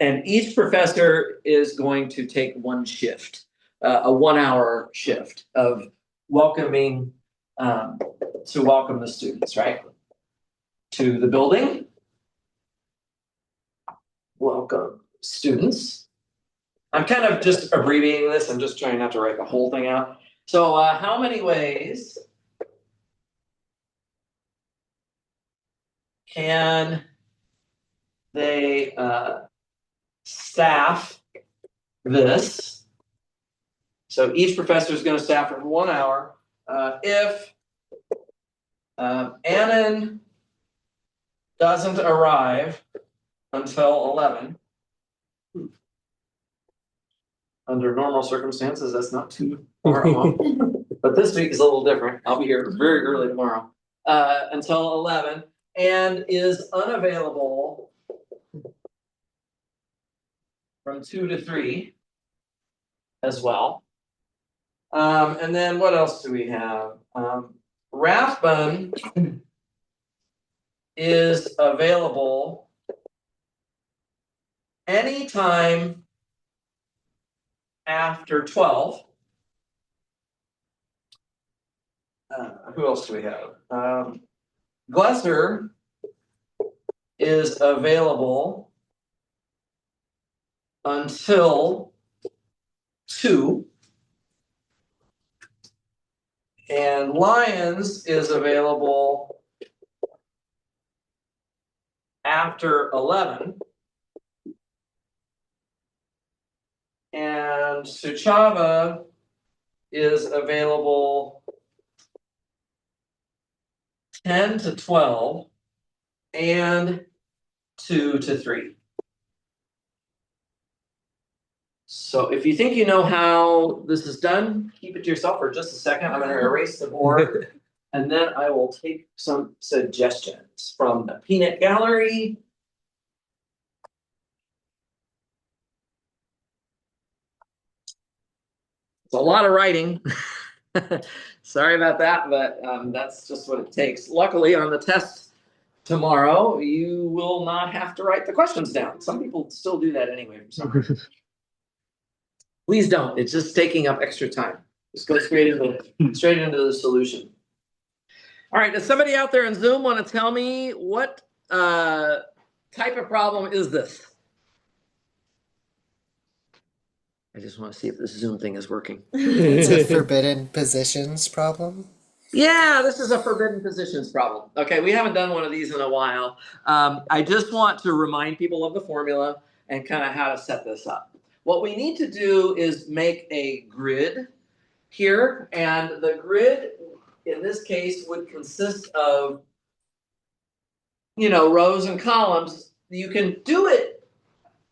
And each professor is going to take one shift, a 1-hour shift of welcoming, to welcome the students, right? To the building. Welcome students. I'm kind of just abbreviating this. I'm just trying not to write the whole thing out. So how many ways can they staff this? So each professor is going to staff for 1 hour. If Annan doesn't arrive until 11, under normal circumstances, that's not too far off. But this week is a little different. I'll be here very early tomorrow until 11, and is unavailable from 2 to 3 as well. And then what else do we have? Rathbun is available anytime after 12. Who else do we have? Glesser is available until 2. And Lyons is available after 11. And Suchava is available 10 to 12 and 2 to 3. So if you think you know how this is done, keep it to yourself for just a second. I'm going to erase the board, and then I will take some suggestions from the Peanut Gallery. It's a lot of writing. Sorry about that, but that's just what it takes. Luckily, on the test tomorrow, you will not have to write the questions down. Some people still do that anyway for some reason. Please don't. It's just taking up extra time. Just go straight into the solution. All right. Does somebody out there in Zoom want to tell me what type of problem is this? I just want to see if this Zoom thing is working. It's a forbidden positions problem. Yeah, this is a forbidden positions problem. Okay, we haven't done one of these in a while. I just want to remind people of the formula and kind of how to set this up. What we need to do is make a grid here, and the grid in this case would consist of, rows and columns. You can do it.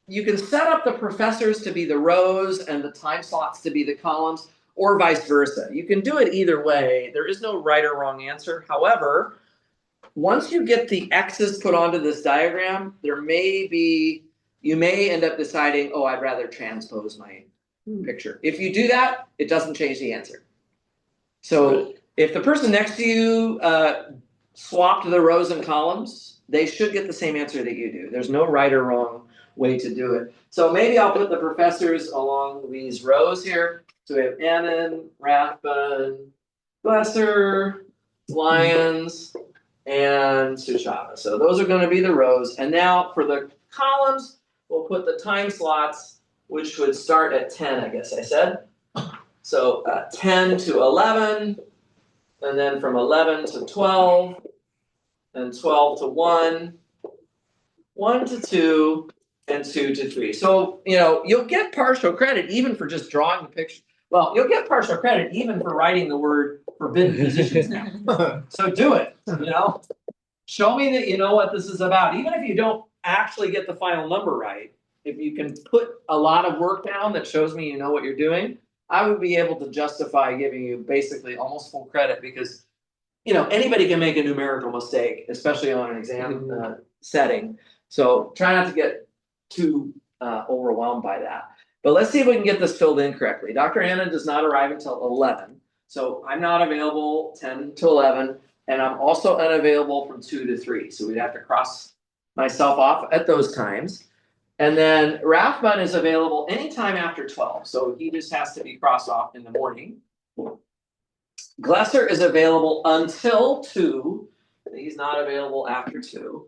You can set up the professors to be the rows and the time slots to be the columns, or vice versa. You can do it either way. There is no right or wrong answer. However, once you get the X's put onto this diagram, you may end up deciding, oh, I'd rather transpose my picture. If you do that, it doesn't change the answer. So if the person next to you swapped the rows and columns, they should get the same answer that you do. There's no right or wrong way to do it. So maybe I'll put the professors along these rows here. So we have Annan, Rathbun, Glesser, Lyons, and Suchava. So those are going to be the rows. And now for the columns, we'll put the time slots, which would start at 10, I guess I said. So 10 to 11, and then from 11 to 12, and 12 to 1, 1 to 2, and 2 to 3. So, you'll get partial credit even for just drawing the picture. Well, you'll get partial credit even for writing the word forbidden positions now. So do it, Show me that you know what this is about. Even if you don't actually get the final number right, if you can put a lot of work down that shows me you know what you're doing, I would be able to justify giving you basically almost full credit because, anybody can make a numerical mistake, especially on an exam setting. So try not to get too overwhelmed by that. But let's see if we can get this filled in correctly. Dr. Anna does not arrive until 11. So I'm not available 10 to 11. And I'm also unavailable from 2 to 3. So we'd have to cross myself off at those times. And then Rathbun is available anytime after 12. So he just has to be crossed off in the morning. Glesser is available until 2. He's not available after 2.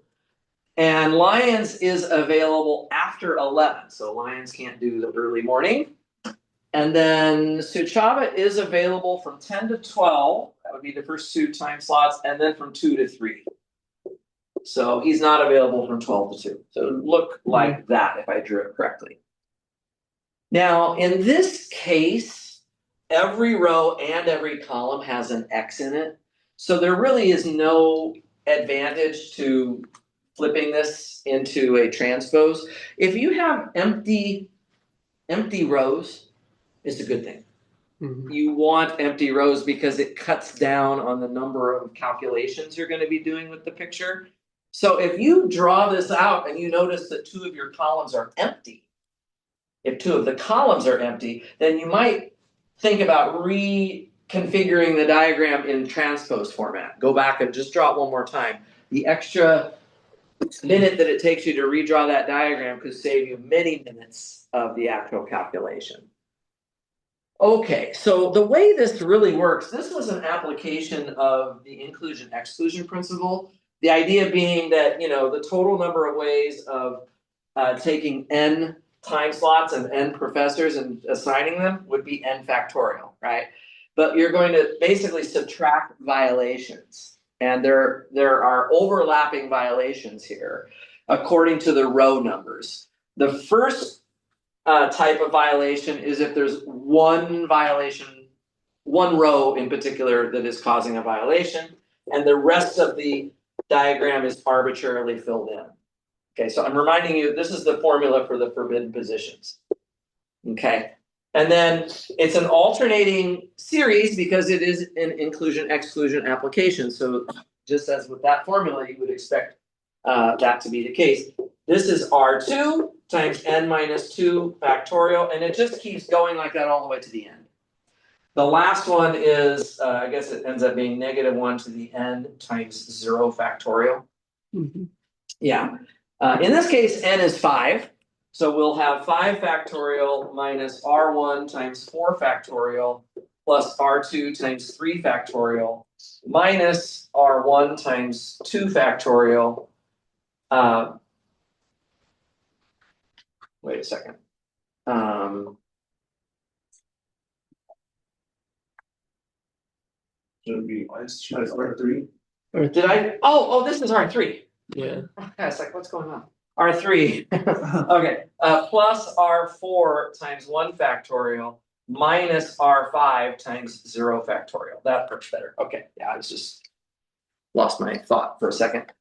And Lyons is available after 11. So Lyons can't do the early morning. And then Suchava is available from 10 to 12. That would be the first 2 time slots, and then from 2 to 3. So he's not available from 12 to 2. So it would look like that if I drew it correctly. Now, in this case, every row and every column has an X in it. So there really is no advantage to flipping this into a transpose. If you have empty rows, it's a good thing. You want empty rows because it cuts down on the number of calculations you're going to be doing with the picture. So if you draw this out and you notice that 2 of your columns are empty, if 2 of the columns are empty, then you might think about reconfiguring the diagram in transpose format. Go back and just draw it one more time. The extra minute that it takes you to redraw that diagram could save you many minutes of the actual calculation. Okay, so the way this really works, this was an application of the inclusion-exclusion principle. The idea being that, the total number of ways of taking n time slots and n professors and assigning them would be n factorial, right? But you're going to basically subtract violations. And there are overlapping violations here according to the row numbers. The first type of violation is if there's one violation, one row in particular that is causing a violation, and the rest of the diagram is arbitrarily filled in. Okay, so I'm reminding you, this is the formula for the forbidden positions. Okay, and then it's an alternating series because it is an inclusion-exclusion application. So just as with that formula, you would expect that to be the case. This is R2 times n minus 2 factorial, and it just keeps going like that all the way to the end. The last one is, I guess it ends up being -1 to the n times 0 factorial. Yeah. In this case, n is 5. So we'll have 5 factorial minus R1 times 4 factorial plus R2 times 3 factorial minus R1 times 2 factorial. Wait a second. Should it be R3? Did I? Oh, this is R3. Yeah. I was like, what's going on? R3. Okay. Plus R4 times 1 factorial minus R5 times 0 factorial. That works better. Okay. Yeah, I was just lost my thought for a second.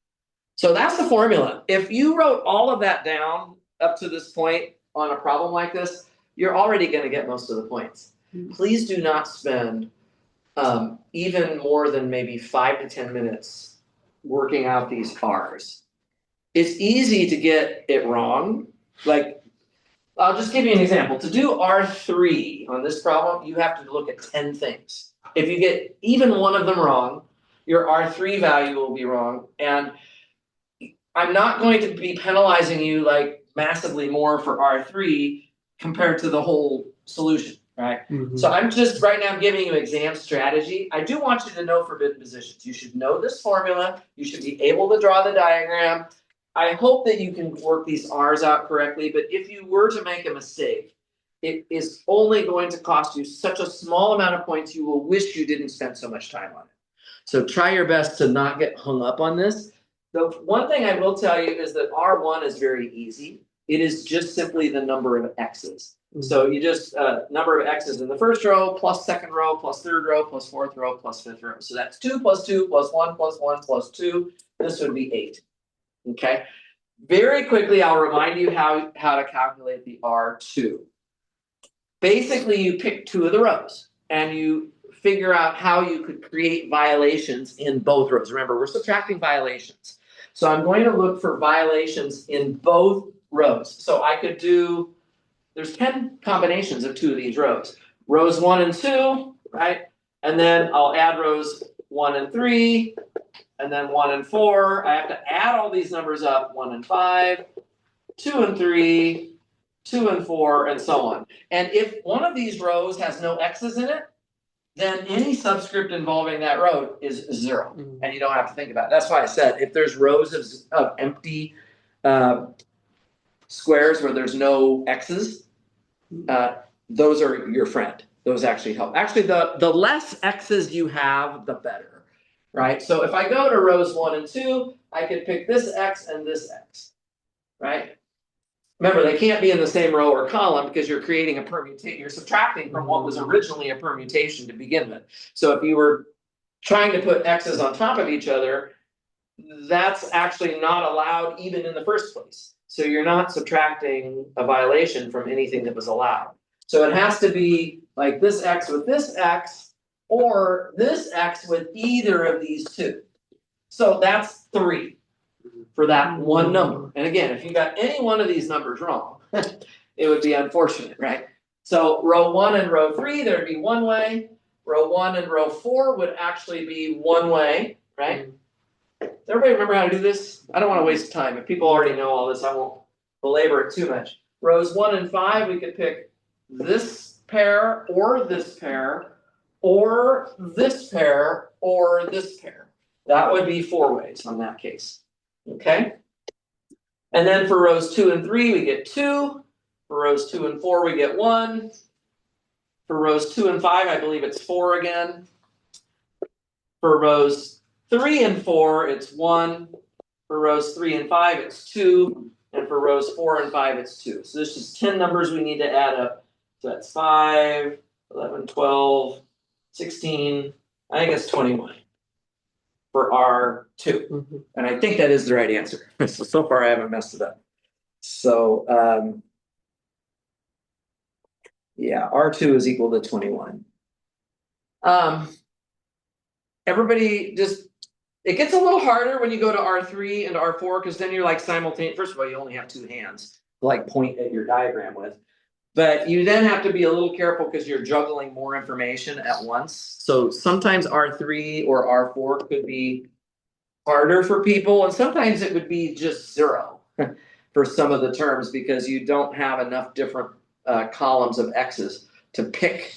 So that's the formula. If you wrote all of that down up to this point on a problem like this, you're already going to get most of the points. Please do not spend even more than maybe 5 to 10 minutes working out these R's. It's easy to get it wrong. Like, I'll just give you an example. To do R3 on this problem, you have to look at 10 things. If you get even one of them wrong, your R3 value will be wrong. And I'm not going to be penalizing you like massively more for R3 compared to the whole solution, right? So I'm just right now giving you exam strategy. I do want you to know forbidden positions. You should know this formula. You should be able to draw the diagram. I hope that you can work these R's out correctly, but if you were to make a mistake, it is only going to cost you such a small amount of points you will wish you didn't spend so much time on it. So try your best to not get hung up on this. The one thing I will tell you is that R1 is very easy. It is just simply the number of X's. So you just, number of X's in the first row, plus second row, plus third row, plus fourth row, plus fifth row. So that's 2 plus 2 plus 1 plus 1 plus 2. This would be 8. Okay. Very quickly, I'll remind you how to calculate the R2. Basically, you pick 2 of the rows and you figure out how you could create violations in both rows. Remember, we're subtracting violations. So I'm going to look for violations in both rows. So I could do, there's 10 combinations of 2 of these rows. Rows 1 and 2, right? And then I'll add rows 1 and 3, and then 1 and 4. I have to add all these numbers up, 1 and 5, 2 and 3, 2 and 4, and so on. And if one of these rows has no X's in it, then any subscript involving that row is 0, and you don't have to think about it. That's why I said if there's rows of empty squares where there's no X's, those are your friend. Those actually help. Actually, the less X's you have, the better, right? So if I go to rows 1 and 2, I could pick this X and this X, right? Remember, they can't be in the same row or column because you're creating a permutation. You're subtracting from what was originally a permutation to begin with. So if you were trying to put X's on top of each other, that's actually not allowed even in the first place. So you're not subtracting a violation from anything that was allowed. So it has to be like this X with this X, or this X with either of these 2. So that's 3. For that one number. And again, if you got any one of these numbers wrong, it would be unfortunate, right? So row 1 and row 3, there'd be one way. Row 1 and row 4 would actually be one way, right? Does everybody remember how to do this? I don't want to waste time. If people already know all this, I won't belabor it too much. Rows 1 and 5, we could pick this pair, or this pair, or this pair, or this pair. That would be 4 ways on that case. Okay, and then for rows 2 and 3, we get 2. For rows 2 and 4, we get 1. For rows 2 and 5, I believe it's 4 again. For rows 3 and 4, it's 1. For rows 3 and 5, it's 2. And for rows 4 and 5, it's 2. So there's just 10 numbers we need to add up. So that's 5, 11, 12, 16, I think it's 21. For R2. And I think that is the right answer. So far I haven't messed it up. So yeah, R2 is equal to 21. Everybody just, it gets a little harder when you go to R3 and R4 because then you're like simultaneous. First of all, you only have 2 hands to like point at your diagram with. But you then have to be a little careful because you're juggling more information at once. So sometimes R3 or R4 could be harder for people, and sometimes it would be just 0 for some of the terms because you don't have enough different columns of X's to pick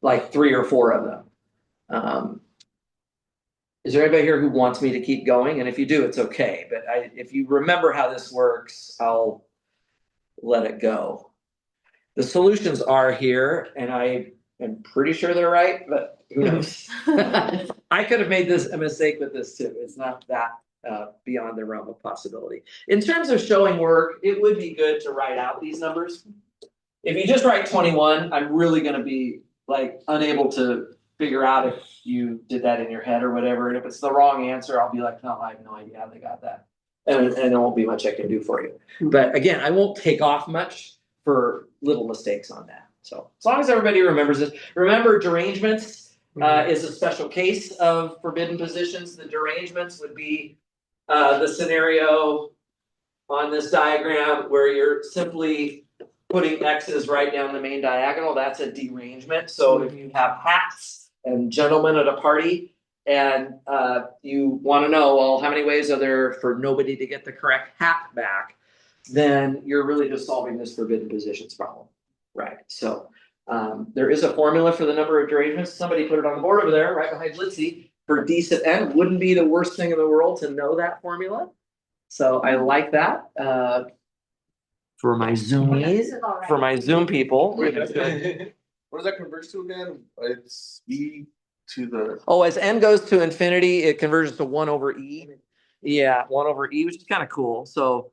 like 3 or 4 of them. Is there anybody here who wants me to keep going? And if you do, it's okay. But if you remember how this works, I'll let it go. The solutions are here, and I am pretty sure they're right, but who knows? I could have made a mistake with this too. It's not that beyond the realm of possibility. In terms of showing work, it would be good to write out these numbers. If you just write 21, I'm really going to be like unable to figure out if you did that in your head or whatever. And if it's the wrong answer, I'll be like, no, I have no idea how they got that. And there won't be much I can do for you. But again, I won't take off much for little mistakes on that. So as long as everybody remembers this, remember derangements is a special case of forbidden positions. The derangements would be the scenario on this diagram where you're simply putting X's right down the main diagonal. That's a derangement. So if you have hats and gentlemen at a party and you want to know, well, how many ways are there for nobody to get the correct hat back? Then you're really just solving this forbidden positions problem, right? So there is a formula for the number of derangements. Somebody put it on the board over there, right behind Litzy, for D sub n. Wouldn't be the worst thing in the world to know that formula. So I like that. For my Zoomies, for my Zoom people. Wait, what does that convert to again? It's E. to the, Oh, as n goes to infinity, it converges to 1 over e. Yeah, 1 over e, which is kind of cool. So,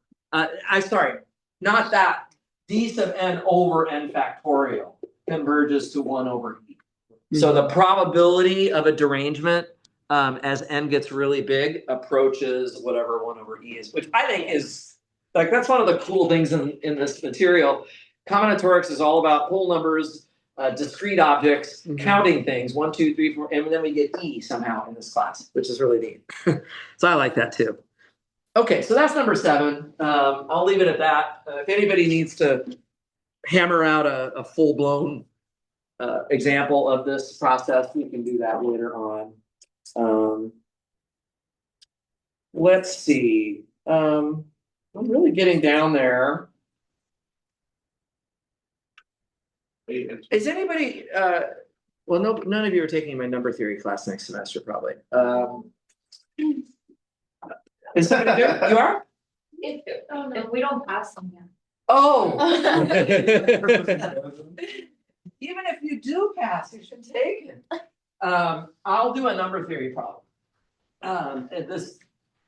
sorry, not that. D sub n over n factorial converges to 1 over e. So the probability of a derangement, as n gets really big, approaches whatever 1 over e is, which I think is like that's one of the cool things in this material. Combinatorics is all about whole numbers, discrete objects, counting things 1, 2, 3, 4, and then we get e somehow in this class, which is really neat. So I like that too. Okay, so that's number 7. I'll leave it at that. If anybody needs to hammer out a full blown example of this process, we can do that later on. Let's see. I'm really getting down there. Is anybody? Well, no, none of you are taking my number theory class next semester, probably. Is somebody there? You are? Oh, no, we don't pass them yet. Oh. Even if you do pass, you should take it. I'll do a number theory problem. And this,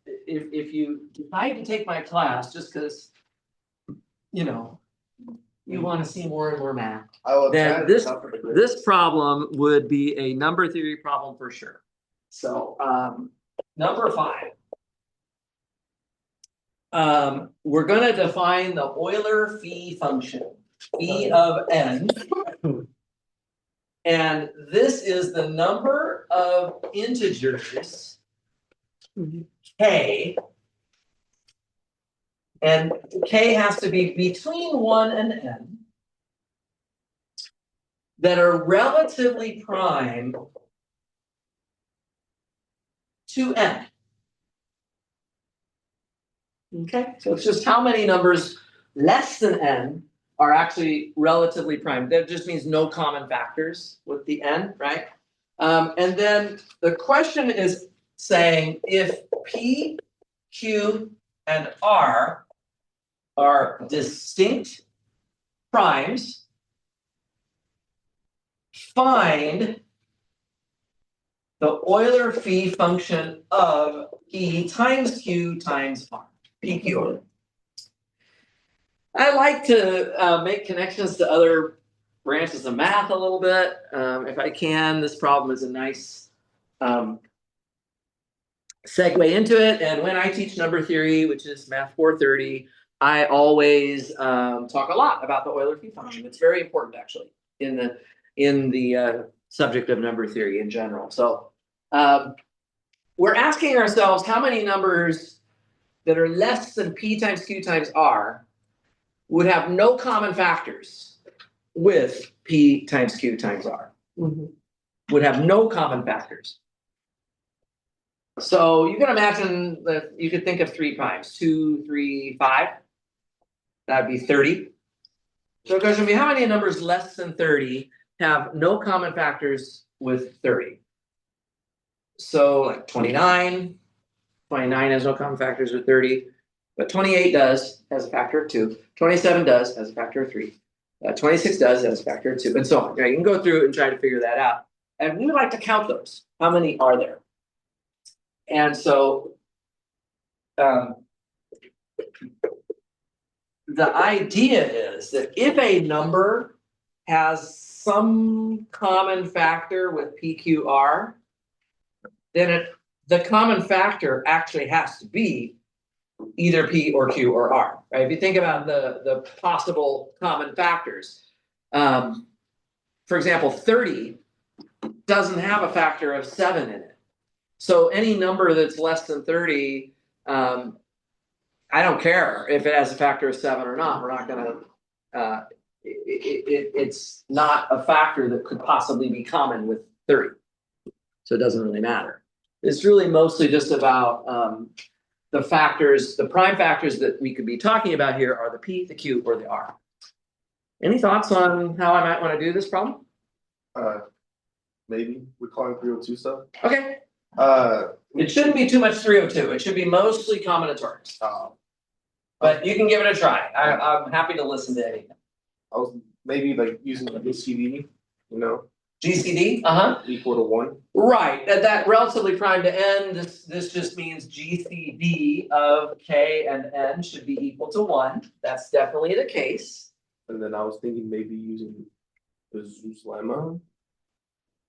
if you decide to take my class just because, you know, you want to see more and more math, I will then try to this suffer the grade. this problem would be a number theory problem for sure. So, number 5. We're going to define the Euler phi function, phi of n. And this is the number of integers, k. And k has to be between 1 and n that are relatively prime to n. Okay, so it's just how many numbers less than n are actually relatively prime. That just means no common factors with the n, right? And then the question is saying if p, q, and r are distinct primes, find the Euler phi function of p times q times r, PQ. I like to make connections to other branches of math a little bit. If I can, this problem is a nice segue into it. And when I teach number theory, which is Math 430, I always talk a lot about the Euler phi function. It's very important, actually, in the subject of number theory in general. So we're asking ourselves how many numbers that are less than p times q times r would have no common factors with p times q times r. Would have no common factors. So you can imagine that you could think of 3 primes, 2, 3, 5. That'd be 30. So the question would be, how many numbers less than 30 have no common factors with 30? So like 29. 29 has no common factors with 30, but 28 does, has a factor of 2. 27 does, has a factor of 3. 26 does, has a factor of 2, and so on. Right? You can go through and try to figure that out. And we would like to count those. How many are there? And so the idea is that if a number has some common factor with PQR, then the common factor actually has to be either P or Q or R, right? If you think about the possible common factors, for example, 30 doesn't have a factor of 7 in it. So any number that's less than 30, I don't care if it has a factor of 7 or not. We're not going to, it's not a factor that could possibly be common with 30. So it doesn't really matter. It's really mostly just about the factors, the prime factors that we could be talking about here are the P, the Q, or the R. Any thoughts on how I might want to do this problem? Maybe we're calling 302 stuff. Okay. It shouldn't be too much 302. It should be mostly combinatorics. But you can give it a try. I'm happy to listen to anything. I was maybe like using like ACV, you know, GCD, uh-huh. equal to 1. Right, that relatively prime to n, this just means GCD of k and n should be equal to 1. That's definitely the case. And then I was thinking maybe using the Zeus lemma.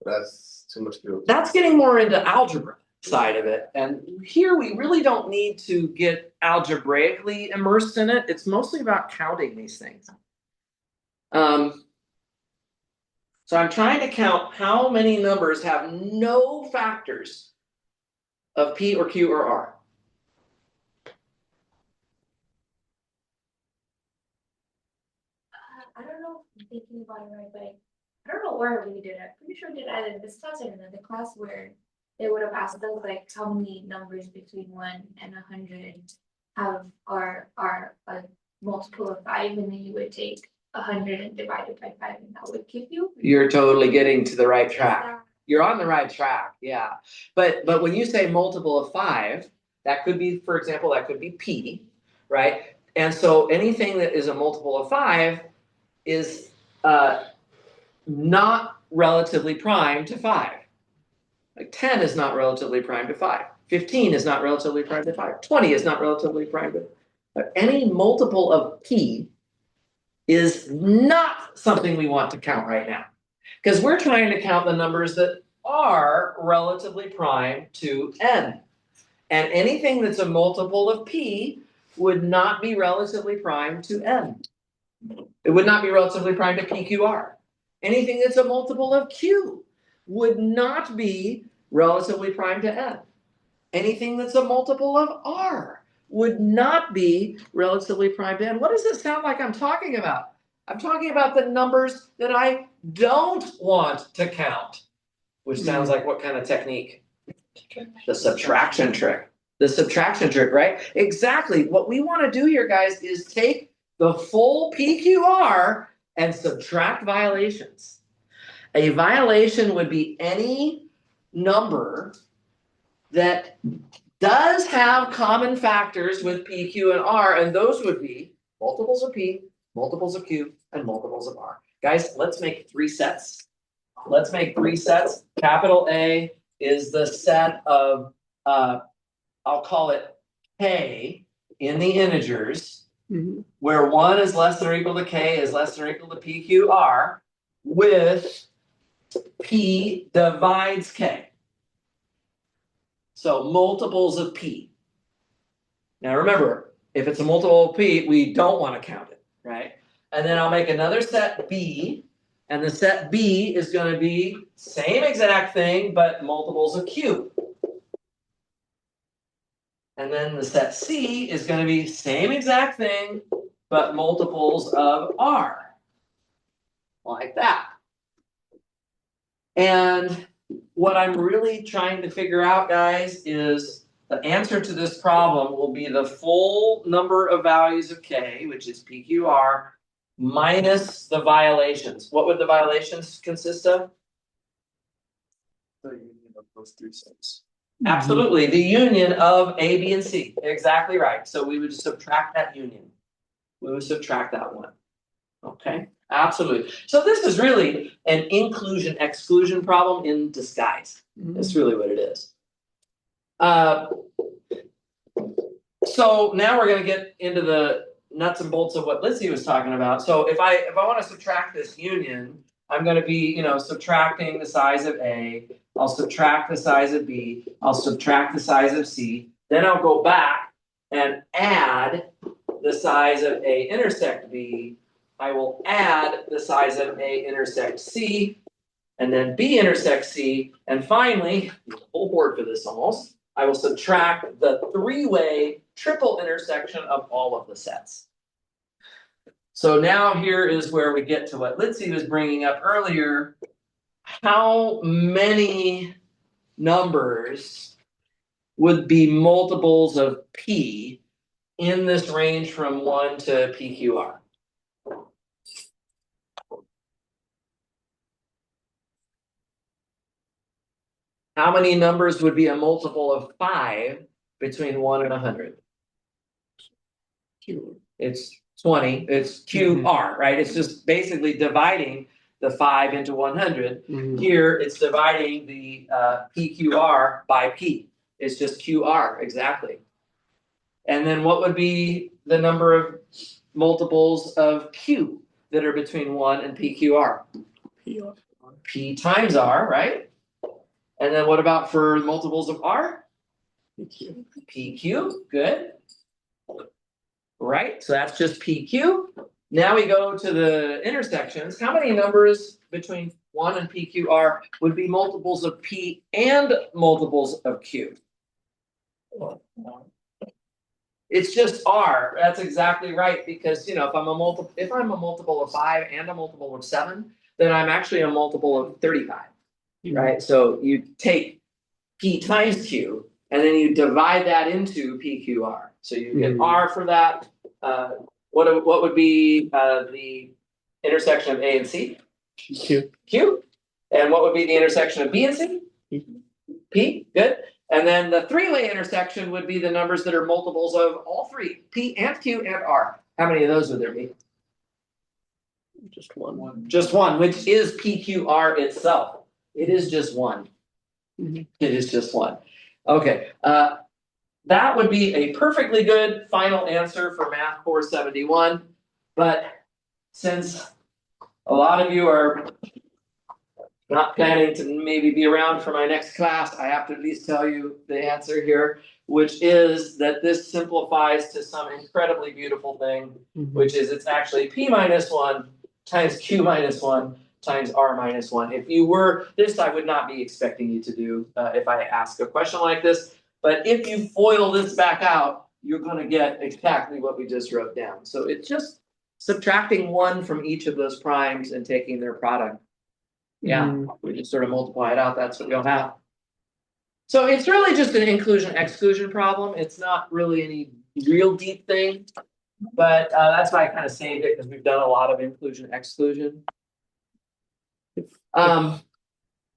That's too much to do. That's getting more into algebra side of it. And here we really don't need to get algebraically immersed in it. It's mostly about counting these things. So I'm trying to count how many numbers have no factors of P or Q or R. I don't know if I'm thinking about it right, but I don't know where we did it. I'm pretty sure we did either in this class or in another class where they would have asked us like how many numbers between 1 and 100 are a multiple of 5, and then you would take 100 and divide it by 5, and that would give you. You're totally getting to the right track. You're on the right track, yeah. But when you say multiple of 5, that could be, for example, that could be P, right? And so anything that is a multiple of 5 is not relatively prime to 5. Like 10 is not relatively prime to 5. 15 is not relatively prime to 5. 20 is not relatively prime to. But any multiple of P is not something we want to count right now. Because we're trying to count the numbers that are relatively prime to n. And anything that's a multiple of P would not be relatively prime to n. It would not be relatively prime to PQR. Anything that's a multiple of Q would not be relatively prime to n. Anything that's a multiple of R would not be relatively prime to n. What does it sound like I'm talking about? I'm talking about the numbers that I don't want to count, which sounds like what kind of technique? The subtraction trick. The subtraction trick, right? Exactly. What we want to do here, guys, is take the full PQR and subtract violations. A violation would be any number that does have common factors with P, Q, and R, and those would be multiples of P, multiples of Q, and multiples of R. Guys, let's make 3 sets. Let's make 3 sets. Capital A is the set of, I'll call it K in the integers, where 1 is less than or equal to K is less than or equal to PQR, with P divides K. So multiples of P. Now remember, if it's a multiple of P, we don't want to count it, right? And then I'll make another set B, and the set B is going to be same exact thing, but multiples of Q. And then the set C is going to be same exact thing, but multiples of R. Like that. And what I'm really trying to figure out, guys, is the answer to this problem will be the full number of values of K, which is PQR, minus the violations. What would the violations consist of? The union of those 3 sets. Absolutely, the union of A, B, and C. Exactly right. So we would subtract that union. We would subtract that one. Okay, absolutely. So this is really an inclusion-exclusion problem in disguise. That's really what it is. So now we're going to get into the nuts and bolts of what Lizzie was talking about. So if I want to subtract this union, I'm going to be, subtracting the size of A. I'll subtract the size of B. I'll subtract the size of C. Then I'll go back and add the size of A intersect B. I will add the size of A intersect C, and then B intersect C, and finally, the whole board for this almost, I will subtract the 3-way triple intersection of all of the sets. So now here is where we get to what Litzy was bringing up earlier. How many numbers would be multiples of P in this range from 1 to PQR? How many numbers would be a multiple of 5 between 1 and 100? Q. It's 20. It's QR, right? It's just basically dividing the 5 into 100. Mhm. Here, it's dividing the PQR by P. It's just QR, exactly. And then what would be the number of multiples of Q that are between 1 and PQR? P times R, right? And then what about for multiples of R? PQ, good. Right, so that's just PQ. Now we go to the intersections. How many numbers between 1 and PQR would be multiples of P and multiples of Q? It's just R. That's exactly right, because if I'm a multiple of 5 and a multiple of 7, then I'm actually a multiple of 35. Right? So you take P times Q and then you divide that into PQR. So you get R for that. What would be the intersection of A and C? Q. Q. And what would be the intersection of B and C? P. Good. And then the three-way intersection would be the numbers that are multiples of all three, P and Q and R. How many of those would there be? Just one. Just one, which is PQR itself. It is just one. Mhm. It is just one. Okay, that would be a perfectly good final answer for Math Core 71. But since a lot of you are not planning to maybe be around for my next class, I have to at least tell you the answer here, which is that this simplifies to some incredibly beautiful thing, which is it's actually P minus 1 times Q minus 1 times R minus 1. If you were, this I would not be expecting you to do if I ask a question like this, but if you FOIL this back out, you're going to get exactly what we just wrote down. So it's just subtracting 1 from each of those primes and taking their product. Yeah, we just sort of multiply it out, that's what you'll have. So it's really just an inclusion exclusion problem. It's not really any real deep thing, but that's why I kind of saved it because we've done a lot of inclusion exclusion.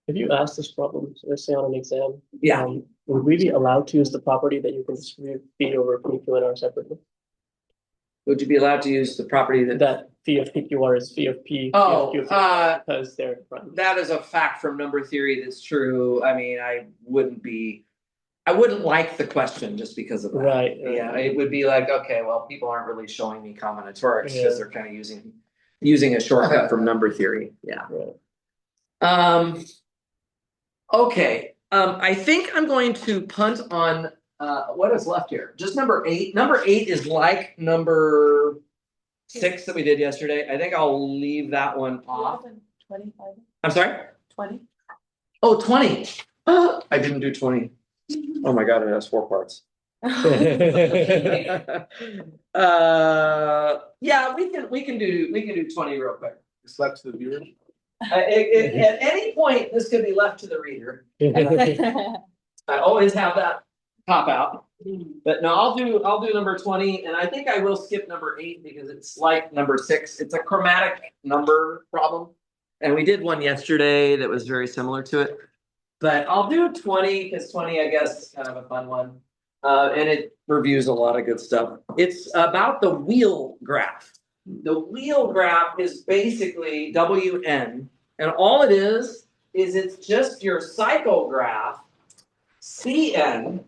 If you ask this problem, so let's say on an exam, Yeah. would we be allowed to use the property that you can distribute P over PQ and R separately? Would you be allowed to use the property That phi of PQR is phi of P, Oh, phi of Q because they're primes. that is a fact from number theory that's true. I mean, I wouldn't like the question just because of that. Right. Yeah, it would be like, okay, well, people aren't really showing me combinatorics Yeah. because they're kind of using a shortcut from number theory. Yeah. Right. Okay. I think I'm going to punt on what is left here. Just number 8. Number 8 is like number 6 that we did yesterday. I think I'll leave that one off. 25, I'm sorry? 20. Oh, 20. I didn't do 20. Oh my god, it has 4 parts. Yeah, we can do 20 real quick. It's left to the viewer. At any point, this could be left to the reader. I always have that pop out. But no, I'll do number 20, and I think I will skip number 8 because it's like number 6. It's a chromatic number problem. And we did one yesterday that was very similar to it. But I'll do 20 because 20, I guess, is kind of a fun one. And it reviews a lot of good stuff. It's about the wheel graph. The wheel graph is basically WN, and all it is it's just your cycle graph, CN.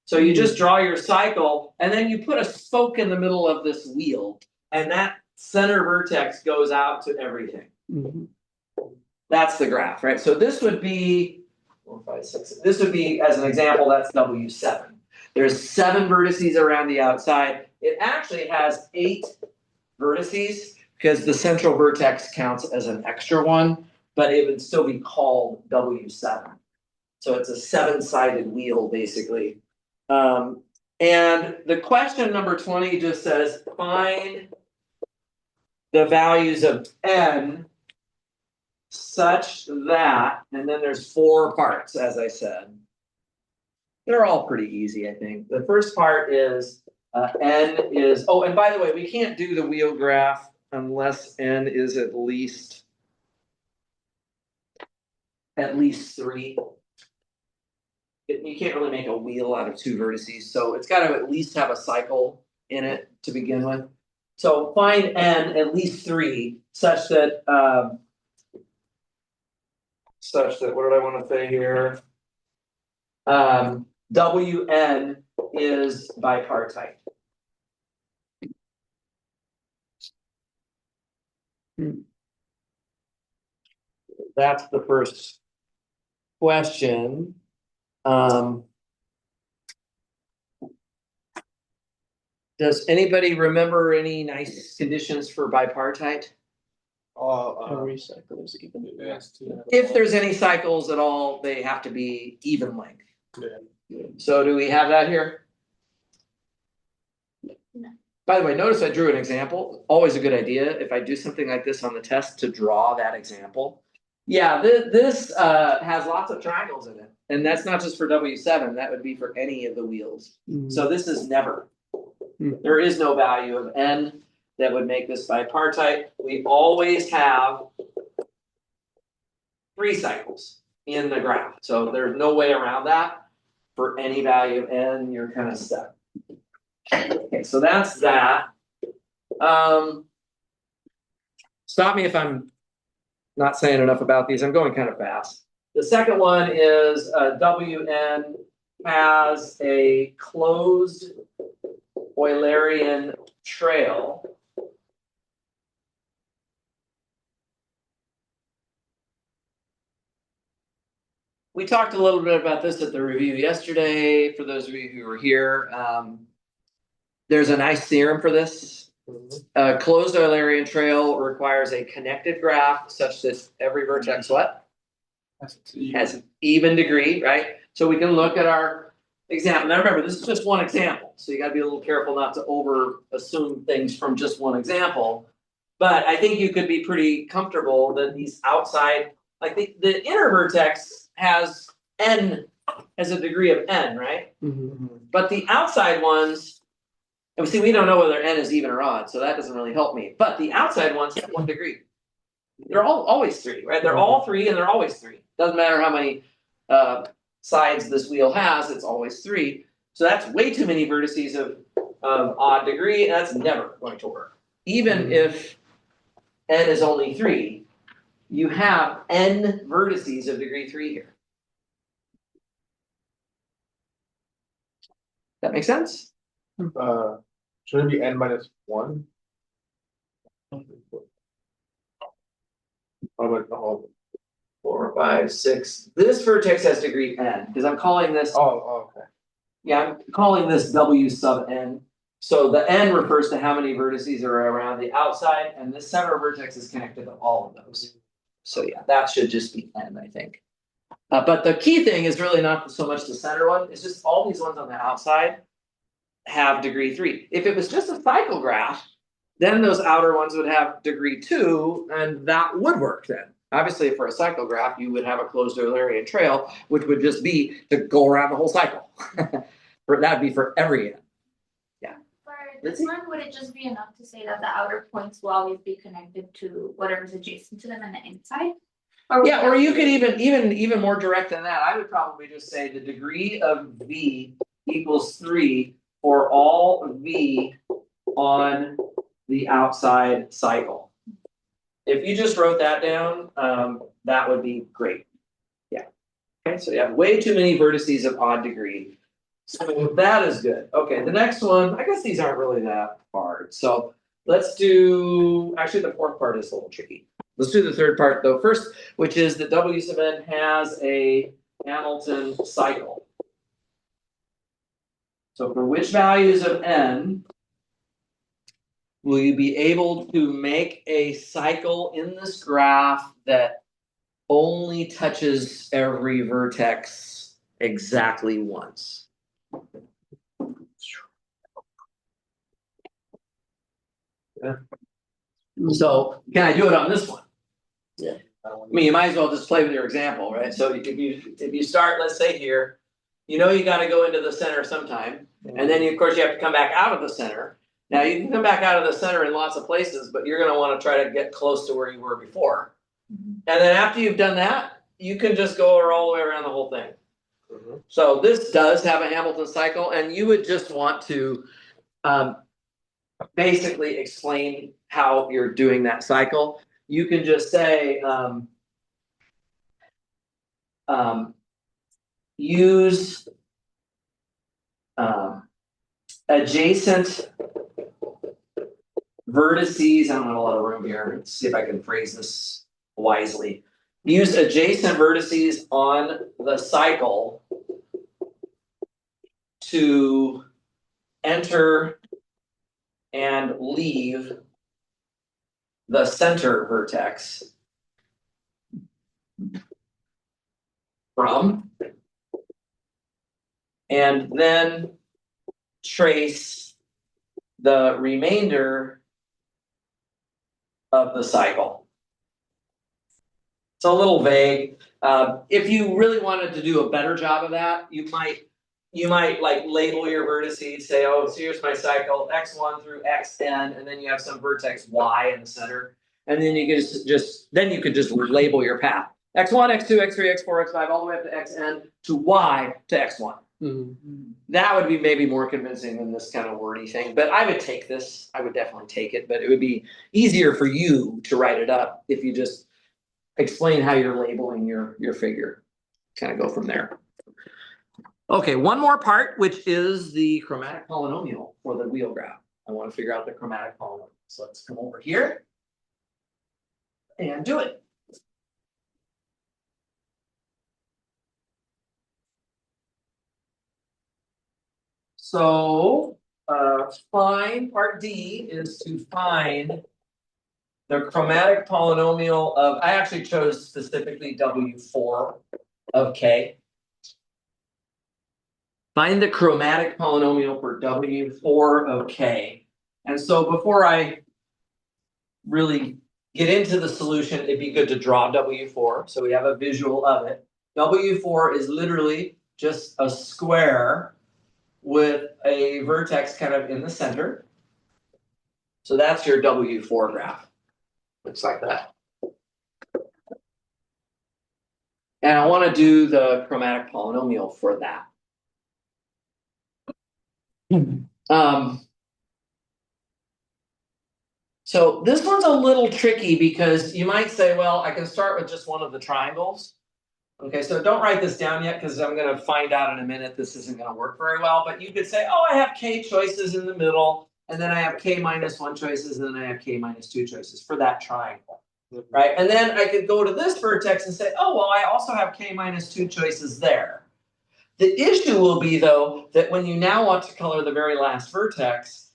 So you just draw your cycle, and then you put a spoke in the middle of this wheel, and that center vertex goes out to everything. That's the graph, right? So this would be 4, 5, 6. This would be, as an example, that's W7. There's 7 vertices around the outside. It actually has 8 vertices because the central vertex counts as an extra one, but it would still be called W7. So it's a 7-sided wheel, basically. And the question number 20 just says, find the values of n such that, and then there's 4 parts, as I said. They're all pretty easy, I think. The first part is n is, oh, and by the way, we can't do the wheel graph unless n is at least 3. You can't really make a wheel out of 2 vertices, so it's got to at least have a cycle in it to begin with. So find n at least 3 such that such that, what did I want to say here? Wn is bipartite. That's the first question. Does anybody remember any nice conditions for bipartite? Every cycle is even. If there's any cycles at all, they have to be even length. Yeah. So do we have that here? No. By the way, notice I drew an example. Always a good idea if I do something like this on the test to draw that example. Yeah, this has lots of triangles in it, and that's not just for W7. That would be for any of the wheels. So this is never. There is no value of n that would make this bipartite. We always have 3 cycles in the graph, so there's no way around that. For any value of n, you're kind of stuck. Okay, so that's that. Stop me if I'm not saying enough about these. I'm going kind of fast. The second one is Wn has a closed Eulerian trail. We talked a little bit about this at the review yesterday. For those of you who were here, there's a nice theorem for this. A closed Eulerian trail requires a connected graph such that every vertex what? Has an even degree, right? So we can look at our example. Now remember, this is just one example, so you got to be a little careful not to over assume things from just one example. But I think you could be pretty comfortable that these outside, like the inner vertex has n as a degree of n, right? But the outside ones, and see, we don't know whether n is even or odd, so that doesn't really help me. But the outside ones have 1 degree. They're always 3, right? They're all 3 and they're always 3. Doesn't matter how many sides this wheel has, it's always 3. So that's way too many vertices of odd degree, and that's never going to work. Even if n is only 3, you have n vertices of degree 3 here. That make sense? Should it be n minus 1? Oh, but the whole. 4, 5, 6. This vertex has degree n because I'm calling this. Oh, okay. Yeah, I'm calling this W sub n. So the n refers to how many vertices are around the outside, and this center vertex is connected to all of those. So yeah, that should just be n, I think. But the key thing is really not so much the center one, it's just all these ones on the outside have degree 3. If it was just a cycle graph, then those outer ones would have degree 2, and that would work then. Obviously, for a cycle graph, you would have a closed Eulerian trail, which would just be to go around the whole cycle. That'd be for every n. For this one, would it just be enough to say that the outer points will always be connected to whatever's adjacent to them on the inside? Yeah, or you could even more direct than that. I would probably just say the degree of v equals 3 for all v on the outside cycle. If you just wrote that down, that would be great. Yeah. Okay, so you have way too many vertices of odd degree. So that is good. Okay, the next one, I guess these aren't really that hard. So let's do, actually the fourth part is a little tricky. Let's do the third part though first, which is that W sub n has a Hamilton cycle. So for which values of n will you be able to make a cycle in this graph that only touches every vertex exactly once? So can I do it on this one? Yeah. I mean, you might as well just play with your example, right? So if you start, let's say here, you know you got to go into the center sometime, and then of course you have to come back out of the center. Now you can come back out of the center in lots of places, but you're going to want to try to get close to where you were before. And then after you've done that, you can just go all the way around the whole thing. So this does have a Hamilton cycle, and you would just want to basically explain how you're doing that cycle. You can just say, use adjacent vertices. I don't have a lot of room here. Let's see if I can phrase this wisely. Use adjacent vertices on the cycle to enter and leave the center vertex from, and then trace the remainder of the cycle. It's a little vague. If you really wanted to do a better job of that, you might like label your vertices, say, oh, so here's my cycle, x1 through xn, and then you have some vertex y in the center. And then you could just label your path. x1, x2, x3, x4, x5, all the way up to xn to y to x1. That would be maybe more convincing than this kind of wordy thing. But I would take this. I would definitely take it. But it would be easier for you to write it up if you just explain how you're labeling your figure. Kind of go from there. Okay, one more part, which is the chromatic polynomial for the wheel graph. I want to figure out the chromatic polynomial. So let's come over here and do it. So find part D is to find the chromatic polynomial of, I actually chose specifically W4 of K. Find the chromatic polynomial for W4 of K. And so before I really get into the solution, it'd be good to draw W4 so we have a visual of it. W4 is literally just a square with a vertex kind of in the center. So that's your W4 graph. Looks like that. And I want to do the chromatic polynomial for that. So this one's a little tricky because you might say, well, I can start with just one of the triangles. Okay, so don't write this down yet because I'm going to find out in a minute this isn't going to work very well. But you could say, oh, I have K choices in the middle, and then I have K minus 1 choices, and then I have K minus 2 choices for that triangle. Right? And then I could go to this vertex and say, oh, well, I also have K minus 2 choices there. The issue will be, though, that when you now want to color the very last vertex,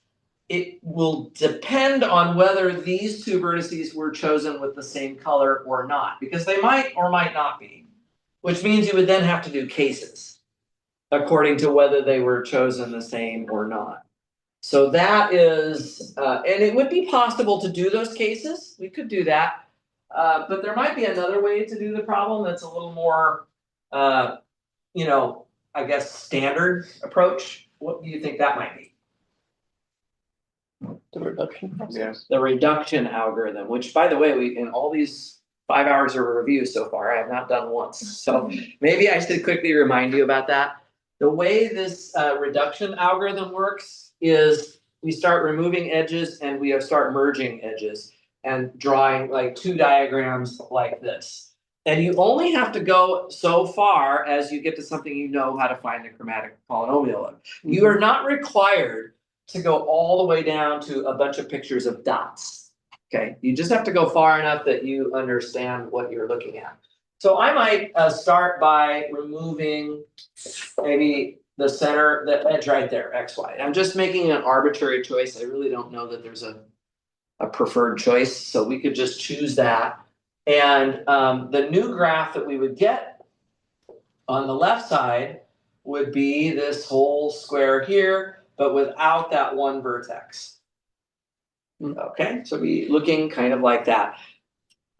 it will depend on whether these two vertices were chosen with the same color or not, because they might or might not be, which means you would then have to do cases according to whether they were chosen the same or not. So that is, and it would be possible to do those cases. We could do that, but there might be another way to do the problem that's a little more, I guess, standard approach. What do you think that might be? The reduction process. Yes. The reduction algorithm, which, by the way, we in all these 5 hours of review so far, I have not done once. So maybe I should quickly remind you about that. The way this reduction algorithm works is we start removing edges and we start merging edges and drawing like 2 diagrams like this. And you only have to go so far as you get to something you know how to find the chromatic polynomial of. You are not required to go all the way down to a bunch of pictures of dots. Okay, you just have to go far enough that you understand what you're looking at. So I might start by removing maybe the center, the edge right there, X, Y. I'm just making an arbitrary choice. I really don't know that there's a preferred choice, so we could just choose that. And the new graph that we would get on the left side would be this whole square here, but without that one vertex. Okay, so be looking kind of like that.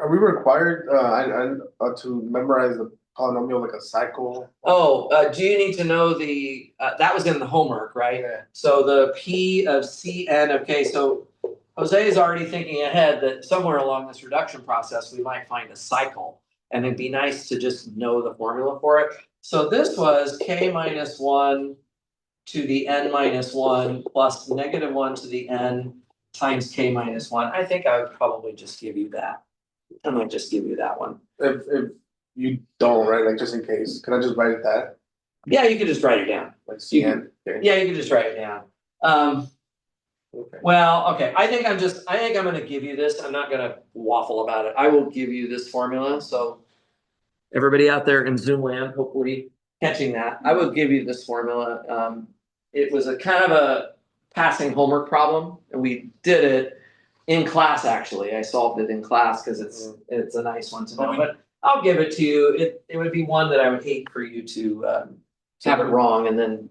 Are we required to memorize the polynomial like a cycle? Oh, do you need to know the, that was in the homework, right? Yeah. So the P of Cn, okay, so Jose is already thinking ahead that somewhere along this reduction process, we might find a cycle. And it'd be nice to just know the formula for it. So this was K minus 1 to the n minus 1 plus negative 1 to the n times K minus 1. I think I would probably just give you that. I might just give you that one. If You don't, right? Like just in case. Can I just write it that? Yeah, you could just write it down. Like CN? Okay. Yeah, you can just write it down. Okay. Well, okay, I think I'm gonna give you this, I'm not gonna waffle about it, I will give you this formula, so. Everybody out there in Zoom land, hopefully catching that, I will give you this formula, it was a kind of a passing homework problem, and we did it. In class, actually, I solved it in class, cause it's a nice one to know, but I'll give it to you, it would be one that I would hate for you to have it wrong, and then.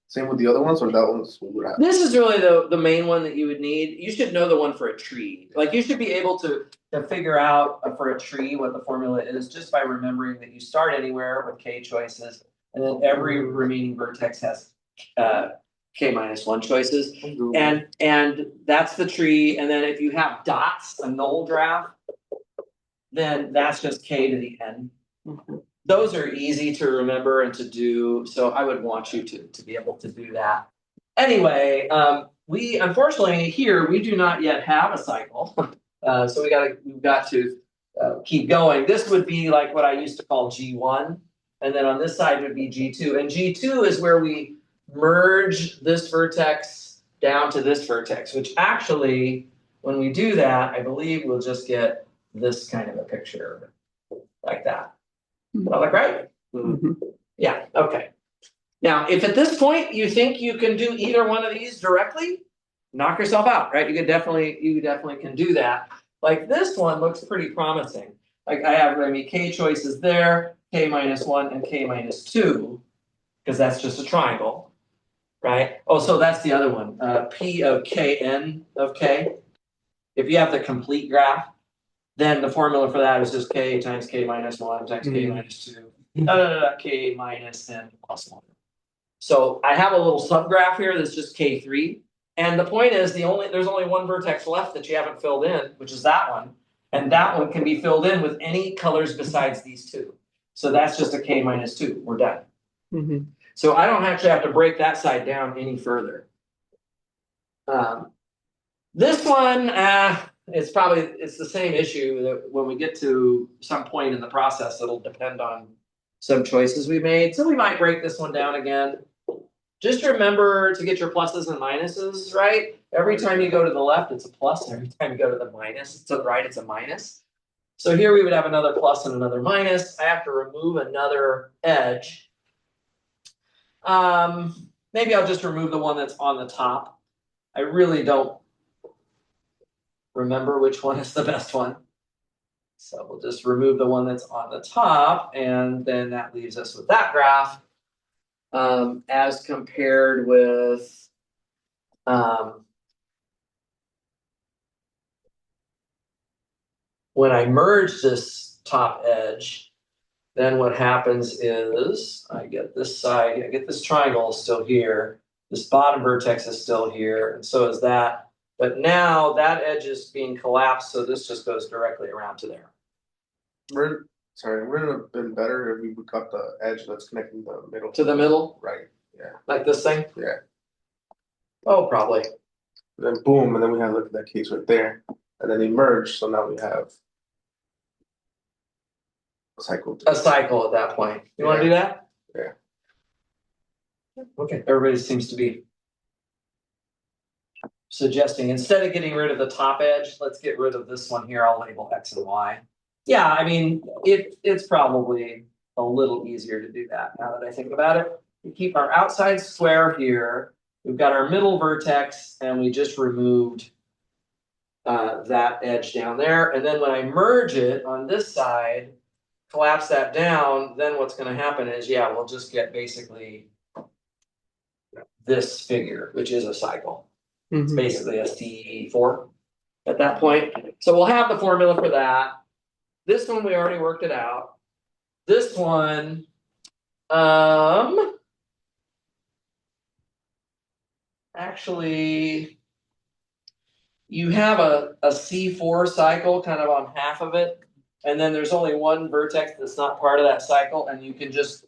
Same with the other ones, or that one's what would happen? This is really the main one that you would need. You should know the one for a tree. Like you should be able to figure out for a tree what the formula is just by remembering that you start anywhere with k choices, and then every remaining vertex has k minus 1 choices. And that's the tree. And then if you have dots, a null graph, then that's just k to the n. Those are easy to remember and to do, so I would want you to be able to do that. Anyway, we unfortunately here, we do not yet have a cycle. So we've got to keep going. This would be like what I used to call G1, and then on this side would be G2. And G2 is where we merge this vertex down to this vertex, which actually, when we do that, I believe we'll just get this kind of a picture like that. Does that look right? Yeah, okay. Now, if at this point you think you can do either one of these directly, knock yourself out, right? You definitely can do that. Like this one looks pretty promising. Like I have k choices there, k minus 1 and k minus 2, because that's just a triangle, right? Oh, so that's the other one, P of kn of k. If you have the complete graph, then the formula for that is just k times k minus 1 times k minus 2, k minus n plus 1. So I have a little subgraph here that's just k3. And the point is there's only one vertex left that you haven't filled in, which is that one. And that one can be filled in with any colors besides these two. So that's just a k minus 2. We're done. So I don't actually have to break that side down any further. This one, it's the same issue that when we get to some point in the process, it'll depend on some choices we made. So we might break this one down again. Just remember to get your pluses and minuses right. Every time you go to the left, it's a plus. Every time you go to the minus, to the right, it's a minus. So here we would have another plus and another minus. I have to remove another edge. Maybe I'll just remove the one that's on the top. I really don't remember which one is the best one. So we'll just remove the one that's on the top, and then that leaves us with that graph. As compared with when I merge this top edge, then what happens is I get this side, I get this triangle still here, this bottom vertex is still here, and so is that. But now that edge is being collapsed, so this just goes directly around to there. Would it have been better if we would cut the edge that's connecting the middle? To the middle? Right, yeah. Like this thing? Yeah. Oh, probably. Then boom, and then we have look at that case right there. And then they merge, so now we have a cycle. A cycle at that point. You want to do that? Yeah. Okay, everybody seems to be suggesting instead of getting rid of the top edge, let's get rid of this one here. I'll label X and Y. Yeah, I mean, it's probably a little easier to do that now that I think about it. We keep our outside square here. We've got our middle vertex, and we just removed that edge down there. And then when I merge it on this side, collapse that down, then what's going to happen is, yeah, we'll just get basically this figure, which is a cycle. It's basically a C4 at that point. So we'll have the formula for that. This one, we already worked it out. This one, actually, you have a C4 cycle kind of on half of it, and then there's only one vertex that's not part of that cycle, and you can just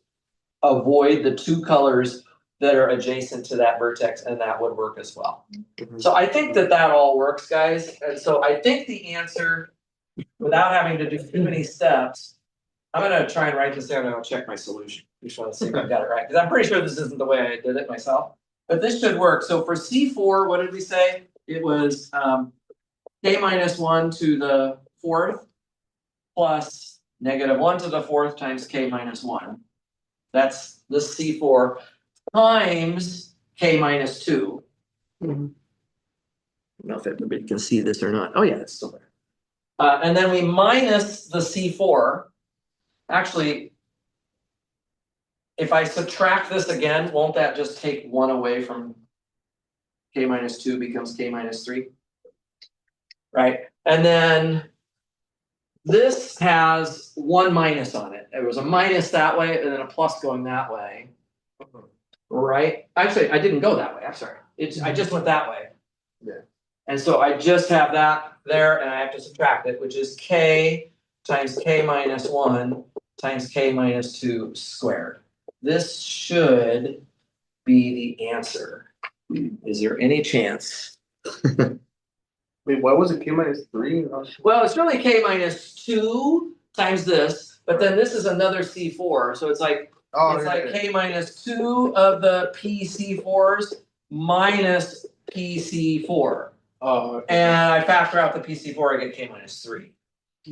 avoid the two colors that are adjacent to that vertex, and that would work as well. So I think that all works, guys. And so I think the answer, without having to do too many steps, I'm gonna try and write this down and I'll check my solution. Just want to see if I've got it right, because I'm pretty sure this isn't the way I did it myself. But this should work. So for C4, what did we say? It was k minus 1 to the fourth plus negative 1 to the fourth times k minus 1. That's the C4 times k minus 2. Mhm. I don't know if everybody can see this or not. Oh yeah, it's still there. And then we minus the C4. Actually, if I subtract this again, won't that just take 1 away from k minus 2 becomes k minus 3? Right? And then this has 1 minus on it. There was a minus that way and then a plus going that way. Right? Actually, I didn't go that way. I'm sorry. I just went that way. Yeah. And so I just have that there and I have to subtract it, which is k times k minus 1 times k minus 2 squared. This should be the answer. Is there any chance? Wait, why was it K minus 3? Well, it's really k minus 2 times this, but then this is another C4. So it's like Oh, it's yeah, like yeah. k minus 2 of the PC4s minus PC4. Oh, okay. And I factor out the PC4, I get k minus 3.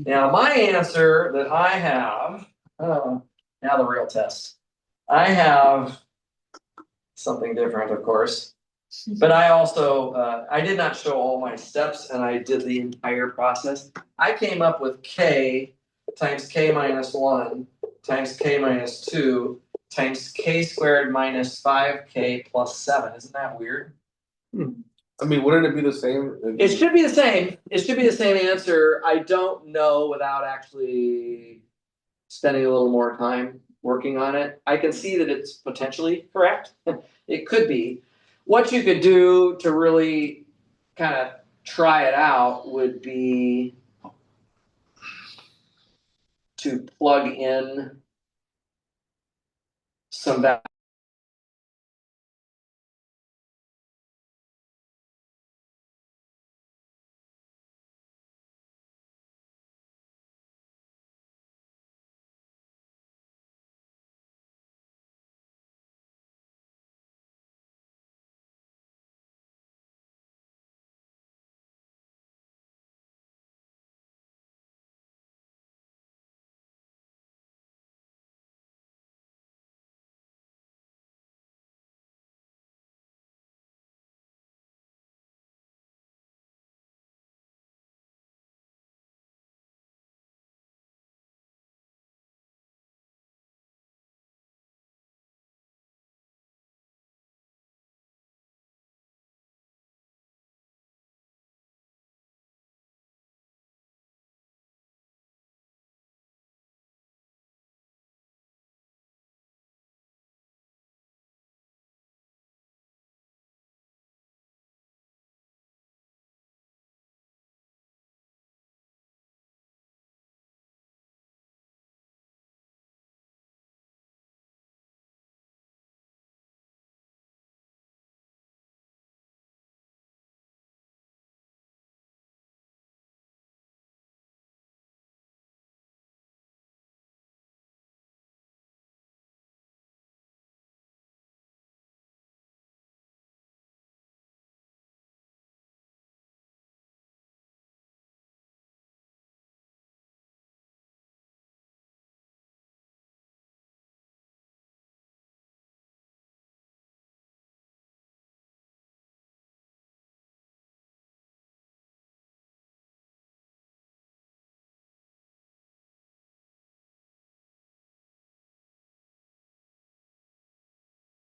Now my answer that I have, now the real test. I have something different, of course. But I also, I did not show all my steps and I did the entire process. I came up with k times k minus 1 times k minus 2 times k squared minus 5k plus 7. Isn't that weird? I mean, wouldn't it be the same? It should be the same. It should be the same answer. I don't know without actually spending a little more time working on it. I can see that it's potentially correct. It could be. What you could do to really kind of try it out would be to plug in some